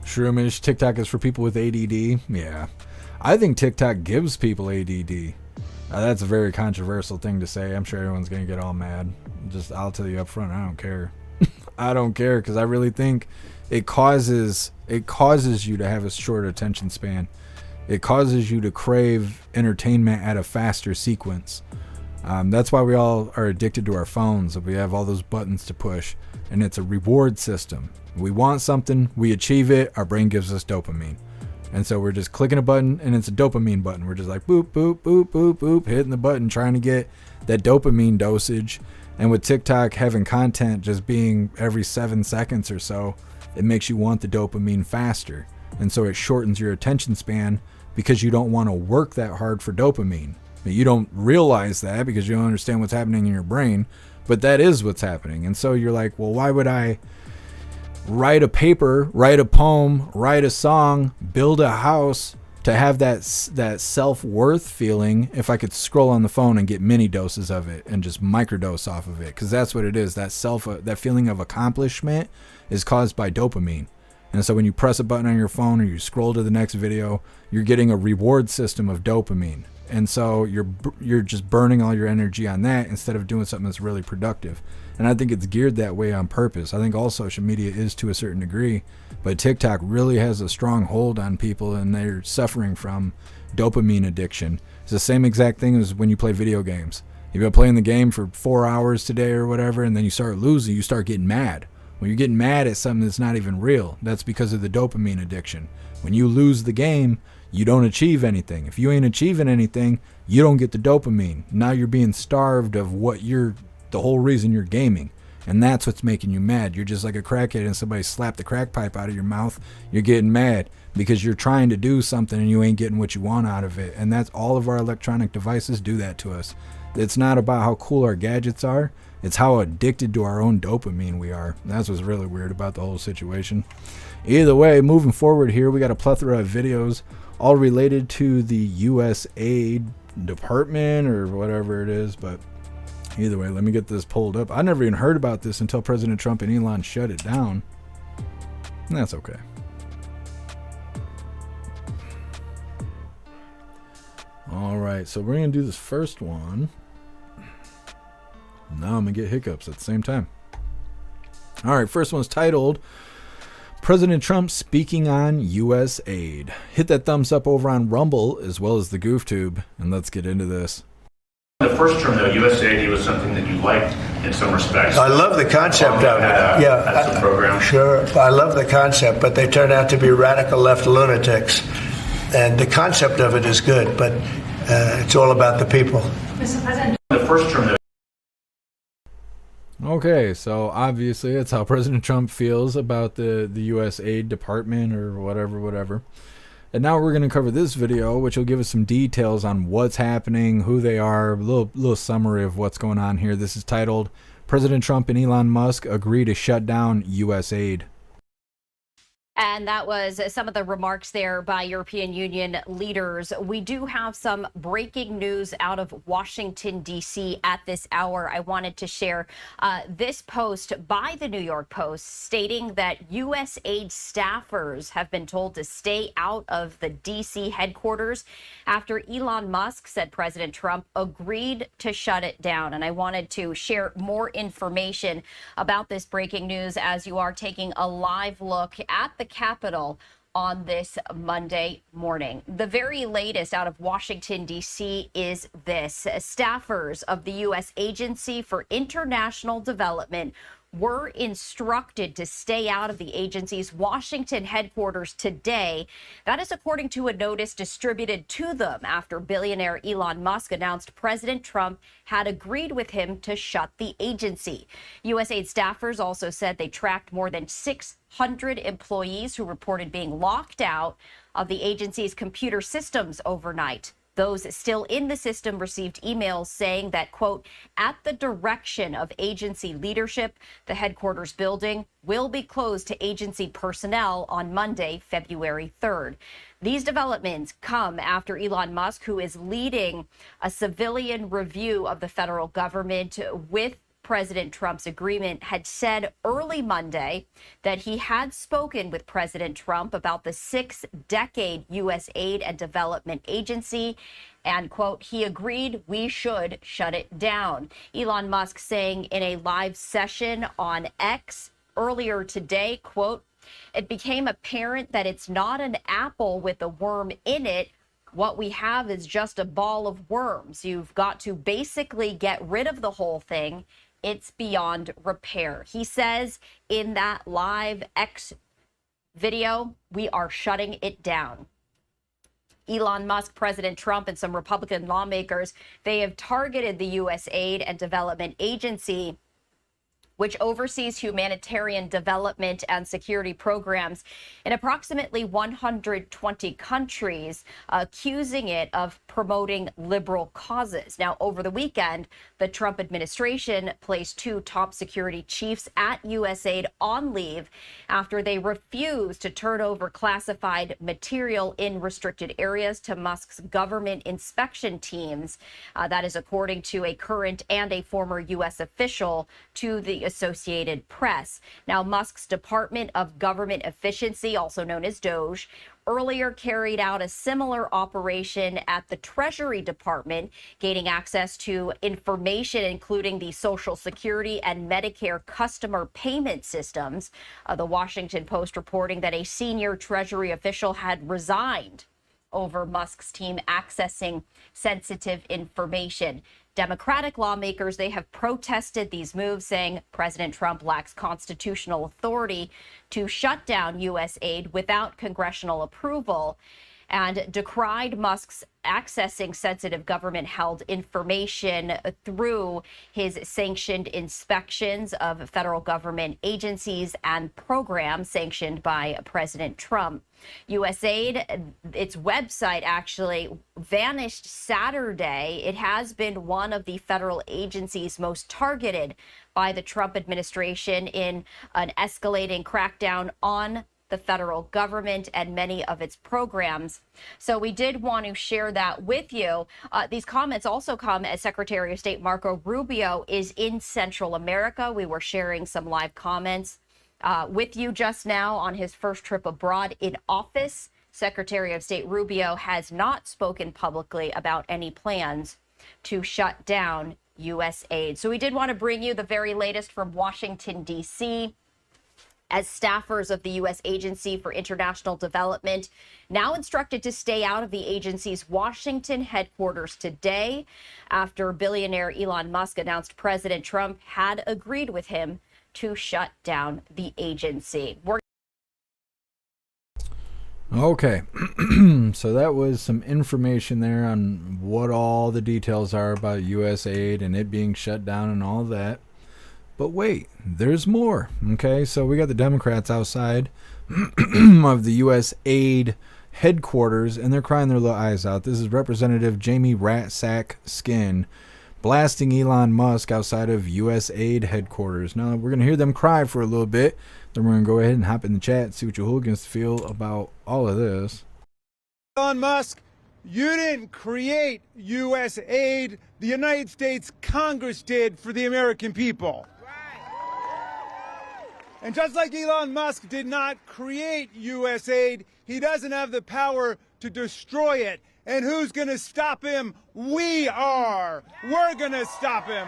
Shroomish, TikTok is for people with ADD. Yeah. I think TikTok gives people ADD. That's a very controversial thing to say. I'm sure everyone's going to get all mad. I'll tell you up front, I don't care. I don't care because I really think it causes you to have a short attention span. It causes you to crave entertainment at a faster sequence. That's why we all are addicted to our phones. We have all those buttons to push, and it's a reward system. We want something, we achieve it, our brain gives us dopamine. And so we're just clicking a button, and it's a dopamine button. We're just like boop, boop, boop, boop, boop, hitting the button, trying to get that dopamine dosage. And with TikTok having content just being every 7 seconds or so, it makes you want the dopamine faster. And so it shortens your attention span because you don't want to work that hard for dopamine. You don't realize that because you don't understand what's happening in your brain, but that is what's happening. And so you're like, well, why would I write a paper, write a poem, write a song, build a house to have that self-worth feeling if I could scroll on the phone and get mini doses of it and just microdose off of it? Because that's what it is. That feeling of accomplishment is caused by dopamine. And so when you press a button on your phone or you scroll to the next video, you're getting a reward system of dopamine. And so you're just burning all your energy on that instead of doing something that's really productive. And I think it's geared that way on purpose. I think all social media is to a certain degree, but TikTok really has a strong hold on people, and they're suffering from dopamine addiction. It's the same exact thing as when you play video games. You've been playing the game for 4 hours today or whatever, and then you start losing, you start getting mad. When you're getting mad at something that's not even real, that's because of the dopamine addiction. When you lose the game, you don't achieve anything. If you ain't achieving anything, you don't get the dopamine. Now you're being starved of the whole reason you're gaming. And that's what's making you mad. You're just like a crackhead and somebody slapped the crack pipe out of your mouth. You're getting mad because you're trying to do something and you ain't getting what you want out of it. And that's all of our electronic devices do that to us. It's not about how cool our gadgets are. It's how addicted to our own dopamine we are. That's what's really weird about the whole situation. Either way, moving forward here, we got a plethora of videos all related to the USAID department or whatever it is. But either way, let me get this pulled up. I never even heard about this until President Trump and Elon shut it down. And that's okay. All right, so we're going to do this first one. Now I'm going to get hiccups at the same time. All right, first one's titled President Trump Speaking on USAID. Hit that thumbs up over on Rumble as well as the GoofTube, and let's get into this. The first term, though, USAID was something that you liked in some respects. I love the concept of it. That's the program. Sure, I love the concept, but they turned out to be radical left lunatics. And the concept of it is good, but it's all about the people. Mr. President, the first term, though. Okay, so obviously that's how President Trump feels about the USAID department or whatever. And now we're going to cover this video, which will give us some details on what's happening, who they are, a little summary of what's going on here. This is titled, President Trump and Elon Musk Agree to Shut Down USAID. And that was some of the remarks there by European Union leaders. We do have some breaking news out of Washington, D.C. at this hour. I wanted to share this post by the New York Post stating that USAID staffers have been told to stay out of the D.C. headquarters after Elon Musk said President Trump agreed to shut it down. And I wanted to share more information about this breaking news as you are taking a live look at the Capitol on this Monday morning. The very latest out of Washington, D.C. is this. Staffers of the U.S. Agency for International Development were instructed to stay out of the agency's Washington headquarters today. That is according to a notice distributed to them after billionaire Elon Musk announced President Trump had agreed with him to shut the agency. USAID staffers also said they tracked more than 600 employees who reported being locked out of the agency's computer systems overnight. Those still in the system received emails saying that, quote, at the direction of agency leadership, the headquarters building will be closed to agency personnel on Monday, February 3rd. These developments come after Elon Musk, who is leading a civilian review of the federal government with President Trump's agreement, had said early Monday that he had spoken with President Trump about the 6-decade U.S. aid and development agency and, quote, he agreed we should shut it down. Elon Musk saying in a live session on X earlier today, quote, it became apparent that it's not an apple with a worm in it. What we have is just a ball of worms. You've got to basically get rid of the whole thing. It's beyond repair. He says in that live X video, we are shutting it down. Elon Musk, President Trump, and some Republican lawmakers, they have targeted the USAID and Development Agency, which oversees humanitarian development and security programs in approximately 120 countries, accusing it of promoting liberal causes. Now, over the weekend, the Trump administration placed 2 top security chiefs at USAID on leave after they refused to turn over classified material in restricted areas to Musk's government inspection teams. That is according to a current and a former U.S. official to the Associated Press. Now, Musk's Department of Government Efficiency, also known as Doge, earlier carried out a similar operation at the Treasury Department, gaining access to information including the Social Security and Medicare customer payment systems. The Washington Post reporting that a senior Treasury official had resigned over Musk's team accessing sensitive information. Democratic lawmakers, they have protested these moves, saying President Trump lacks constitutional authority to shut down U.S. aid without congressional approval, and decried Musk's accessing sensitive government-held information through his sanctioned inspections of federal government agencies and programs sanctioned by President Trump. USAID, its website actually vanished Saturday. It has been one of the federal agencies most targeted by the Trump administration in an escalating crackdown on the federal government and many of its programs. So we did want to share that with you. These comments also come as Secretary of State Marco Rubio is in Central America. We were sharing some live comments with you just now on his first trip abroad in office. Secretary of State Rubio has not spoken publicly about any plans to shut down U.S. aid. So we did want to bring you the very latest from Washington, D.C., as staffers of the U.S. Agency for International Development now instructed to stay out of the agency's Washington headquarters today after billionaire Elon Musk announced President Trump had agreed with him to shut down the agency. Okay, so that was some information there on what all the details are about USAID and it being shut down and all that. But wait, there's more. Okay, so we got the Democrats outside of the USAID headquarters, and they're crying their little eyes out. This is Representative Jamie Ratsack Skin blasting Elon Musk outside of USAID headquarters. Now, we're going to hear them cry for a little bit. Then we're going to go ahead and hop in the chat and see what you hooligans feel about all of this. Elon Musk, you didn't create USAID. The United States Congress did for the American people. And just like Elon Musk did not create USAID, he doesn't have the power to destroy it. And who's going to stop him? We are. We're going to stop him.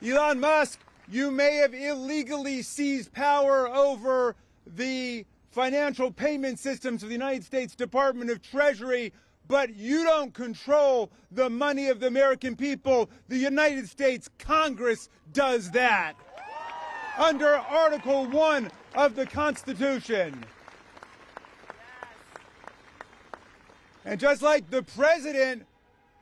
Elon Musk, You may have illegally seized power over the financial payment systems of the United States Department of Treasury, but you don't control the money of the American people. The United States Congress does that under Article 1 of the Constitution. And just like the president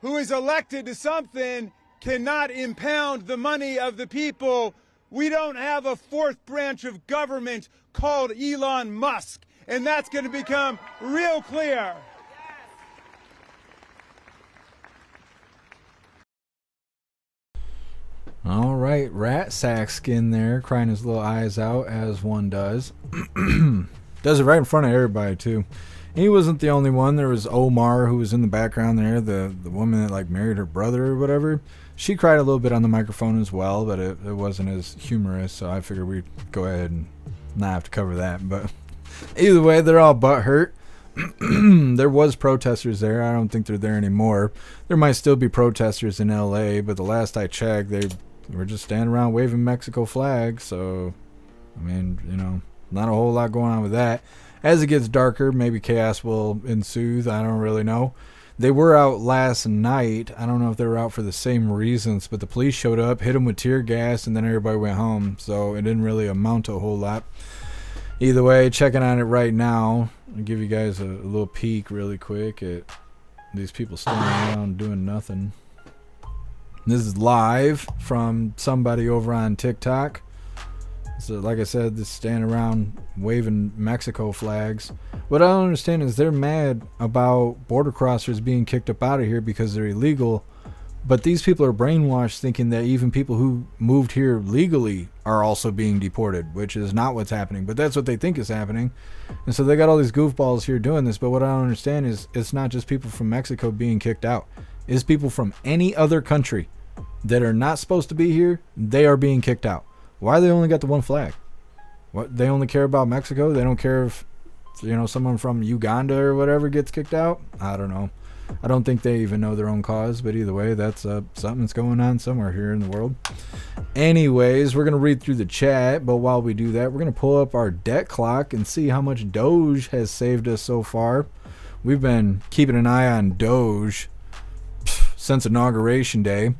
who is elected to something cannot impound the money of the people, we don't have a fourth branch of government called Elon Musk. And that's going to become real clear. All right, Rat Sack Skin there, crying his little eyes out, as one does. Does it right in front of everybody, too. He wasn't the only one. There was Omar, who was in the background there, the woman that, like, married her brother or whatever. She cried a little bit on the microphone as well, but it wasn't as humorous, so I figured we'd go ahead and not have to cover that. But either way, they're all butthurt. There was protesters there. I don't think they're there anymore. There might still be protesters in LA, but the last I checked, they were just standing around waving Mexico flags. So, I mean, you know, not a whole lot going on with that. As it gets darker, maybe chaos will ensue. I don't really know. They were out last night. I don't know if they were out for the same reasons, but the police showed up, hit them with tear gas, and then everybody went home. So it didn't really amount to a whole lot. Either way, checking on it right now. I'll give you guys a little peek really quick at these people standing around doing nothing. This is live from somebody over on TikTok. So like I said, they're standing around waving Mexico flags. What I don't understand is they're mad about border crossers being kicked up out of here because they're illegal. But these people are brainwashed thinking that even people who moved here legally are also being deported, which is not what's happening. But that's what they think is happening. And so they got all these goofballs here doing this. But what I don't understand is it's not just people from Mexico being kicked out. It's people from any other country that are not supposed to be here. They are being kicked out. Why they only got the one flag? What, they only care about Mexico? They don't care if, you know, someone from Uganda or whatever gets kicked out? I don't know. I don't think they even know their own cause, but either way, that's something that's going on somewhere here in the world. Anyways, we're going to read through the chat, but while we do that, we're going to pull up our debt clock and see how much Doge has saved us so far. We've been keeping an eye on Doge since Inauguration Day.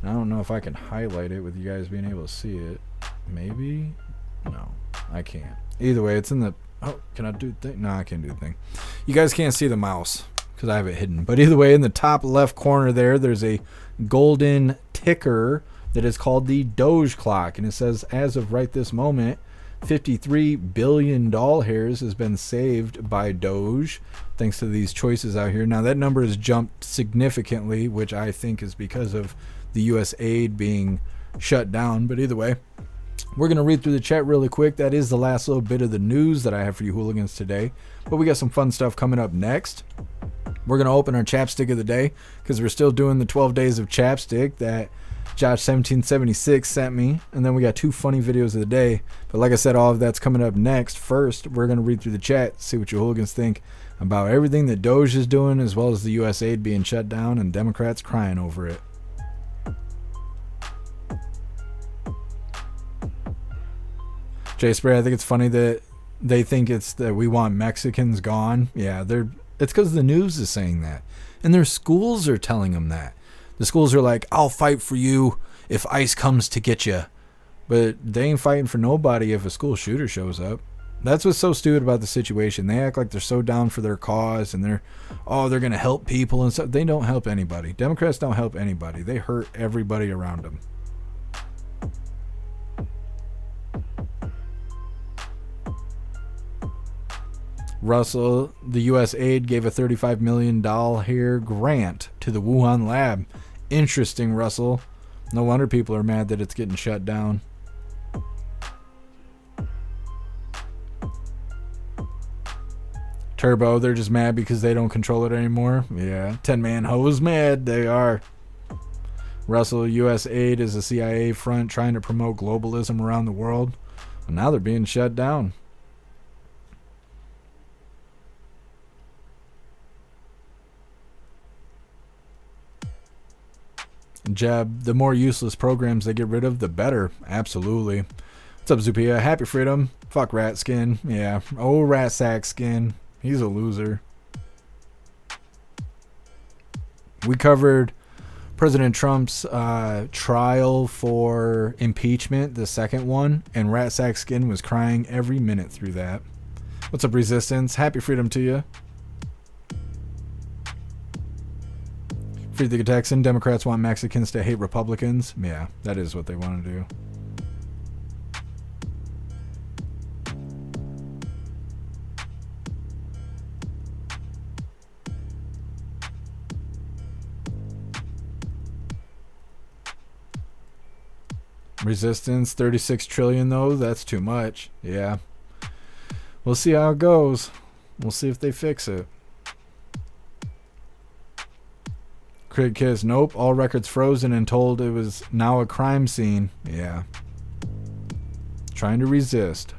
I don't know if I can highlight it with you guys being able to see it. Maybe? No, I can't. Either way, it's in the... Oh, can I do the thing? No, I can't do the thing. You guys can't see the mouse because I have it hidden. But either way, in the top left corner there, there's a golden ticker that is called the Doge clock. And it says, as of right this moment, $53 billion has been saved by Doge thanks to these choices out here. Now, that number has jumped significantly, which I think is because of the USAID being shut down. But either way, we're going to read through the chat really quick. That is the last little bit of the news that I have for you hooligans today. But we got some fun stuff coming up next. We're going to open our chapstick of the day because we're still doing the 12 days of chapstick that Josh1776 sent me. And then we got 2 funny videos of the day. But like I said, all of that's coming up next. First, we're going to read through the chat, see what you hooligans think about everything that Doge is doing, as well as the USAID being shut down and Democrats crying over it. Jay Spray, I think it's funny that they think it's that we want Mexicans gone. Yeah, it's because the news is saying that. And their schools are telling them that. The schools are like, I'll fight for you if ICE comes to get you. But they ain't fighting for nobody if a school shooter shows up. That's what's so stupid about the situation. They act like they're so down for their cause and they're going to help people and stuff. They don't help anybody. Democrats don't help anybody. They hurt everybody around them. Russell, the USAID gave a $35 million grant to the Wuhan lab. Interesting, Russell. No wonder people are mad that it's getting shut down. Turbo, they're just mad because they don't control it anymore. Yeah, 10-man hose mad. They are. Russell, USAID is a CIA front trying to promote globalism around the world. And now they're being shut down. Jeb, the more useless programs they get rid of, the better. Absolutely. What's up, Zupia? Happy freedom. Fuck rat skin. Yeah. Oh, rat sack skin. He's a loser. We covered President Trump's trial for impeachment, the second one, and rat sack skin was crying every minute through that. What's up, Resistance? Happy freedom to you. Free the Texan. Democrats want Mexicans to hate Republicans. Yeah, that is what they want to do. Resistance, 36 trillion though, that's too much. Yeah. We'll see how it goes. We'll see if they fix it. Crit Kiss, nope, all records frozen and told it was now a crime scene. Yeah. Trying to resist.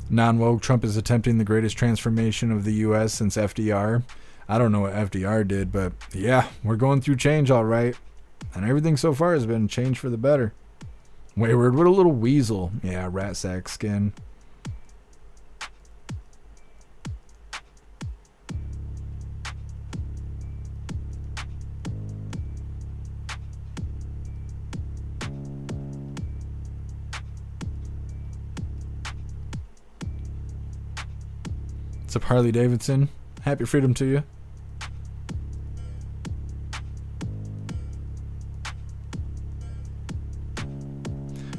Non-woke, Trump is attempting the greatest transformation of the U.S. since FDR. I don't know what FDR did, but yeah, we're going through change all right. And everything so far has been change for the better. Wayward, what a little weasel. Yeah, rat sack skin. What's up, Harley Davidson? Happy freedom to you.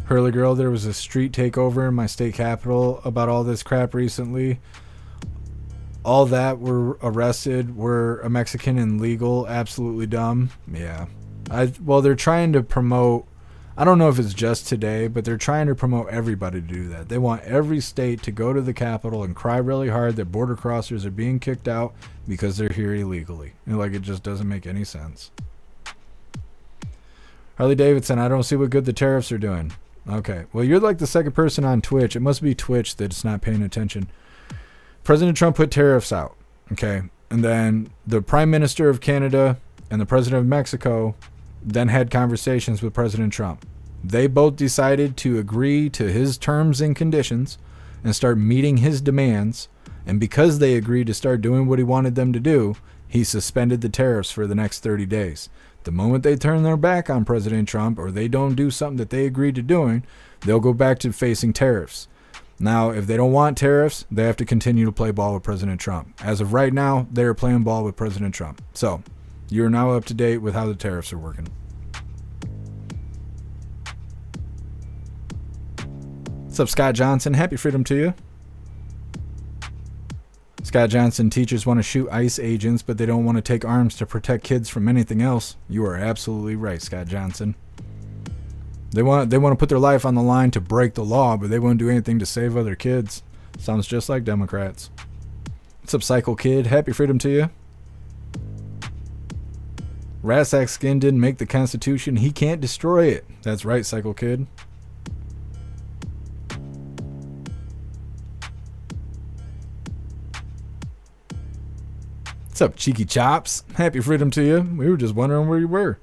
Hurley Girl, there was a street takeover in my state capital about all this crap recently. All that were arrested were a Mexican and legal. Absolutely dumb. Yeah. Well, they're trying to promote, I don't know if it's just today, but they're trying to promote everybody to do that. They want every state to go to the Capitol and cry really hard that border crossers are being kicked out because they're here illegally. Like, it just doesn't make any sense. Harley Davidson, I don't see what good the tariffs are doing. Okay, well, you're like the second person on Twitch. It must be Twitch that's not paying attention. President Trump put tariffs out, okay? And then the Prime Minister of Canada and the President of Mexico then had conversations with President Trump. They both decided to agree to his terms and conditions and start meeting his demands. And because they agreed to start doing what he wanted them to do, he suspended the tariffs for the next 30 days. The moment they turn their back on President Trump or they don't do something that they agreed to doing, they'll go back to facing tariffs. Now, if they don't want tariffs, they have to continue to play ball with President Trump. As of right now, they're playing ball with President Trump. So, you're now up to date with how the tariffs are working. What's up, Scott Johnson? Happy freedom to you. Scott Johnson, teachers want to shoot ICE agents, but they don't want to take arms to protect kids from anything else. You are absolutely right, Scott Johnson. They want to put their life on the line to break the law, but they won't do anything to save other kids. Sounds just like Democrats. What's up, Cycle Kid? Happy freedom to you. Rassack Skin didn't make the Constitution. He can't destroy it. That's right, Cycle Kid. What's up, Cheeky Chops? Happy freedom to you. We were just wondering where you were.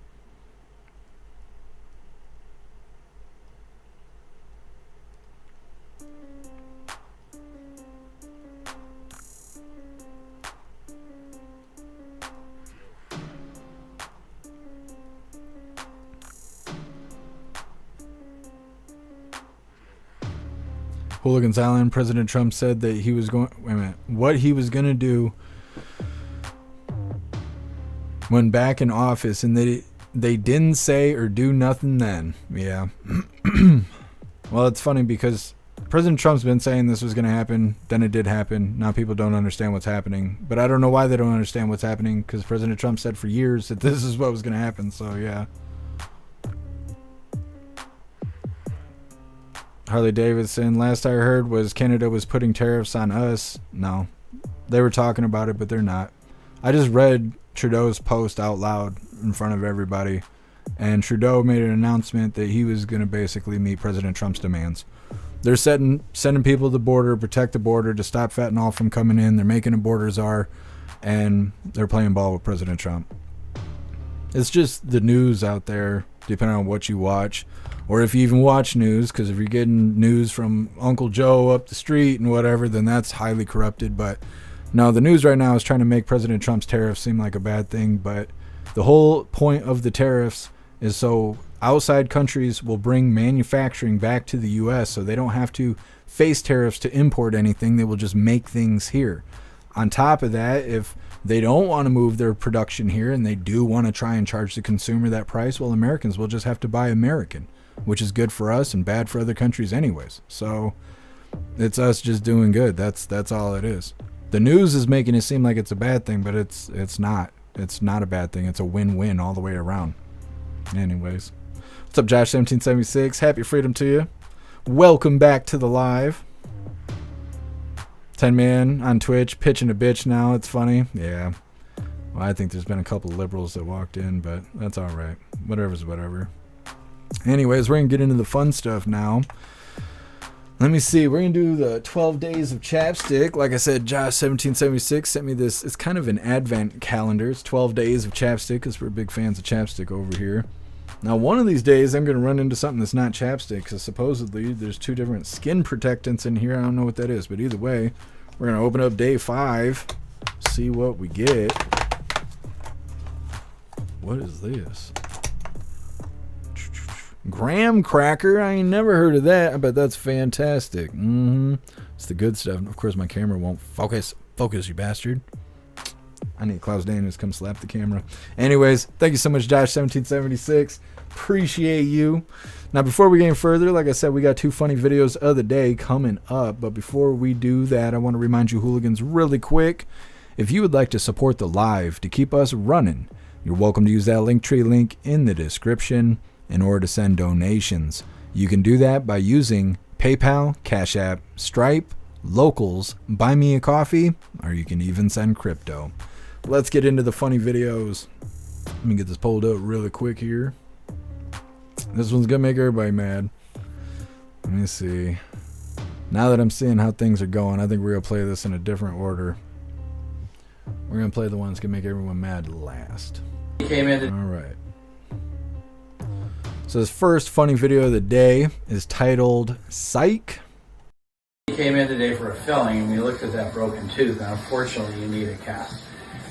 Hooligans Island, President Trump said that he was going, wait a minute, what he was going to do when back in office, and they didn't say or do nothing then. Yeah. Well, it's funny because President Trump's been saying this was going to happen, then it did happen. Now people don't understand what's happening. But I don't know why they don't understand what's happening, because President Trump said for years that this is what was going to happen. So, yeah. Harley Davidson, last I heard was Canada was putting tariffs on us. No. They were talking about it, but they're not. I just read Trudeau's post out loud in front of everybody, and Trudeau made an announcement that he was going to basically meet President Trump's demands. They're sending people to the border, protect the border, to stop fentanyl from coming in. They're making a border czar, and they're playing ball with President Trump. It's just the news out there, depending on what you watch, or if you even watch news, because if you're getting news from Uncle Joe up the street and whatever, then that's highly corrupted. But no, the news right now is trying to make President Trump's tariffs seem like a bad thing, but the whole point of the tariffs is so outside countries will bring manufacturing back to the U.S. so they don't have to face tariffs to import anything. They will just make things here. On top of that, if they don't want to move their production here and they do want to try and charge the consumer that price, well, Americans will just have to buy American, which is good for us and bad for other countries anyways. So it's us just doing good. That's all it is. The news is making it seem like it's a bad thing, but it's not. It's not a bad thing. It's a win-win all the way around. Anyways, what's up, Josh 1776? Happy freedom to you. Welcome back to the live. 10-man on Twitch, pitching a bitch now. It's funny. Yeah. Well, I think there's been a couple of liberals that walked in, but that's all right. Whatever's whatever. Anyways, we're going to get into the fun stuff now. Let me see. We're going to do the 12 days of chapstick. Like I said, Josh 1776 sent me this. It's kind of an advent calendar. It's 12 days of chapstick because we're big fans of chapstick over here. Now, one of these days, I'm going to run into something that's not chapstick because supposedly there's 2 different skin protectants in here. I don't know what that is, but either way, we're going to open up day 5, see what we get. What is this? Graham cracker. I ain't never heard of that. I bet that's fantastic. It's the good stuff. Of course, my camera won't focus. Focus, you bastard. I need Klaus Daniels to come slap the camera. Anyways, thank you so much, Josh 1776. Appreciate you. Now, before we get any further, like I said, we got 2 funny videos of the day coming up. But before we do that, I want to remind you hooligans really quick. If you would like to support the live to keep us running, you're welcome to use that Linktree link in the description in order to send donations. You can do that by using PayPal, Cash App, Stripe, Locals, Buy Me a Coffee, or you can even send crypto. Let's get into the funny videos. Let me get this pulled up really quick here. This one's gonna make everybody mad. Let me see. Now that I'm seeing how things are going, I think we're gonna play this in a different order. We're gonna play the one that's gonna make everyone mad last. Alright. So this first funny video of the day is titled Psych. He came in today for a filling and we looked at that broken tooth, and unfortunately you need a cast.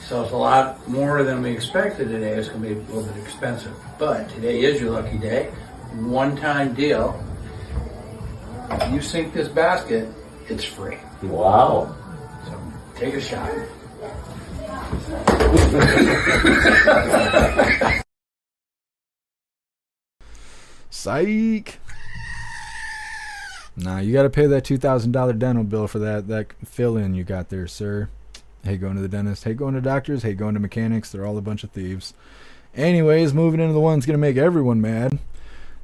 So it's a lot more than we expected today. It's going to be a little bit expensive. But today is your lucky day. One-time deal. If you sink this basket, it's free. Wow. So take a shot. Psych. Nah, you got to pay that $2,000 dental bill for that fill-in you got there, sir. Hate going to the dentist, hate going to doctors, hate going to mechanics. They're all a bunch of thieves. Anyways, moving into the one that's going to make everyone mad.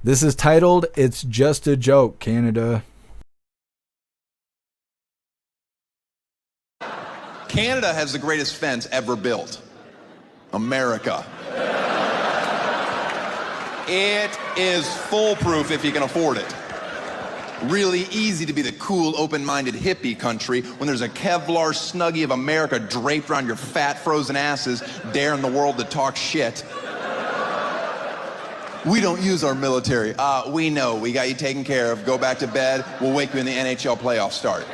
This is titled, It's Just a Joke, Canada. Canada has the greatest fence ever built. America. It is foolproof if you can afford it. Really easy to be the cool, open-minded hippie country when there's a Kevlar Snuggie of America draped around your fat, frozen asses, daring the world to talk shit. We don't use our military. We know. We got you taken care of. Go back to bed. We'll wake you when the NHL playoffs start.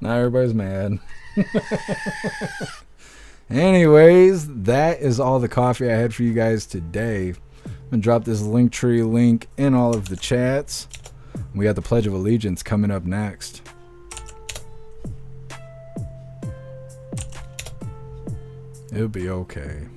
Now everybody's mad. Anyways, that is all the coffee I had for you guys today. I'm going to drop this Linktree link in all of the chats. We got the Pledge of Allegiance coming up next. It'll be okay.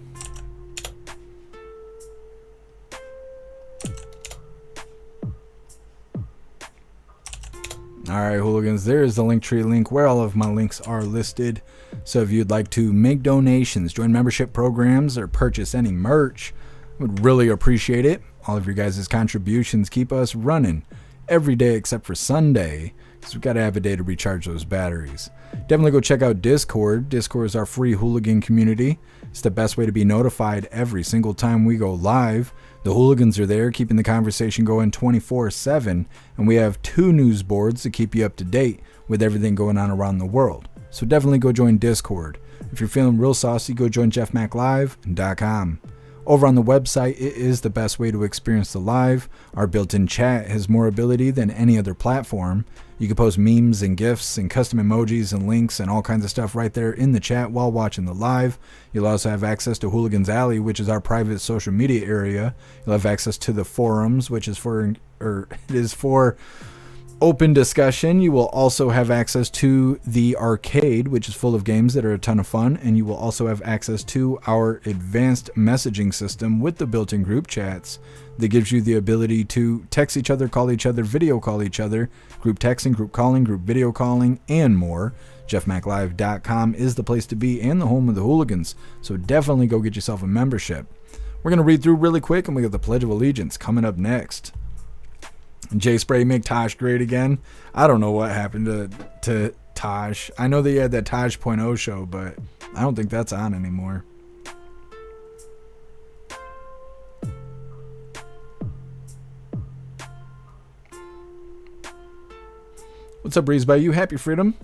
Alright, hooligans, there is the Linktree link where all of my links are listed. So if you'd like to make donations, join membership programs, or purchase any merch, I would really appreciate it. All of your guys' contributions keep us running every day except for Sunday, because we've got to have a day to recharge those batteries. Definitely go check out Discord. Discord is our free hooligan community. It's the best way to be notified every single time we go live. The Hooligans are there keeping the conversation going 24/7, and we have 2 news boards to keep you up to date with everything going on around the world. So definitely go join Discord. If you're feeling real saucy, go join jeffmaclive.com. Over on the website, it is the best way to experience the live. Our built-in chat has more ability than any other platform. You can post memes and GIFs and custom emojis and links and all kinds of stuff right there in the chat while watching the live. You'll also have access to Hooligans Alley, which is our private social media area. You'll have access to the forums, which is for open discussion. You will also have access to the arcade, which is full of games that are a ton of fun, and you will also have access to our advanced messaging system with the built-in group chats that gives you the ability to text each other, call each other, video call each other, group texting, group calling, group video calling, and more. jeffmaclive.com is the place to be and the home of the Hooligans, so definitely go get yourself a membership. We're going to read through really quick, and we got the Pledge of Allegiance coming up next. Jay Spray make Taj great again. I don't know what happened to Taj. I know that he had that Taj.0 show, but I don't think that's on anymore. What's up, Breeze by You? Happy Freedom.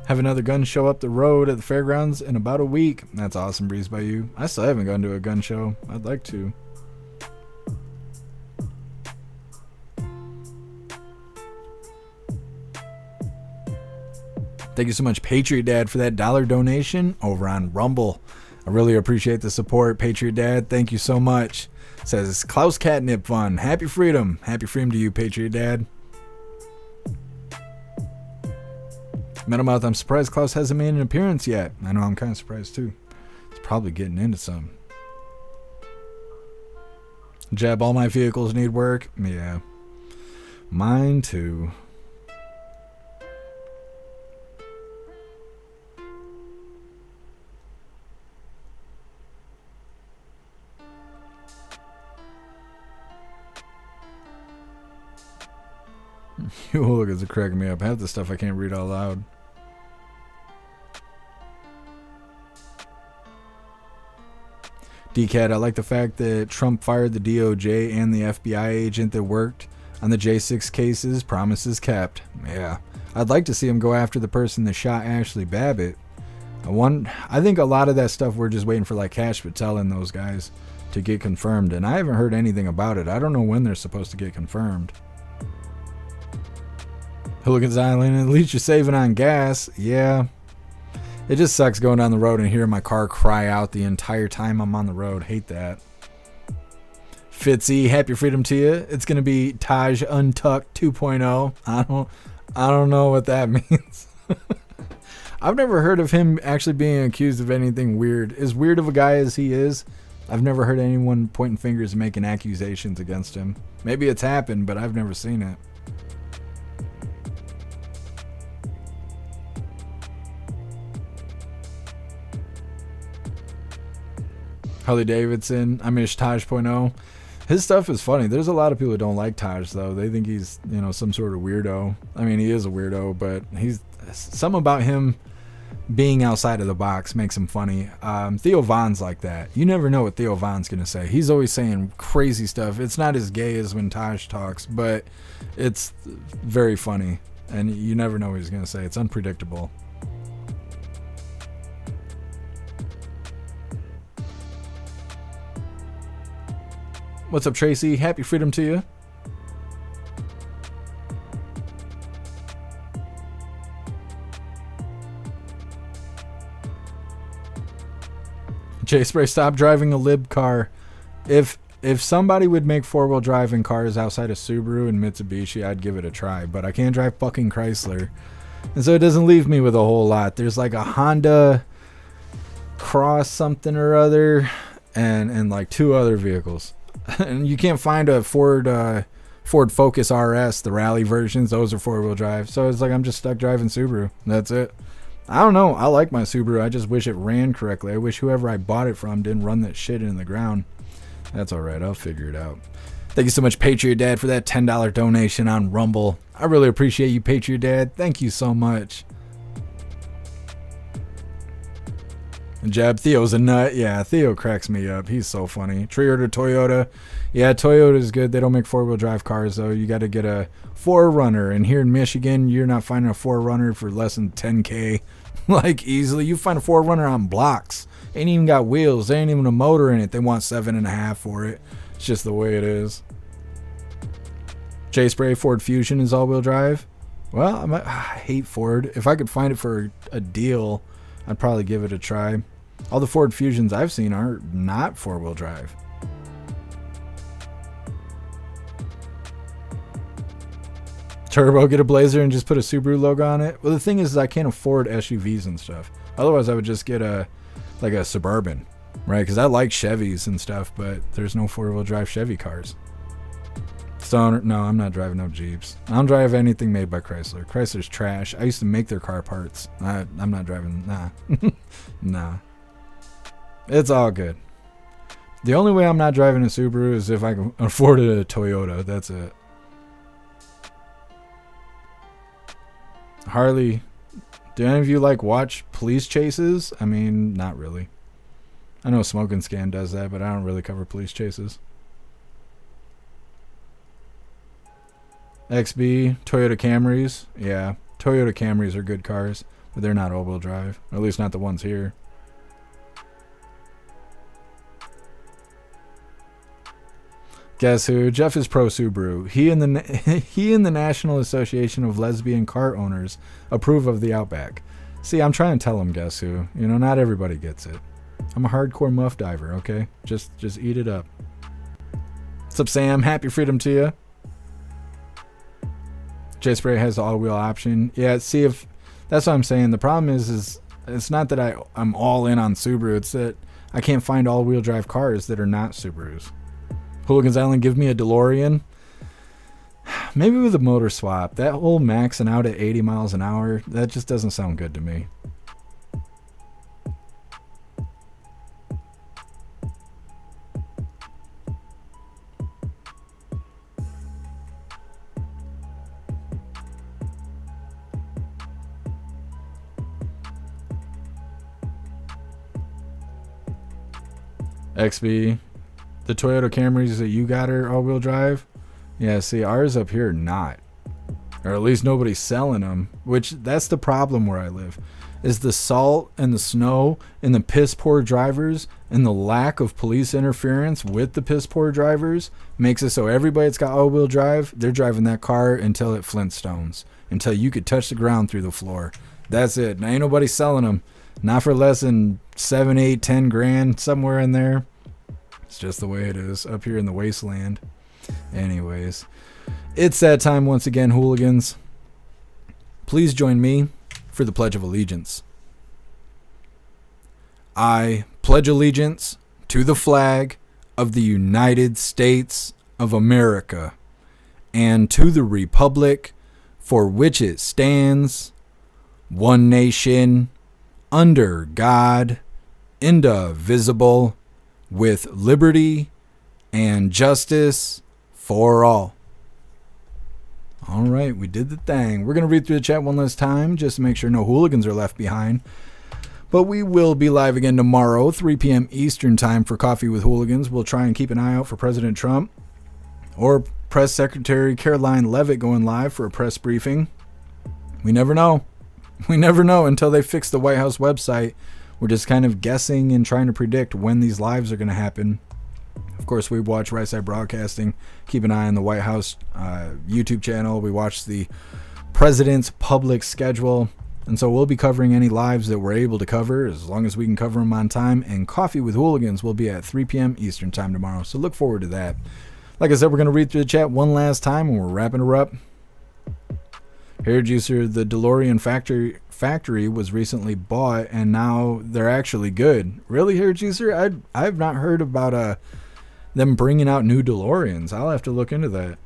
Have another gun show up the road at the fairgrounds in about a week. That's awesome, Breeze by You. I still haven't gone to a gun show. I'd like to. Thank you so much, Patriot Dad, for that $1 donation over on Rumble. I really appreciate the support, Patriot Dad. Thank you so much. Says Klaus Catnip Fun. Happy Freedom. Happy Freedom to you, Patriot Dad. Metalmouth, I'm surprised Klaus hasn't made an appearance yet. I know, I'm kind of surprised too. He's probably getting into some. Jeb, all my vehicles need work. Yeah. Mine too. You hooligans are cracking me up. Half the stuff I can't read out loud. DCAT, I like the fact that Trump fired the DOJ and the FBI agent that worked on the J6 cases. Promises kept. Yeah. I'd like to see him go after the person that shot Ashley Babbitt. I think a lot of that stuff we're just waiting for, like Cash Patel and those guys to get confirmed, and I haven't heard anything about it. I don't know when they're supposed to get confirmed. Hooligans Island, at least you're saving on gas. Yeah. It just sucks going down the road and hearing my car cry out the entire time I'm on the road. Hate that. Fitzy, happy freedom to you. It's going to be Taj Untucked 2.0. I don't know what that means. I've never heard of him actually being accused of anything weird. As weird of a guy as he is, I've never heard anyone pointing fingers and making accusations against him. Maybe it's happened, but I've never seen it. Harley Davidson, I miss Taj.0. His stuff is funny. There's a lot of people who don't like Taj, though. They think he's, some sort of weirdo. I mean, he is a weirdo, but he's something about him being outside of the box makes him funny. Theo Von's like that. You never know what Theo Von's going to say. He's always saying crazy stuff. It's not as gay as when Taj talks, but it's very funny. And you never know what he's going to say. It's unpredictable. What's up, Tracy? Happy freedom to you. Jay Spray, stop driving a lib car. If somebody would make four-wheel drive in cars outside of Subaru and Mitsubishi, I'd give it a try. But I can't drive fucking Chrysler. And so it doesn't leave me with a whole lot. There's like a Honda Cross something or other and like 2 other vehicles. And you can't find a Ford Focus RS, the rally versions. Those are four-wheel drive. So it's like I'm just stuck driving Subaru. That's it. I don't know. I like my Subaru. I just wish it ran correctly. I wish whoever I bought it from didn't run that shit in the ground. That's all right. I'll figure it out. Thank you so much, Patriot Dad, for that $10 donation on Rumble. I really appreciate you, Patriot Dad. Thank you so much. Jab, Theo's a nut. Yeah, Theo cracks me up. He's so funny. Toyota, Toyota. Yeah, Toyota's good. They don't make four-wheel drive cars, though. You got to get a 4Runner. And here in Michigan, you're not finding a 4Runner for less than $10K. Like, easily. You find a 4Runner on blocks. Ain't even got wheels. There ain't even a motor in it. They want $7.5 for it. It's just the way it is. J Spray, Ford Fusion is all-wheel drive. Well, I hate Ford. If I could find it for a deal, I'd probably give it a try. All the Ford Fusions I've seen are not four-wheel drive. Turbo, get a Blazer and just put a Subaru logo on it. Well, the thing is I can't afford SUVs and stuff. Otherwise, I would just get a Suburban, right? Because I like Chevys and stuff, but there's no four-wheel drive Chevy cars. Stoner, no, I'm not driving no Jeeps. I don't drive anything made by Chrysler. Chrysler's trash. I used to make their car parts. I'm not driving, nah. Nah. It's all good. The only way I'm not driving a Subaru is if I can afford a Toyota. That's it. Harley, do any of you watch police chases? I mean, not really. I know Smoke and Scan does that, but I don't really cover police chases. XB, Toyota Camrys. Yeah, Toyota Camrys are good cars, but they're not all-wheel drive. Or at least not the ones here. Guess who? Jeff is pro Subaru. He and the National Association of Lesbian Car Owners approve of the Outback. See, I'm trying to tell him, guess who? You know, not everybody gets it. I'm a hardcore muff diver, okay? Just eat it up. What's up, Sam? Happy freedom to you. J Spray has the all-wheel option. Yeah, see, if that's what I'm saying. The problem is it's not that I'm all in on Subaru. It's that I can't find all-wheel drive cars that are not Subarus. Hooligans Island, give me a DeLorean. Maybe with a motor swap. That whole maxing out at 80 miles an hour, that just doesn't sound good to me. XB, the Toyota Camrys that you got are all-wheel drive? Yeah, see, ours up here are not. Or at least nobody's selling them, which that's the problem where I live, is the salt and the snow and the piss-poor drivers and the lack of police interference with the piss-poor drivers makes it so everybody that's got all-wheel drive, they're driving that car until it flintstones, until you could touch the ground through the floor. That's it. Now, ain't nobody selling them. Not for less than 7, 8, 10 grand, somewhere in there. It's just the way it is up here in the wasteland. Anyways, it's that time once again, hooligans. Please join me for the Pledge of Allegiance. I pledge allegiance to the flag of the United States of America and to the republic for which it stands, one nation, under God, indivisible, with liberty and justice for all. All right, we did the thing. We're going to read through the chat one last time just to make sure no hooligans are left behind. But we will be live again tomorrow, 3 p.m. Eastern time for Coffee with Hooligans. We'll try and keep an eye out for President Trump or Press Secretary Caroline Leavitt going live for a press briefing. We never know. We never know until they fix the White House website. We're just kind of guessing and trying to predict when these lives are going to happen. Of course, we watch Right Side Broadcasting. Keep an eye on the White House YouTube channel. We watch the president's public schedule. And so we'll be covering any lives that we're able to cover as long as we can cover them on time. And Coffee with Hooligans will be at 3 p.m. Eastern time tomorrow. So look forward to that. Like I said, we're going to read through the chat one last time and we're wrapping her up. Hair Juicer, the DeLorean factory was recently bought and now they're actually good. Really, Hair Juicer? I've not heard about them bringing out new DeLoreans. I'll have to look into that.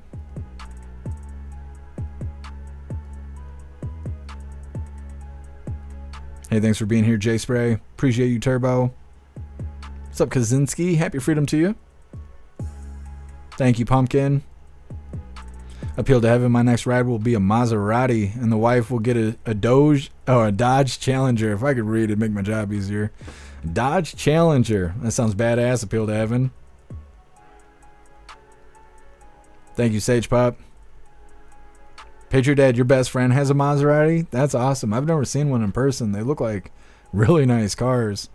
Hey, thanks for being here, J Spray. Appreciate you, Turbo. What's up, Kaczynski? Happy freedom to you. Thank you, Pumpkin. Appeal to heaven, my next ride will be a Maserati, and the wife will get a Doge, a Dodge Challenger. If I could read, it'd make my job easier. Dodge Challenger. That sounds badass. Appeal to Evan. Thank you, Sage Pop. Patriot Dad, your best friend has a Maserati? That's awesome. I've never seen one in person. They look like really nice cars.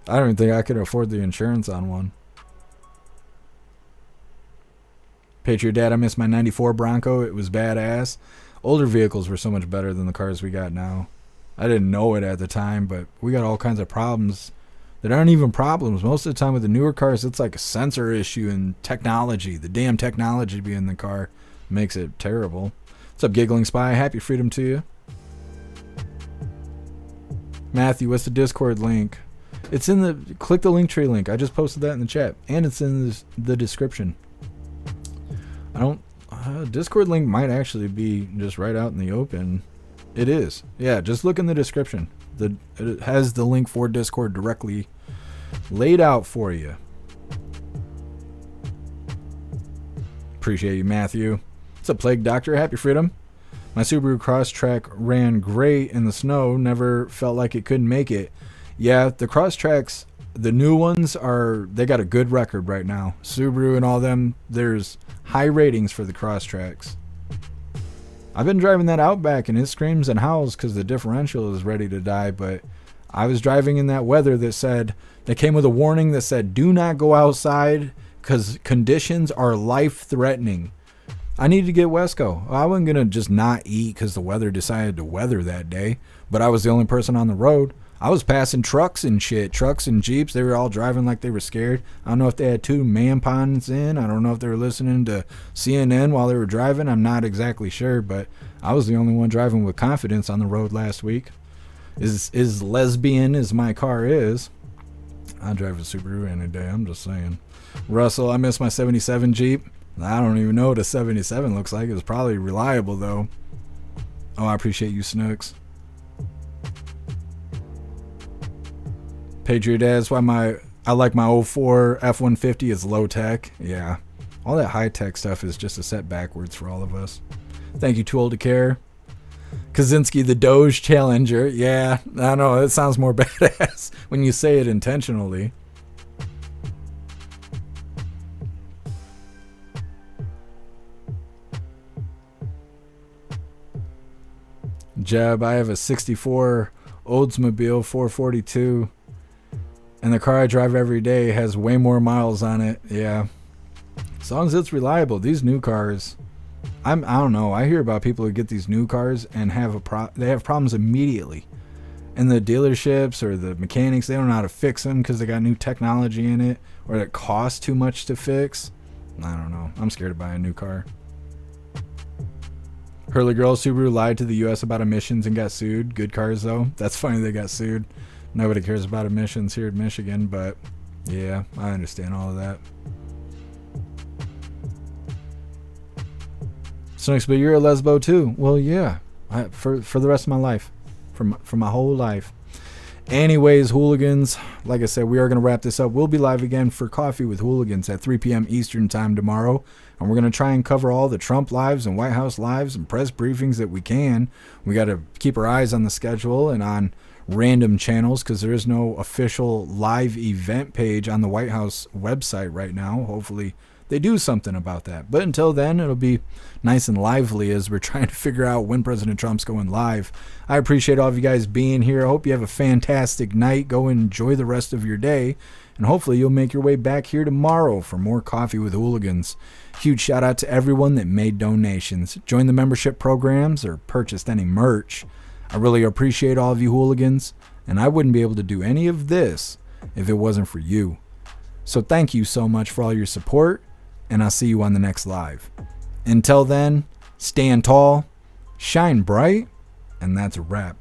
I don't even think I could afford the insurance on one. Patriot Dad, I miss my 94 Bronco. It was badass. Older vehicles were so much better than the cars we got now. I didn't know it at the time, but we got all kinds of problems that aren't even problems. Most of the time with the newer cars, it's like a sensor issue and technology. The damn technology being in the car makes it terrible. What's up, Giggling Spy? Happy freedom to you. Matthew, what's the Discord link? It's in the... Click the Linktree link. I just posted that in the chat. And it's in the description. I don't... Discord link might actually be just right out in the open. It is. Yeah, just look in the description. It has the link for Discord directly laid out for you. Appreciate you, Matthew. What's up, Plague Doctor? Happy freedom. My Subaru Crosstrek ran great in the snow. Never felt like it couldn't make it. Yeah, the Crosstreks, the new ones, they got a good record right now. Subaru and all them, there's high ratings for the Crosstreks. I've been driving that Outback and it screams and howls because the differential is ready to die, but I was driving in that weather that came with a warning that said, do not go outside because conditions are life-threatening. I needed to get Wesco. I wasn't going to just not eat because the weather decided to weather that day, but I was the only person on the road. I was passing trucks and shit, trucks and Jeeps. They were all driving like they were scared. I don't know if they had two man-ponds in. I don't know if they were listening to CNN while they were driving. I'm not exactly sure, but I was the only one driving with confidence on the road last week. As lesbian as my car is, I drive a Subaru any day. I'm just saying. Russell, I miss my 77 Jeep. I don't even know what a 77 looks like. It was probably reliable, though. Oh, I appreciate you, Snooks. Patriot Dad, that's why I like my 04 F-150. It's low tech. Yeah. All that high tech stuff is just a step backwards for all of us. Thank you, Too Old to Care. Kaczynski, the Doge Challenger. Yeah, I know. It sounds more badass when you say it intentionally. Jeb, I have a 64 Oldsmobile 442. And the car I drive every day has way more miles on it. Yeah. As long as it's reliable. These new cars, I don't know. I hear about people who get these new cars and they have problems immediately. And the dealerships or the mechanics, they don't know how to fix them because they got new technology in it, or it costs too much to fix. I don't know. I'm scared to buy a new car. Hurley Girl, Subaru lied to the U.S. about emissions and got sued. Good cars, though. That's funny they got sued. Nobody cares about emissions here in Michigan, but yeah, I understand all of that. Snooks, but you're a lesbo too. Well, yeah, for the rest of my life, for my whole life. Anyways, Hooligans, like I said, we are going to wrap this up. We'll be live again for Coffee with Hooligans at 3 p.m. Eastern time tomorrow. And we're going to try and cover all the Trump lives and White House lives and press briefings that we can. We got to keep our eyes on the schedule and on random channels because there is no official live event page on the White House website right now. Hopefully they do something about that. But until then, it'll be nice and lively as we're trying to figure out when President Trump's going live. I appreciate all of you guys being here. I hope you have a fantastic night. Go and enjoy the rest of your day. And hopefully you'll make your way back here tomorrow for more Coffee with Hooligans. Huge shout out to everyone that made donations, joined the membership programs, or purchased any merch. I really appreciate all of you hooligans, and I wouldn't be able to do any of this if it wasn't for you. So thank you so much for all your support, and I'll see you on the next live. Until then, stand tall, shine bright, and that's a wrap.